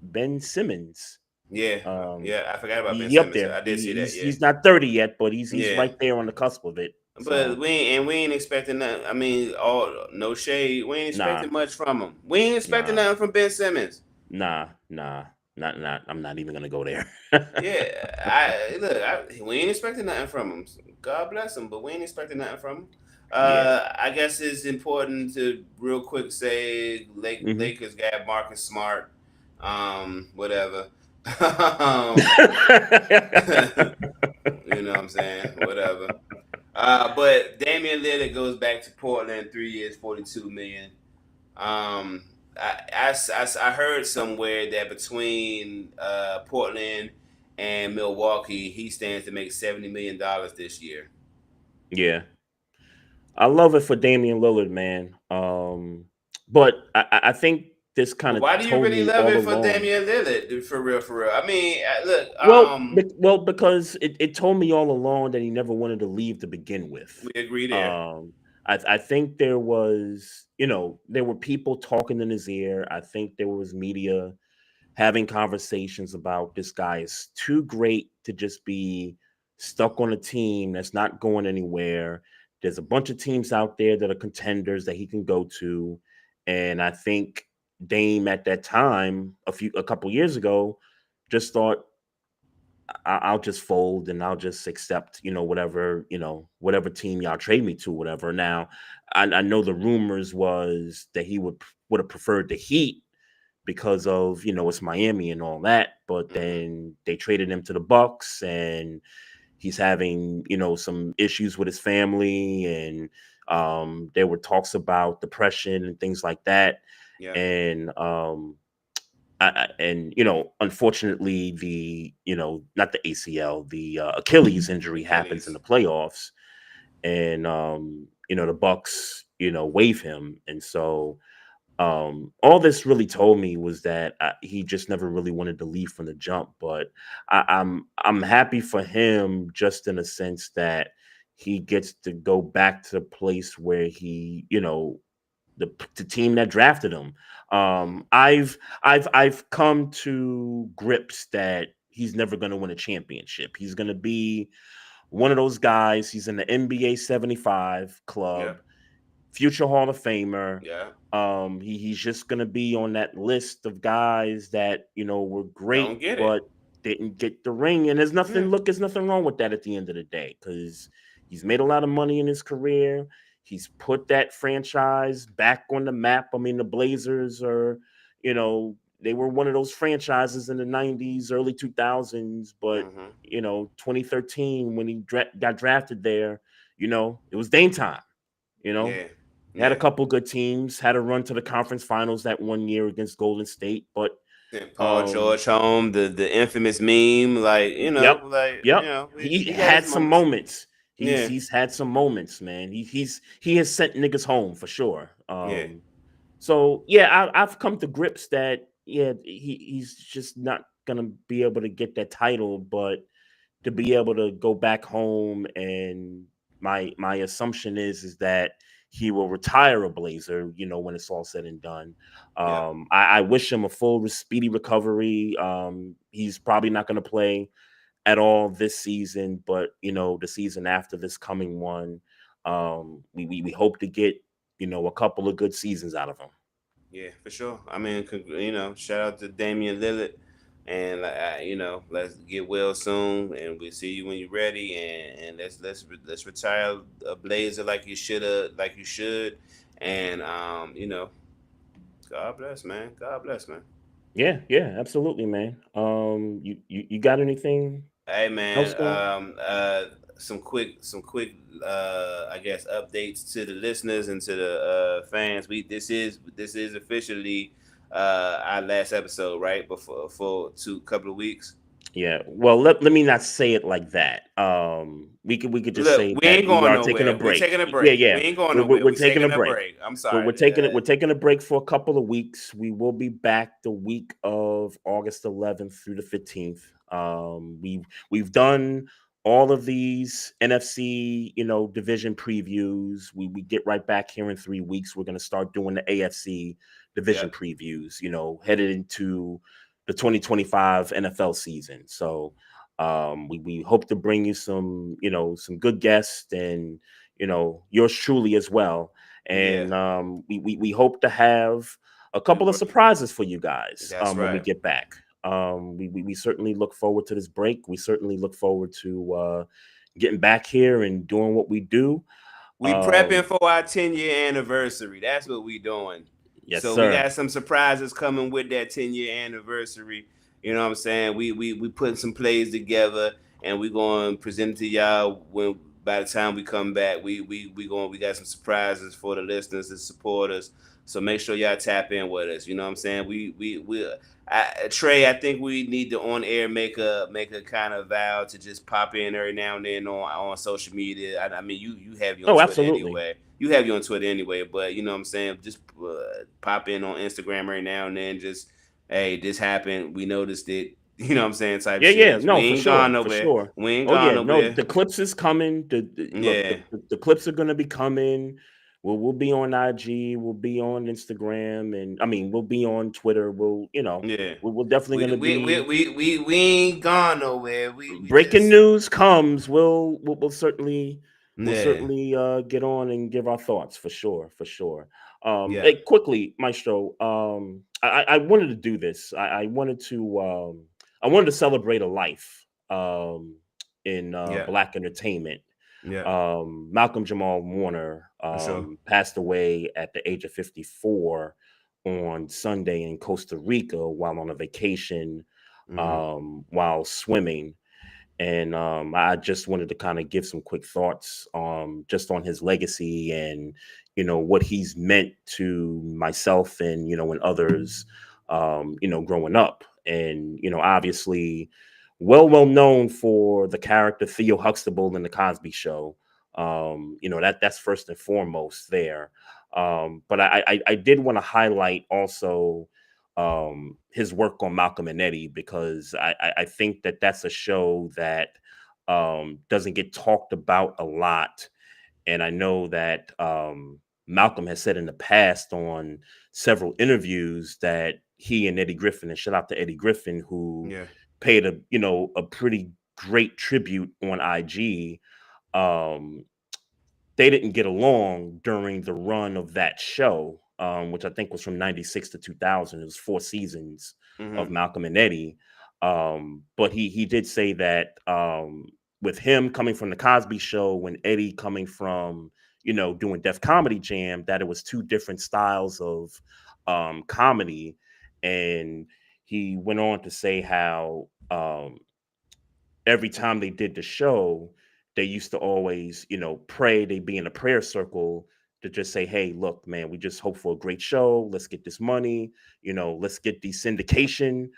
Speaker 3: Ben Simmons.
Speaker 5: Yeah.
Speaker 3: Um,
Speaker 5: Yeah. I forgot about Ben
Speaker 3: he up
Speaker 5: Simmons.
Speaker 3: there.
Speaker 5: I did see that. Yeah.
Speaker 3: He's not 30 yet, but he's
Speaker 5: Yeah.
Speaker 3: right there on the cusp of it.
Speaker 5: But
Speaker 3: So
Speaker 5: we ain't expecting that. I mean, all no shade. We ain't
Speaker 3: nah,
Speaker 5: expecting much from him. We ain't expecting
Speaker 3: nah,
Speaker 5: nothing from Ben Simmons.
Speaker 3: not. I'm not even gonna go there.
Speaker 5: Yeah, we ain't expecting nothing from him. God bless him, but we ain't expecting nothing from him.
Speaker 3: Yeah.
Speaker 5: I guess it's important to real quick say
Speaker 3: Hmm.
Speaker 5: Lakers got Marcus Smart, whatever. You know what I'm saying? Whatever. But Damian Lillard goes back to Portland, 3 years, 42 million. Um, I heard somewhere that between Portland and Milwaukee, he stands to make $70 million this year.
Speaker 3: Yeah. I love it for Damian Lillard, man. But I think this kind
Speaker 5: But
Speaker 3: of
Speaker 5: why do you
Speaker 3: told
Speaker 5: really
Speaker 3: me
Speaker 5: love
Speaker 3: all
Speaker 5: it for
Speaker 3: along.
Speaker 5: Damian Lillard? For real, for real. I mean, look,
Speaker 3: Because it told me all along that he never wanted to leave to begin with.
Speaker 5: we agree there.
Speaker 3: Um, I think there was, there were people talking in his ear. I think there was media having conversations about this guy is too great to just be stuck on a team that's not going anywhere. There's a bunch of teams out there that are contenders that he can go to. And I think Dame at that time, a couple years ago, just thought I'll just fold and I'll just accept, whatever team y'all trade me to, whatever. Now, I know the rumors was that he would have preferred the Heat because of it's Miami and all that, but
Speaker 5: Mm-hmm.
Speaker 3: then they traded him to the Bucks, and he's having some issues with his family, and there were talks about depression and things like that,
Speaker 5: Yeah.
Speaker 3: and unfortunately, the not the ACL, the Achilles injury happens in
Speaker 5: Achilles.
Speaker 3: the playoffs, and the Bucks waive him, and so all this really told me was that he just never really wanted to leave from the jump. But I'm happy for him, just in a sense that he gets to go back to the place where he, the team that drafted him.
Speaker 5: Mm-hmm.
Speaker 3: I've come to grips that he's never going to win a championship. He's going to be one of those guys. He's in the NBA 75
Speaker 5: Yeah.
Speaker 3: club, future Hall of Famer.
Speaker 5: Yeah.
Speaker 3: He's just gonna be on that list of guys that were
Speaker 5: Don't
Speaker 3: great
Speaker 5: get it.
Speaker 3: but didn't get the ring. And there's nothing.
Speaker 5: Yeah.
Speaker 3: Look, there's nothing wrong with that at the end of the day, because he's made a lot of money in his career. He's put that franchise back on the map. I mean, the Blazers are, they were one of those franchises in the '90s, early 2000s, but
Speaker 5: Mm-hmm.
Speaker 3: 2013 when he got drafted there, it was Dame time. You know,
Speaker 5: Yeah.
Speaker 3: Had a
Speaker 5: Yeah.
Speaker 3: couple good teams. Had a run to the conference finals that one year against Golden State, but
Speaker 5: Sent Paul
Speaker 3: um,
Speaker 5: George home, the infamous meme, like
Speaker 3: yep,
Speaker 5: you
Speaker 3: yep.
Speaker 5: know,
Speaker 3: He
Speaker 5: he got his
Speaker 3: had some
Speaker 5: moments.
Speaker 3: moments.
Speaker 5: Yeah,
Speaker 3: He's had some moments, man. He has sent niggas home for sure.
Speaker 5: yeah,
Speaker 3: So yeah, I've come to grips that yeah, he's just not gonna be able to get that title, but to be able to go back home, and my assumption is that he will retire a Blazer, when it's all said and done.
Speaker 5: yeah.
Speaker 3: I wish him a full speedy recovery. He's probably not going to play at all this season, but the season after this coming one, we hope to get a couple of good seasons out of him.
Speaker 5: Yeah, for sure. I mean, shout out to Damian Lillard, and let's get well soon, and we'll see you when you're ready, and let's retire a Blazer like you should, and God bless, man. God bless, man.
Speaker 3: Yeah, yeah, absolutely, man. You got anything
Speaker 5: Hey
Speaker 3: else
Speaker 5: man,
Speaker 3: going?
Speaker 5: some quick I guess updates to the listeners and to the fans. This is officially our last episode, right? Before for two couple of weeks.
Speaker 3: Yeah. Well, let me not say it like that. We could just
Speaker 5: Look,
Speaker 3: say
Speaker 5: we
Speaker 3: that
Speaker 5: ain't
Speaker 3: we
Speaker 5: going
Speaker 3: are taking a
Speaker 5: nowhere. We
Speaker 3: break.
Speaker 5: taking a
Speaker 3: Yeah,
Speaker 5: break. We
Speaker 3: yeah.
Speaker 5: ain't going
Speaker 3: We're, we're,
Speaker 5: nowhere.
Speaker 3: we're
Speaker 5: We
Speaker 3: taking a
Speaker 5: taking a
Speaker 3: break.
Speaker 5: break. I'm
Speaker 3: We're,
Speaker 5: sorry.
Speaker 3: we're taking it. We're taking a break for a couple of weeks. We will be back the week of August 11th through the 15th. We've done all of these NFC division previews. We get right back here in 3 weeks. We're gonna start doing the AFC division
Speaker 5: Yep.
Speaker 3: previews. Headed into the 2025 NFL season. So we hope to bring you some good guests, and yours truly as well.
Speaker 5: Yeah.
Speaker 3: And we hope to have a
Speaker 5: We
Speaker 3: couple of
Speaker 5: work.
Speaker 3: surprises for you guys
Speaker 5: That's
Speaker 3: when we
Speaker 5: right.
Speaker 3: get back. We certainly look forward to this break. We certainly look forward to getting back here and doing what we do.
Speaker 5: We prepping
Speaker 3: Um,
Speaker 5: for our 10-year anniversary. That's what we doing.
Speaker 3: yes,
Speaker 5: So we
Speaker 3: sir.
Speaker 5: got some surprises coming with that 10-year anniversary. You know what I'm saying? We putting some plays together, and we going to present it to y'all when by the time we come back. We got some surprises for the listeners and supporters. So make sure y'all tap in with us. You know what I'm saying? Trey, I think we need to on air make a kind of vow to just pop in every now and then on social media. I mean, you have you on
Speaker 3: Oh,
Speaker 5: Twitter
Speaker 3: absolutely.
Speaker 5: anyway. You have you on Twitter anyway, but you know what I'm saying. Just pop in on Instagram every now and then. Just hey, this happened. We noticed it. You know what I'm saying? Type
Speaker 3: Yeah, yeah,
Speaker 5: shit. We
Speaker 3: no, for
Speaker 5: ain't gone
Speaker 3: sure, for
Speaker 5: nowhere.
Speaker 3: sure.
Speaker 5: We ain't
Speaker 3: Oh
Speaker 5: gone
Speaker 3: yeah, no,
Speaker 5: nowhere.
Speaker 3: the clips is coming. Look,
Speaker 5: Yeah,
Speaker 3: the clips are gonna be coming. We'll be on IG, we'll be on Instagram, and I mean we'll be on Twitter.
Speaker 5: yeah.
Speaker 3: We're definitely
Speaker 5: We
Speaker 3: gonna
Speaker 5: we we
Speaker 3: be
Speaker 5: we we, we ain't gone nowhere. We
Speaker 3: breaking
Speaker 5: just
Speaker 3: news comes. We'll certainly
Speaker 5: yeah,
Speaker 3: get on and give our thoughts for sure, for sure.
Speaker 5: yeah,
Speaker 3: Hey, quickly, Maestro. I wanted to do this. I wanted to celebrate a life in
Speaker 5: yeah,
Speaker 3: Black entertainment.
Speaker 5: yeah.
Speaker 3: Malcolm-Jamal Warner
Speaker 5: For sure.
Speaker 3: passed away at the age of 54 on Sunday in Costa Rica while on a vacation,
Speaker 5: Hmm.
Speaker 3: while swimming. And I just wanted to kind of give some quick thoughts just on his legacy, and what he's meant to myself and and others growing up. And obviously well known for the character Theo Huxtable in the Cosby Show. That's first and foremost there. But I did want to highlight also his work on Malcolm and Eddie, because I think that that's a show that doesn't get talked about a lot. And I know that Malcolm has said in the past on several interviews that he and Eddie Griffin, and shout out to Eddie Griffin, who
Speaker 5: Yeah.
Speaker 3: paid a pretty great tribute on IG. Um, they didn't get along during the run of that show, which I think was from 96 to 2000. It was 4 seasons of
Speaker 5: Hmm.
Speaker 3: Malcolm and Eddie. But he did say that with him coming from the Cosby Show and Eddie coming from, doing Def Comedy Jam, that it was two different styles of comedy. And he went on to say how every time they did the show, they used to always, pray. They'd be in a prayer circle to just say, hey, look, man, we just hope for a great show. Let's get this money, let's get these syndication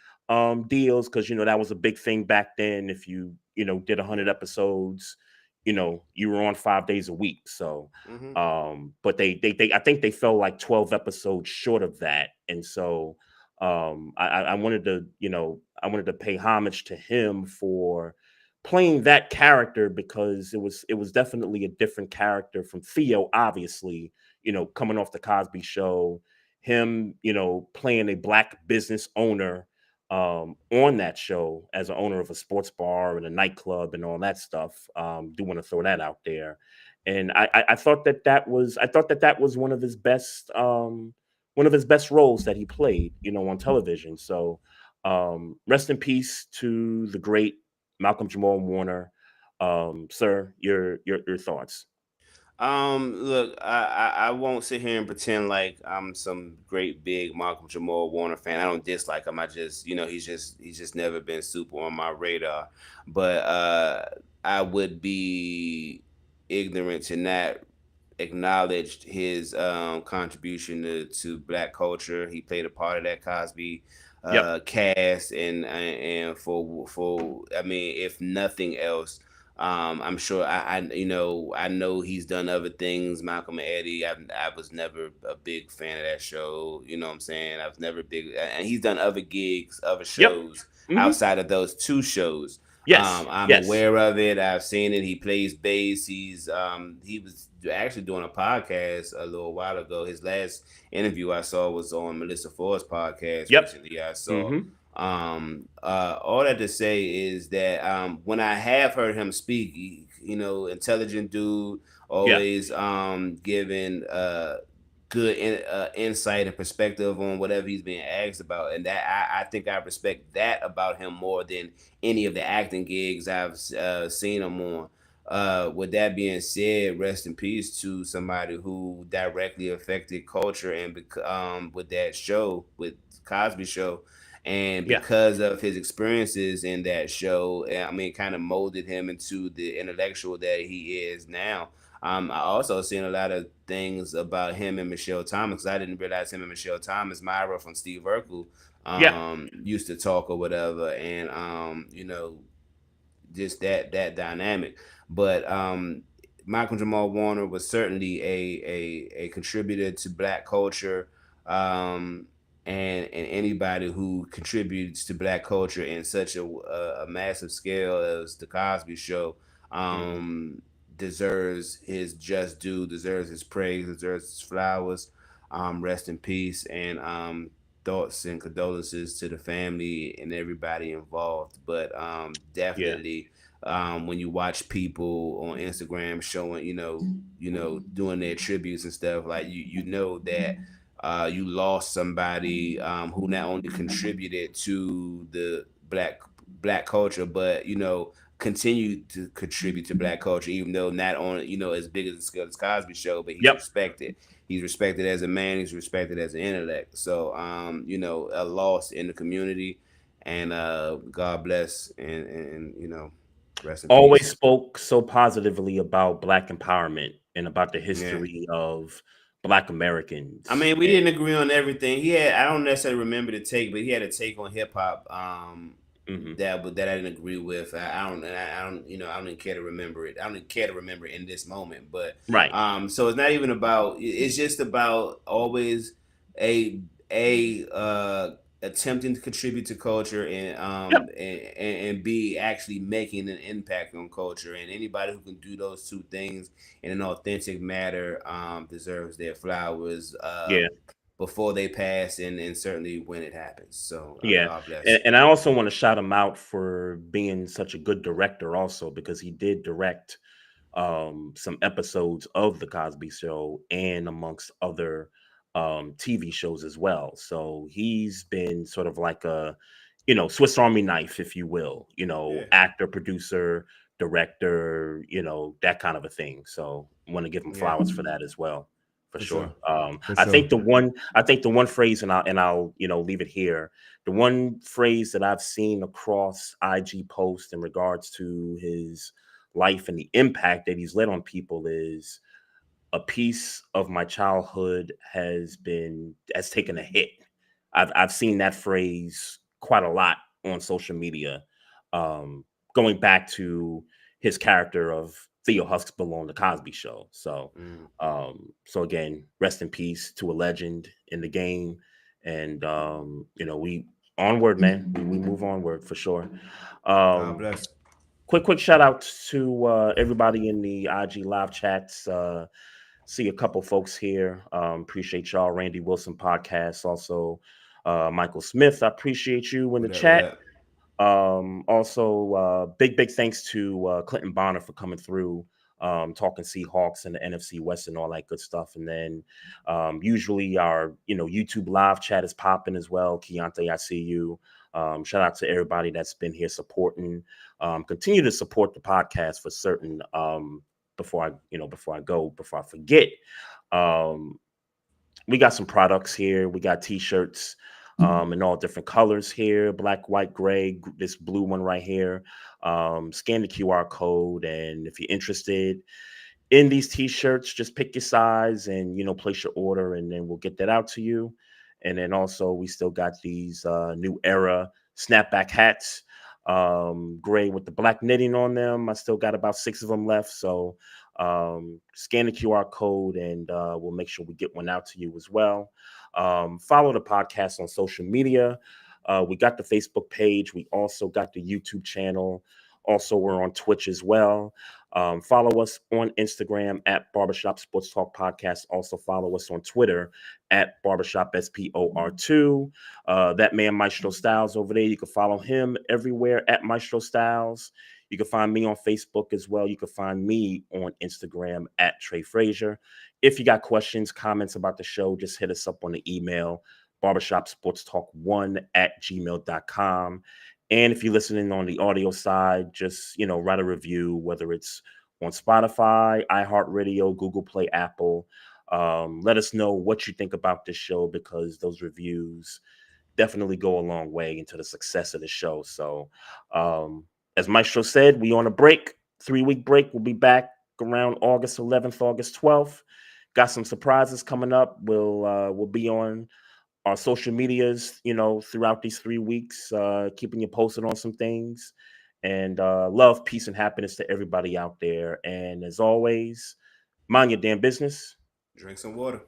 Speaker 3: deals, because that was a big thing back then. If you did 100 episodes, you were on 5 days a week. So but they I think they fell like 12 episodes short of that. And so I wanted to I wanted to pay homage to him for playing that character, because it was definitely a different character from Theo, obviously, coming off the Cosby Show, him, playing a black business owner on that show as an owner of a sports bar and a nightclub and all that stuff. Do want to throw that out there. And I thought that was one of his best roles that he played, on television. So rest in peace to the great Malcolm-Jamal Warner. Sir, your thoughts.
Speaker 5: Look, I won't sit here and pretend like I'm some great big Malcolm-Jamal Warner fan. I don't dislike him. I just, he's just never been super on my radar. But I would be ignorant to not acknowledge his contribution to black culture. He played a part of that Cosby cast, and for I mean, if nothing else, I'm sure I know he's done other things. Malcolm and Eddie. I was never a big fan of that show. You know what I'm saying? I was never big, and he's done other gigs, other shows outside of those two shows.
Speaker 3: Yes,
Speaker 5: I'm aware of it. I've seen it. He plays bass. He was actually doing a podcast a little while ago. His last interview I saw was on Melissa Ford's podcast recently. I saw. All that to say is that when I have heard him speak, intelligent dude, always giving good insight and perspective on whatever he's being asked about, and that I think I respect that about him more than any of the acting gigs I've seen him on. With that being said, rest in peace to somebody who directly affected culture, and with that show, with Cosby Show, and because of his experiences in that show, I mean, kind of molded him into the intellectual that he is now. I also seen a lot of things about him and Michelle Thomas. I didn't realize him and Michelle Thomas, Myra from Steve Urkel, used to talk or whatever, and just that dynamic. But Malcolm-Jamal Warner was certainly a contributor to black culture, and anybody who contributes to black culture in such a massive scale as the Cosby Show deserves his just due, deserves his praise, deserves his flowers. Rest in peace, and thoughts and condolences to the family and everybody involved. But definitely, when you watch people on Instagram showing, doing their tributes and stuff, like you know that you lost somebody who not only contributed to the black culture, but continue to contribute to black culture, even though not on as big as the scale as Cosby Show, but he's respected. He's respected as a man. He's respected as an intellect. So a loss in the community, and God bless, and rest in
Speaker 3: Always
Speaker 5: peace.
Speaker 3: spoke so positively about black empowerment and about the history of black Americans.
Speaker 5: I mean, we didn't agree on everything. I don't necessarily remember the take, but he had a take on hip hop that I didn't agree with. I don't even care to remember it. I don't even care to remember it in this moment. But so it's not even about. It's just about always attempting to contribute to culture, and be actually making an impact on culture. And anybody who can do those two things in an authentic manner deserves their flowers. Before they pass, and certainly when it happens. So God bless.
Speaker 3: And I also want to shout him out for being such a good director also, because he did direct some episodes of the Cosby Show and amongst other TV shows as well. So he's been sort of like a Swiss Army knife, if you will, actor, producer, director, that kind of a thing. So I want to give him flowers for that as well. For sure. I think the one phrase, and I'll leave it here. The one phrase that I've seen across IG posts in regards to his life and the impact that he's led on people is a piece of my childhood has taken a hit. I've seen that phrase quite a lot on social media, going back to his character of Theo Huxtable on the Cosby Show. So, so again, rest in peace to a legend in the game, and we onward, man. We move onward for sure.
Speaker 5: God bless.
Speaker 3: Quick shout out to everybody in the IG live chats. See a couple folks here. Appreciate y'all. Randy Wilson podcast. Also, Michael Smith. I appreciate you in the chat. Also, big thanks to Clinton Bonner for coming through, talking Seahawks and the NFC West and all that good stuff. And then usually our YouTube live chat is popping as well. Keontae, I see you. Shout out to everybody that's been here supporting. Continue to support the podcast for certain. Before I forget, we got some products here. We got t-shirts in all different colors here: black, white, gray. This blue one right here. Scan the QR code, and if you're interested in these t-shirts, just pick your size and place your order, and then we'll get that out to you. And then also we still got these new era snapback hats. Gray with the black knitting on them. I still got about 6 of them left, so scan the QR code and we'll make sure we get one out to you as well. Follow the podcast on social media. We got the Facebook page. We also got the YouTube channel. Also, we're on Twitch as well. Follow us on Instagram at Barbershop Sports Talk Podcast. Also follow us on Twitter at Barbershop SPOR2. That man Maestro Styles over there, you can follow him everywhere at Maestro Styles. You can find me on Facebook as well. You can find me on Instagram at Trey Frazier. If you got questions, comments about the show, just hit us up on the email, barbershopsportstalk1@gmail.com. And if you're listening on the audio side, just, write a review, whether it's on Spotify, iHeartRadio, Google Play, Apple. Let us know what you think about this show, because those reviews definitely go a long way into the success of the show. So as Maestro said, we on a break, 3-week break. We'll be back around August 11th, August 12th. Got some surprises coming up. We'll be on our social medias, throughout these 3 weeks, keeping you posted on some things. And love, peace, and happiness to everybody out there. And as always, mind your damn business.
Speaker 5: Drink some water.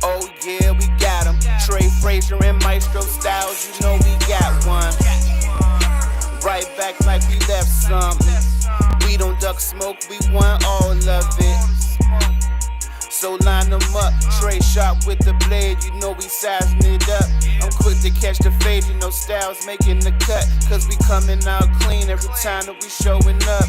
Speaker 1: Oh yeah, we got him. Trey Frazier and Maestro Styles, we got one. Right back like we left something. We don't duck smoke, we want all of it. So line them up, Trey sharp with the blade, we sizing it up. I'm quick to catch the fade, Styles making the cut. Cause we coming out clean every time that we showing up.